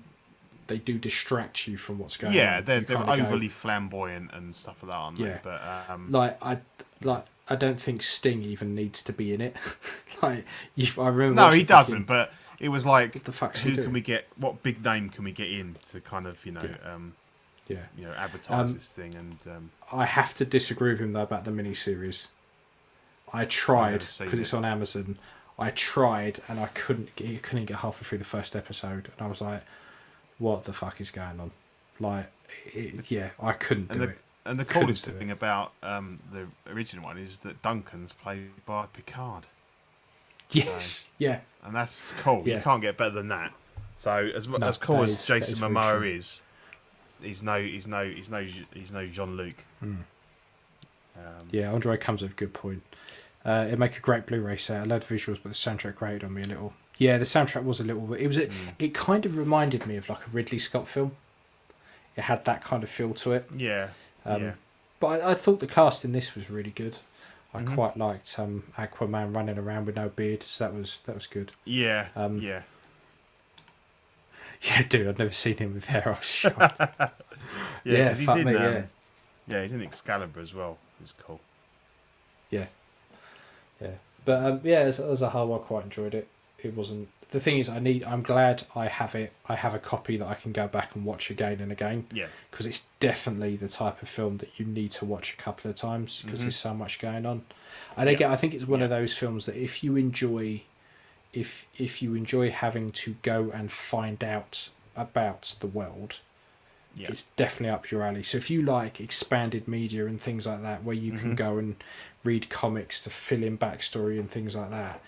distract you from what's going on. Yeah, they're overly flamboyant and stuff like that, aren't they? But I don't think Sting even needs to be in it. I remember. No, he doesn't. But it was like, what the fuck's who can we get? What big name can we get in to kind of, you know, advertise this thing? And I have to disagree with him though about the miniseries. I tried because it's on Amazon. I tried and I couldn't get halfway through the first episode, and I was like, what the fuck is going on? Like, I couldn't do it. And the coolest thing about the original one is that Duncan's played by Picard. Yes, and that's cool. Yeah. You can't get better than that. So as cool as Jason Momoa is, he's no Jean-Luc. Andre comes with a good point. It'd make a great Blu-ray set. I love the visuals, but the soundtrack grated on me a little. Yeah, the soundtrack was a little bit. It kind of reminded me of like a Ridley Scott film. It had that kind of feel to it. Yeah. But I thought the cast in this was really good. I quite liked Aquaman running around with no beard, so that was good. Yeah. Yeah, dude, I'd never seen him with hair. I was shocked. He's in. He's in Excalibur as well. It's cool. Yeah. But as a whole, I quite enjoyed it. It wasn't. The thing is, I'm glad I have it. I have a copy that I can go back and watch again and again. Yeah. Because it's definitely the type of film that you need to watch a couple of times because there's so much going on. And again, I think it's one of those films that if you enjoy having to go and find out about the world, it's definitely up your alley. So if you like expanded media and things like that, where you can go and read comics to fill in backstory and things like that,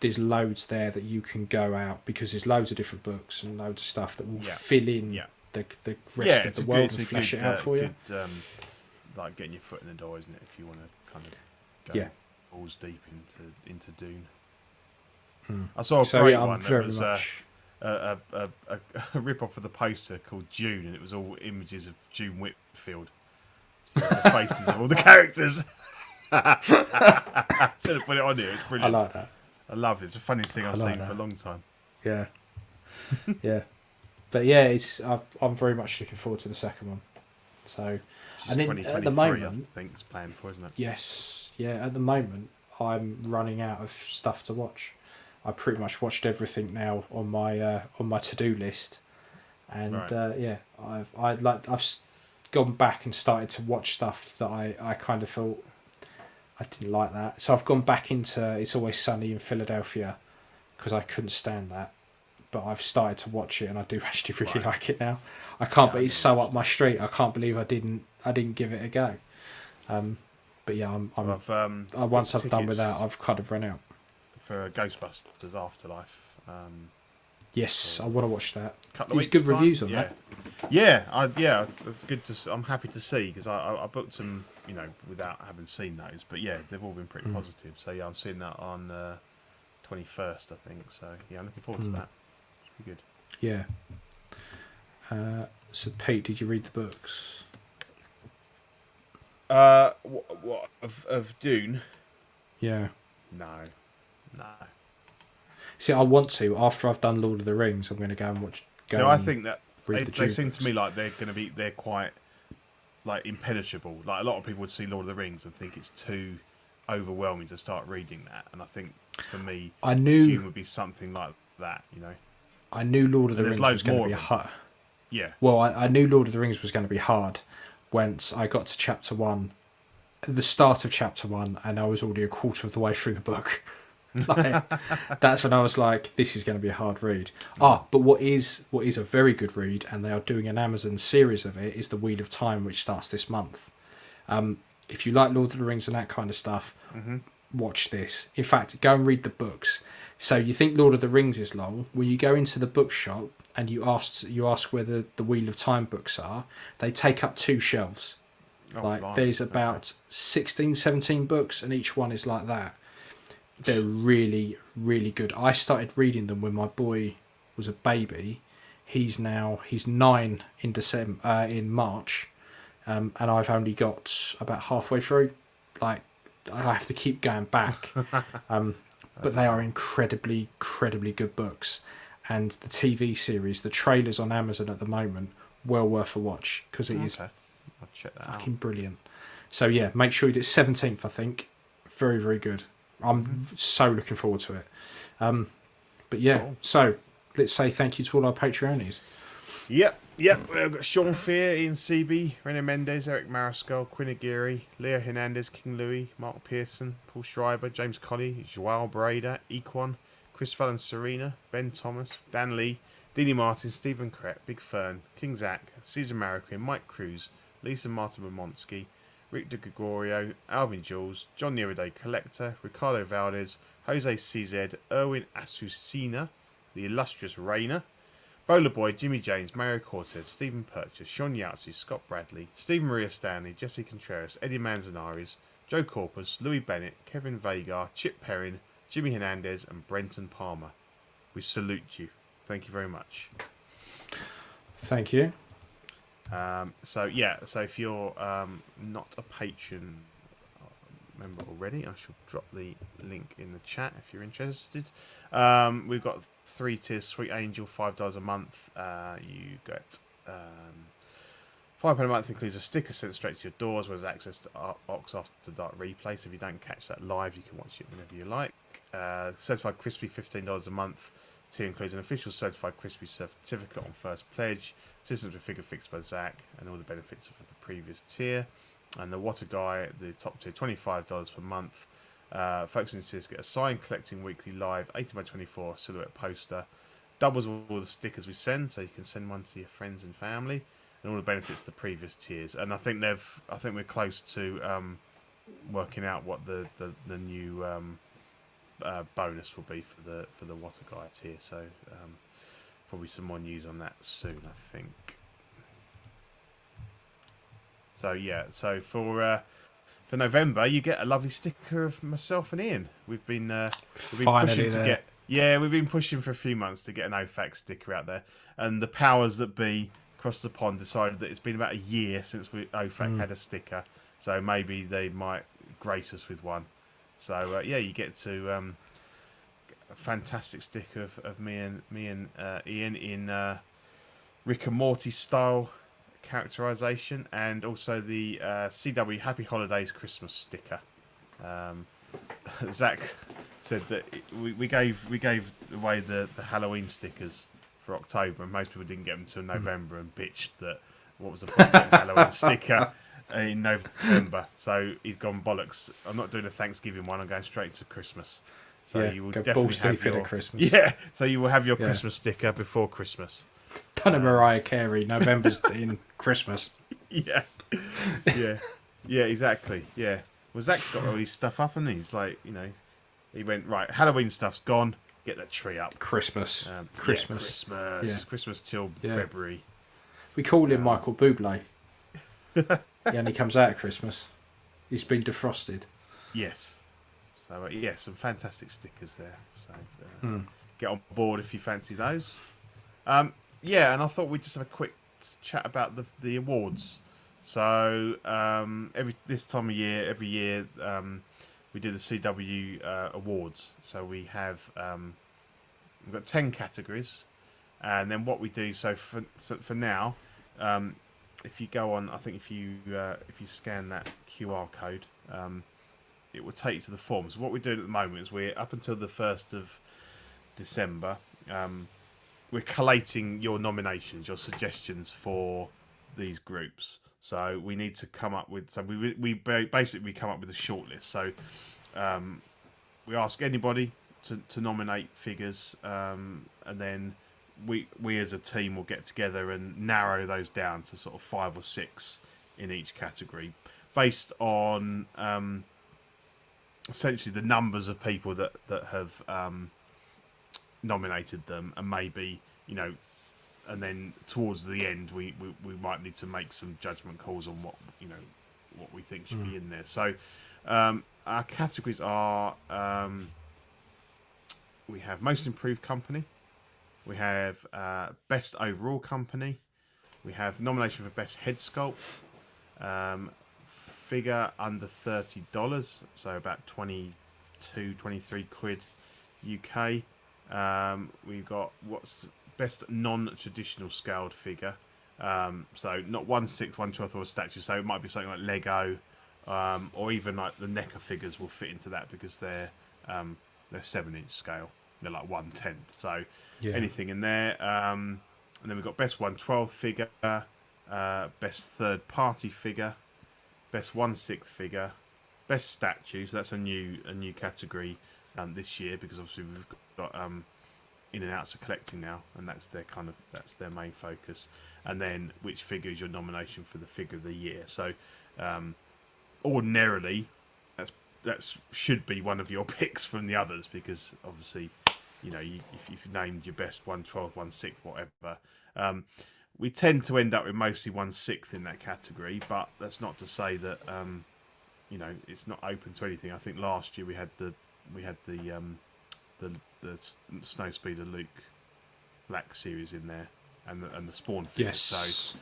there's loads there that you can go out, because there's loads of different books and loads of stuff that will fill in the rest of the world and flesh it out for you. Like getting your foot in the door, isn't it? If you want to kind of go balls deep into Dune. I saw a great one that was a rip-off of the poster called Dune, and it was all images of June Whitfield. So the faces of all the characters. Should have put it on here. It's brilliant. I like that. I love it. It's the funniest thing I've seen for a long time. Yeah. But it's I'm very much looking forward to the second one. So, and then at the moment, I think it's planned for, isn't it? Yes. Yeah. At the moment, I'm running out of stuff to watch. I pretty much watched everything now on my to-do list, and I've gone back and started to watch stuff that I kind of thought I didn't like that. So I've gone back into It's Always Sunny in Philadelphia because I couldn't stand that. But I've started to watch it, and I do actually really like it now. I can't, but it's so up my street. I can't believe I didn't give it a go. But yeah, once I've done with that, I've kind of run out. For Ghostbusters Afterlife. Yes, I want to watch that. There's good reviews on that. Yeah, it's good to. I'm happy to see, because I booked them, without having seen those. But yeah, they've all been pretty positive. So yeah, I'm seeing that on 21st, I think. So yeah, I'm looking forward to that. It's pretty good. Yeah. So Pete, did you read the books? What of Dune? Yeah. No. See, I want to. After I've done Lord of the Rings, I'm going to go and watch. I think that they seem to me like they're quite like impenetrable. Like a lot of people would see Lord of the Rings and think it's too overwhelming to start reading that. And I think for me, Dune would be something like that. You know, I knew Lord of the there's Rings was loads going more to be of them. hard. Yeah. Well, I knew Lord of the Rings was going to be hard once I got to chapter 1, the start of chapter 1, and I was already a quarter of the way through the book. Like, that's when I was like, this is going to be a hard read. But what is a very good read, and they are doing an Amazon series of it, is The Wheel of Time, which starts this month. If you like Lord of the Rings and that kind of stuff, watch this. In fact, go and read the books. So you think Lord of the Rings is long? When you go into the bookshop and you ask where the Wheel of Time books are, they take up 2 shelves. There's about 16, 17 books, and each one is like that. They're really, really good. I started reading them when my boy was a baby. He's 9 in March, and I've only got about halfway through. Like, I have to keep going back. But they are incredibly, incredibly good books. And the TV series, the trailers on Amazon at the moment, well worth a watch, because it is I'll check that fucking brilliant. So yeah, make sure it's 17th, I think. Very, very good. I'm so looking forward to it. But yeah, cool. So let's say thank you to all our Patreonies. Yep. We've got Sean Fear, Ian Seaby, Rene Mendez, Eric Mariscal, Quinn Aguirre, Leo Hernandez, King Louis, Mark Pearson, Paul Schreiber, James Colley, Joao Breda, Equan, Chris Fallon Serena, Ben Thomas, Dan Lee, Deanie Martin, Stephen Crett, Big Fern, King Zach, Caesar Mariquin, Mike Cruz, Lisa Martin Bomonsky, Rick De Gregorio, Alvin Jules, John Nereday Collector, Ricardo Valdez, Jose CZ, Erwin Asusina, The Illustrious Rayner, Bowler Boy, Jimmy James, Mario Cortez, Stephen Purchase, Sean Yatsu, Scott Bradley, Stephen Maria Stanley, Jesse Contreras, Eddie Manzanares, Joe Corpus, Louis Bennett, Kevin Vagar, Chip Perrin, Jimmy Hernandez, and Brenton Palmer. We salute you. Thank you very much. Thank you. So if you're not a patron member already, I shall drop the link in the chat if you're interested. We've got 3 tiers: Sweet Angel, $5 a month. You get £5 a month includes a sticker sent straight to your door, as well as access to Ox After Dark replay. So if you don't catch that live, you can watch it whenever you like. Certified Crispy, $15 a month. Tier includes an official Certified Crispy certificate on first pledge, systems with figure fixed by Zach, and all the benefits of the previous tier. And the What a Guy, the top tier, $25 per month. Folks in this tiers get a signed collecting weekly live 18x24 silhouette poster, doubles all the stickers we send, so you can send one to your friends and family, and all the benefits of the previous tiers. And I think we're close to working out what the new bonus will be for the What a Guy tier. So probably some more news on that soon, I think. So yeah, so for November, you get a lovely sticker of myself and Ian. We've been pushing to get. Yeah, we've been pushing for a few months to get an OFAC sticker out there, and the powers that be across the pond decided that it's been about a year since OFAC had a sticker, so maybe they might grace us with one. So you get to a fantastic sticker of me and Ian in Rick and Morty style characterization, and also the CW Happy Holidays Christmas sticker. Zach said that we gave away the Halloween stickers for October, and most people didn't get them until November, and bitched that what was the point of getting a Halloween sticker in November. So he's gone bollocks. I'm not doing a Thanksgiving one. I'm going straight to Christmas. So you will definitely have your Christmas. Yeah. So you will have your Christmas sticker before Christmas. Done a Mariah Carey. November's in Christmas. Yeah, exactly. Yeah. Well, Zach's got all his stuff up, and he's like, he went right. Halloween stuff's gone. Get that tree up. Christmas. Christmas till February. We call him Michael Bublé. He only comes out at Christmas. He's been defrosted. Yes. So some fantastic stickers there. So get on board if you fancy those. And I thought we'd just have a quick chat about the awards. So this time of year, every year, we do the CW awards. So we have we've got 10 categories, and then what we do. So for now, if you go on, I think if you scan that QR code, it will take you to the form. So what we're doing at the moment is we're up until the 1st of December. We're collating your nominations, your suggestions for these groups. So we need to come up with. So we basically come up with a shortlist. So we ask anybody to nominate figures, and then we as a team will get together and narrow those down to sort of 5 or 6 in each category, based on essentially the numbers of people that have nominated them, and maybe, you know, and then towards the end we might need to make some judgment calls on what, you know, what we think should be in there. So our categories are we have most improved company, we have best overall company, we have nomination for best head sculpt, figure under $30, so about 23 quid UK. We've got what's best non-traditional scaled figure, so not 1/6, 1/12 or a statue, so it might be something like Lego, or even like the NECA figures will fit into that because they're 7-inch scale, they're like 1/10, so anything in there. And then we've got best 1/12 figure, best third party figure, best 1/6 figure, best statue, so that's a new category this year, because obviously we've got in and outs of collecting now, and that's their main focus. And then which figure is your nomination for the figure of the year. So ordinarily that's should be one of your picks from the others, because obviously, you know, if you've named your best 1/12, 1/6, whatever, we tend to end up with mostly 1/6 in that category. But that's not to say that you know, it's not open to anything. I think last year we had the Snow Speeder Luke Black series in there, and the Spawn figures. Yes.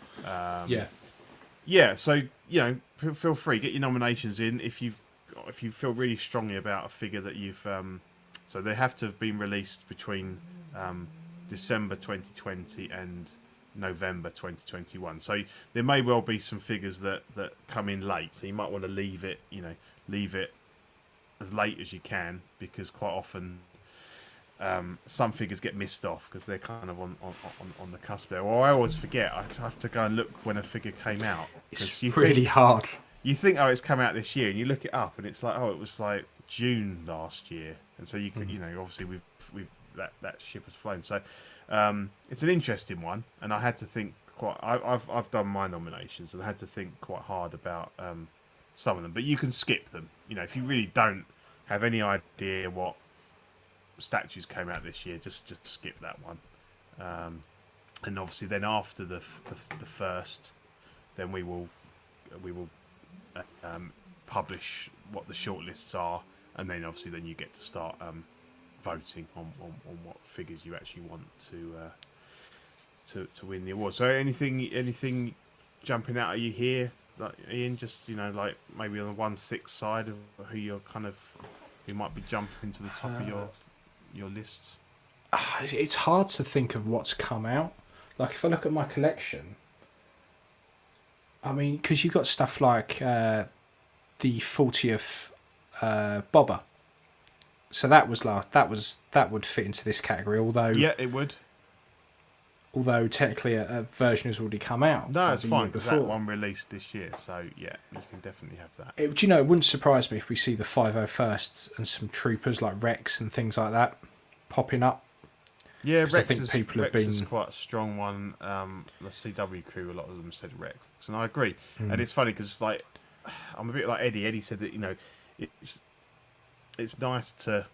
So yeah. So, you know, feel free, get your nominations in if you feel really strongly about a figure that you've. So they have to have been released between December 2020 and November 2021. So there may well be some figures that come in late. So you might want to leave it as late as you can, because quite often some figures get missed off because they're kind of on the cusp there. Or I always forget. I have to go and look when a figure came out. It's really hard. You think, oh, it's come out this year, and you look it up, and it's like, oh, it was like June last year. And so you could, you know, obviously we've that ship has flown. So it's an interesting one, and I had to think quite. I've done my nominations, and I had to think quite hard about some of them. But you can skip them. You know, if you really don't have any idea what statues came out this year, just skip that one. And obviously, then after the first, then we will publish what the shortlists are, and then obviously then you get to start voting on what figures you actually want to win the award. So anything jumping out at you here, like Ian, just, you know, like maybe on the 1/6 side of who might be jumping to the top of your list? It's hard to think of what's come out. Like, if I look at my collection, I mean, because you've got stuff like the 40th Bobber. So that would fit into this category. Although, yeah, it would. Although technically a version has already come out. No, it's fine, because that one released this year. So yeah, you can definitely have that. Do you know, it wouldn't surprise me if we see the 501st and some troopers like Rex and things like that popping up. Yeah, Rex, I think people have been... is quite a strong one. The CW crew, a lot of them said Rex, and I agree. And it's funny because, like, I'm a bit like Eddie. Eddie said that, you know, it's nice to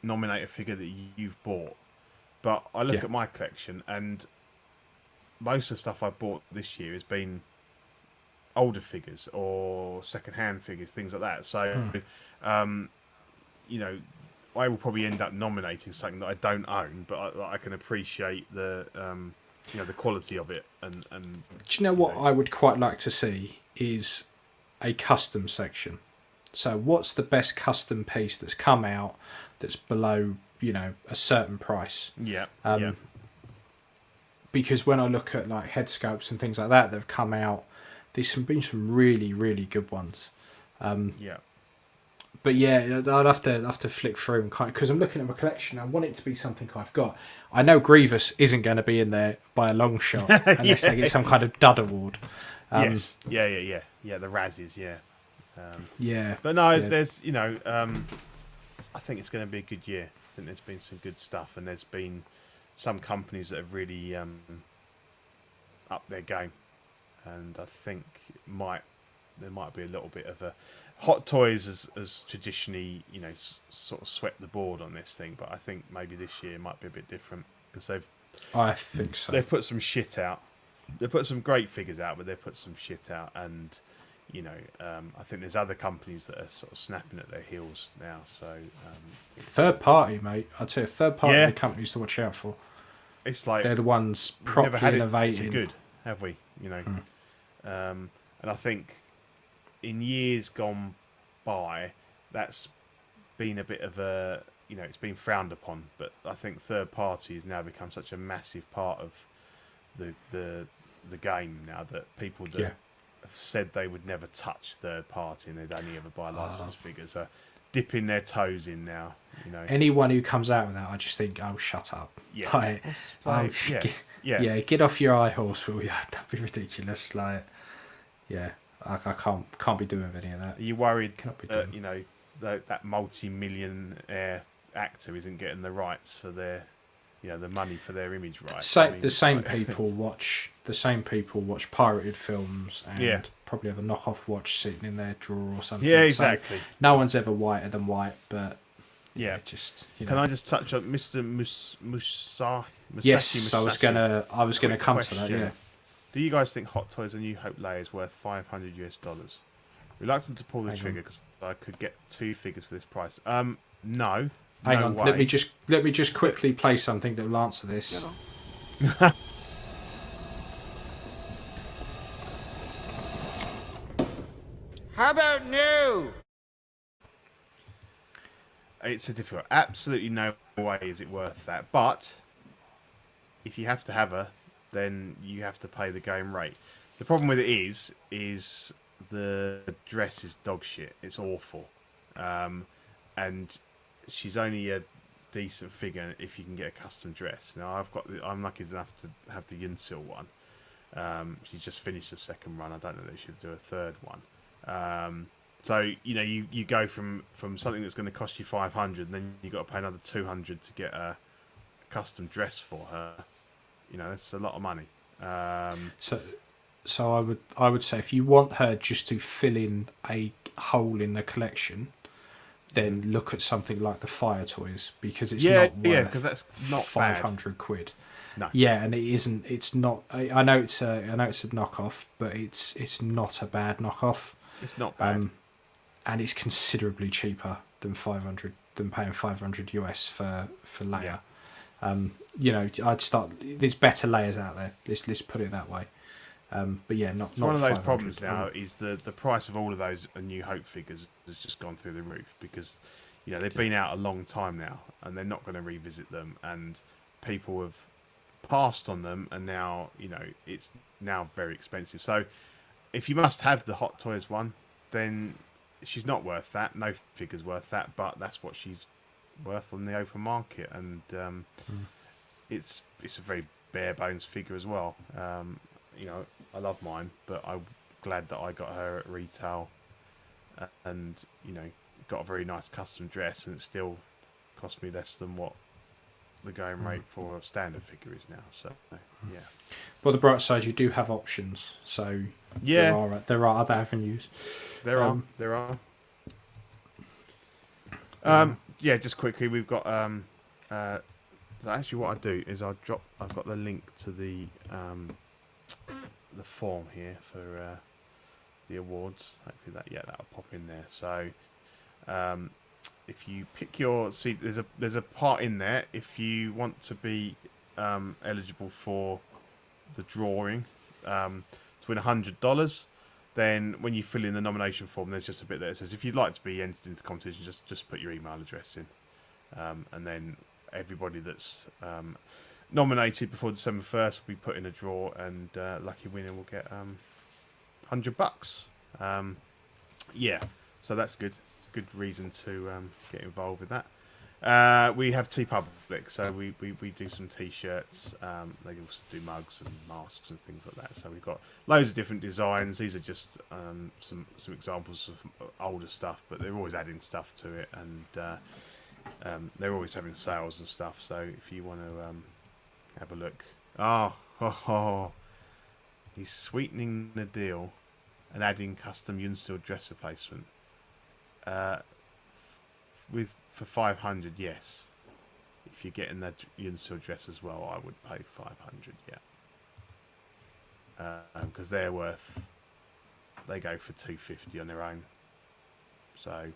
nominate a figure that you've bought, but I look at my collection, and most of the stuff I've bought this year has been older figures or second-hand figures, things like that. So, you know, I will probably end up nominating something that I don't own, but I can appreciate the you know, the quality of it. And do you know what I would quite like to see is a custom section. So what's the best custom piece that's come out that's below, you know, a certain price? Yeah. because when I look at like head sculpts and things like that, they've come out. There's been some really really good ones. Yeah. But yeah, I'd have to flick through and kind because I'm looking at my collection. I want it to be something I've got. I know Grievous isn't going to be in there by a long shot unless they get some kind of dud award. Yes. Yeah. The Razzies. Yeah. Yeah. But no, yeah. there's I think it's going to be a good year. I think there's been some good stuff, and there's been some companies that have really upped their game, and I think there might be a little bit of a Hot Toys has traditionally sort of swept the board on this thing, but I think maybe this year might be a bit different because I think so. They've put some shit out. They've put some great figures out, but they've put some shit out, and I think there's other companies that are sort of snapping at their heels now. So third party, mate. I'd say third party companies to watch out for. It's like they're the ones we've properly never had innovating. it good, have we? And I think in years gone by, that's been a bit of a it's been frowned upon. But I think third party has now become such a massive part of the game now that people that have said they would never touch third party and they'd only ever buy licensed figures are dipping their toes in now. Anyone who comes out with that, I just think, oh, shut up. Yeah, get off your high horse, will you? That'd be ridiculous. Like, yeah, I can't be doing any of that. Are you worried that that multi-millionaire actor isn't getting the rights for their the money for their image rights? The same people watch pirated films and probably have a knockoff watch sitting in their drawer or something. Yeah, exactly. So no one's ever whiter than white, but just Can I just touch on Mr. Musashi? Yes, I was gonna come question. to that. Yeah. Do you guys think Hot Toys and New Hope Leia is worth $500? Reluctant to pull the trigger because I could get 2 figures for this price. No. Hang on. Way. Let me just quickly play something that will answer this. How about no? It's a difficult. Absolutely no way is it worth that. But if you have to have her, then you have to pay the game rate. The problem with it is the dress is dog shit. It's awful, and she's only a decent figure if you can get a custom dress. Now I'm lucky enough to have the Yunsil one. She just finished the second run. I don't know that she should do a third one. So you go from something that's going to cost you 500, and then you got to pay another 200 to get a custom dress for her. That's a lot of money. So I would say if you want her just to fill in a hole in the collection, then look at something like the Fire Toys because it's not worth because that's not £500. No. Yeah, and it isn't. It's not. I know it's a knockoff, but it's not a bad knockoff. It's not bad, and it's considerably cheaper than paying $500 US for Leia. Yeah. I'd start. There's better layers out there. Let's put it that way. But yeah, not. One of those 500. problems now is the price of all of those New Hope figures has just gone through the roof because they've been out a long time now and they're not going to revisit them, and people have passed on them, and now it's now very expensive. So if you must have the Hot Toys one, then she's not worth that. No figure's worth that, but that's what she's worth on the open market, and it's a very bare bones figure as well. I love mine, but I'm glad that I got her at retail, and got a very nice custom dress, and it still cost me less than what the going rate for a standard figure is now. So yeah. But the bright side, you do have options. So yeah, there are other avenues. There are. Yeah, just quickly, we've got so actually what I do is I've got the link to the form here for the awards. Hopefully that'll pop in there. So if you pick there's a part in there if you want to be eligible for the drawing to win $100. Then when you fill in the nomination form, there's just a bit that says if you'd like to be entered into the competition, just put your email address in, and then everybody that's nominated before December 1st will be put in a draw, and lucky winner will get $100. Yeah, so that's good. It's a good reason to get involved with that. We have TeePublic, so we do some T-shirts. They also do mugs and masks and things like that. So we've got loads of different designs. These are just some examples of older stuff, but they're always adding stuff to it, and they're always having sales and stuff. So if you want to have a look, he's sweetening the deal and adding custom Yunsteel dress replacement. For 500, yes. If you're getting that Yunsteel dress as well, I would pay 500, yeah. Because they go for 250 on their own. So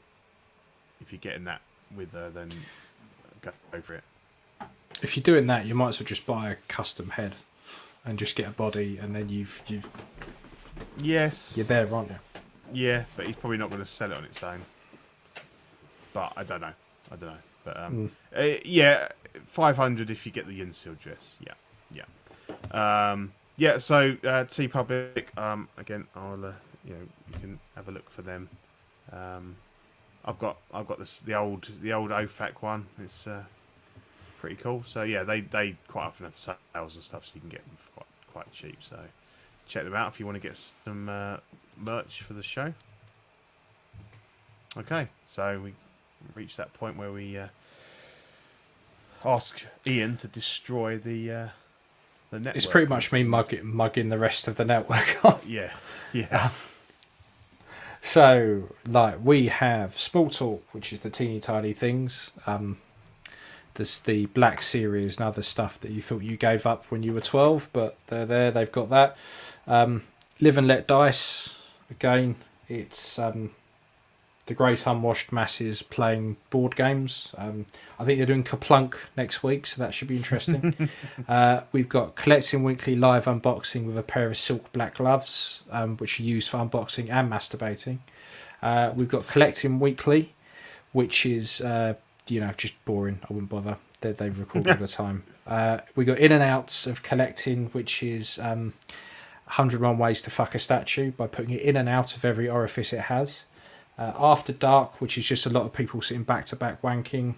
if you're getting that with her, then go for it. If you're doing that, you might as well just buy a custom head and just get a body, and then you've yes, you're there, aren't you? Yeah, but he's probably not going to sell it on its own. But I don't know. But yeah, 500 if you get the Yunsteel dress. Yeah. So TeePublic. Again, I'll you can have a look for them. I've got the old OFAC one. It's pretty cool. So yeah, they quite often have sales and stuff, so you can get them for quite cheap. So check them out if you want to get some merch for the show. Okay, so we reached that point where we ask Ian to destroy the network. It's pretty much me mugging the rest of the network. Yeah. So, we have Small Talk, which is the teeny tiny things. There's the Black Series and other stuff that you thought you gave up when you were 12, but they're there. They've got that. Live and Let Dice. Again, it's the great unwashed masses playing board games. I think they're doing Kaplunk next week, so that should be interesting. We've got Collecting Weekly live unboxing with a pair of silk black gloves, which are used for unboxing and masturbating. We've got Collecting Weekly, which is just boring. I wouldn't bother. They record all the time. We got In and Outs of Collecting, which is 101 Ways to Fuck a Statue by putting it in and out of every orifice it has. After Dark, which is just a lot of people sitting back to back wanking,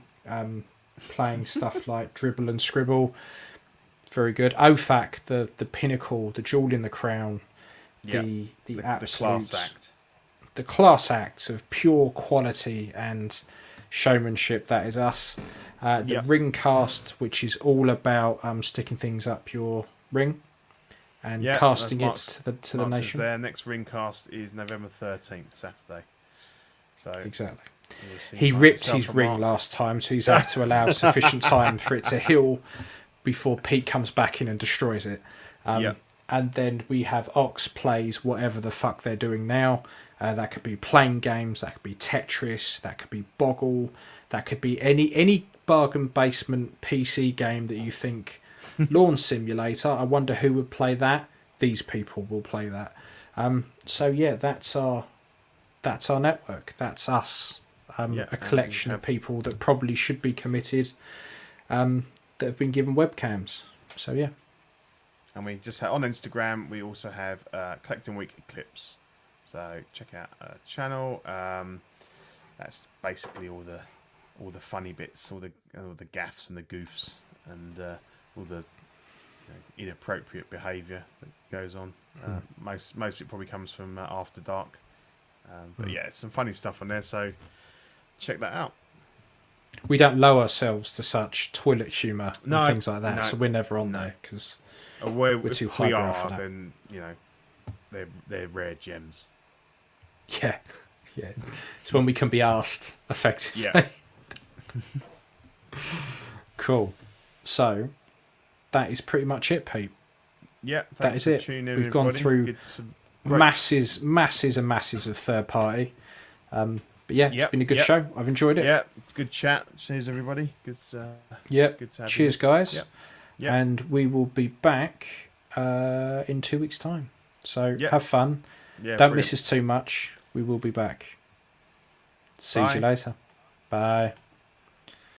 playing stuff like Dribble and Scribble. Very good. OFAC, the pinnacle, the jewel in the crown, the absolute class act. The class act of pure quality and showmanship. That is us. The ring cast, which is all about sticking things up your ring and casting it to the nation. Their next ring cast is November 13th, Saturday. So exactly. He ripped his ring last time, so he's had to allow sufficient time for it to heal before Pete comes back in and destroys it. And then we have Ox plays whatever the fuck they're doing now. That could be playing games, that could be Tetris, that could be Boggle, that could be any bargain basement PC game that you think. Lawn Simulator, I wonder who would play that. These people will play that. So yeah, that's our network. That's us. A collection of people that probably should be committed, that have been given webcams. So yeah. And we just have, on Instagram, we also have Collecting Weekly Clips. So check out our channel. That's basically all the funny bits, all the gaffes and the goofs, and all the inappropriate behaviour that goes on. Most of it probably comes from After Dark. But yeah, some funny stuff on there, so check that out. We don't lower ourselves to such toilet humour and things like that, so we're never on there because we're too high for that. Then they're rare gems. Yeah. It's when we can be asked effectively. Yeah. Cool. So that is pretty much it, Pete. Yeah, that is it. We've gone through masses and masses of third party. But yeah, it's been a good show. I've enjoyed it. Yeah, good chat. Cheers, everybody. Good to have Cheers, you. guys. Yep. And we will be back in 2 weeks' time. So have fun. Yeah, Don't miss us too much. We will be back. See you later. Bye.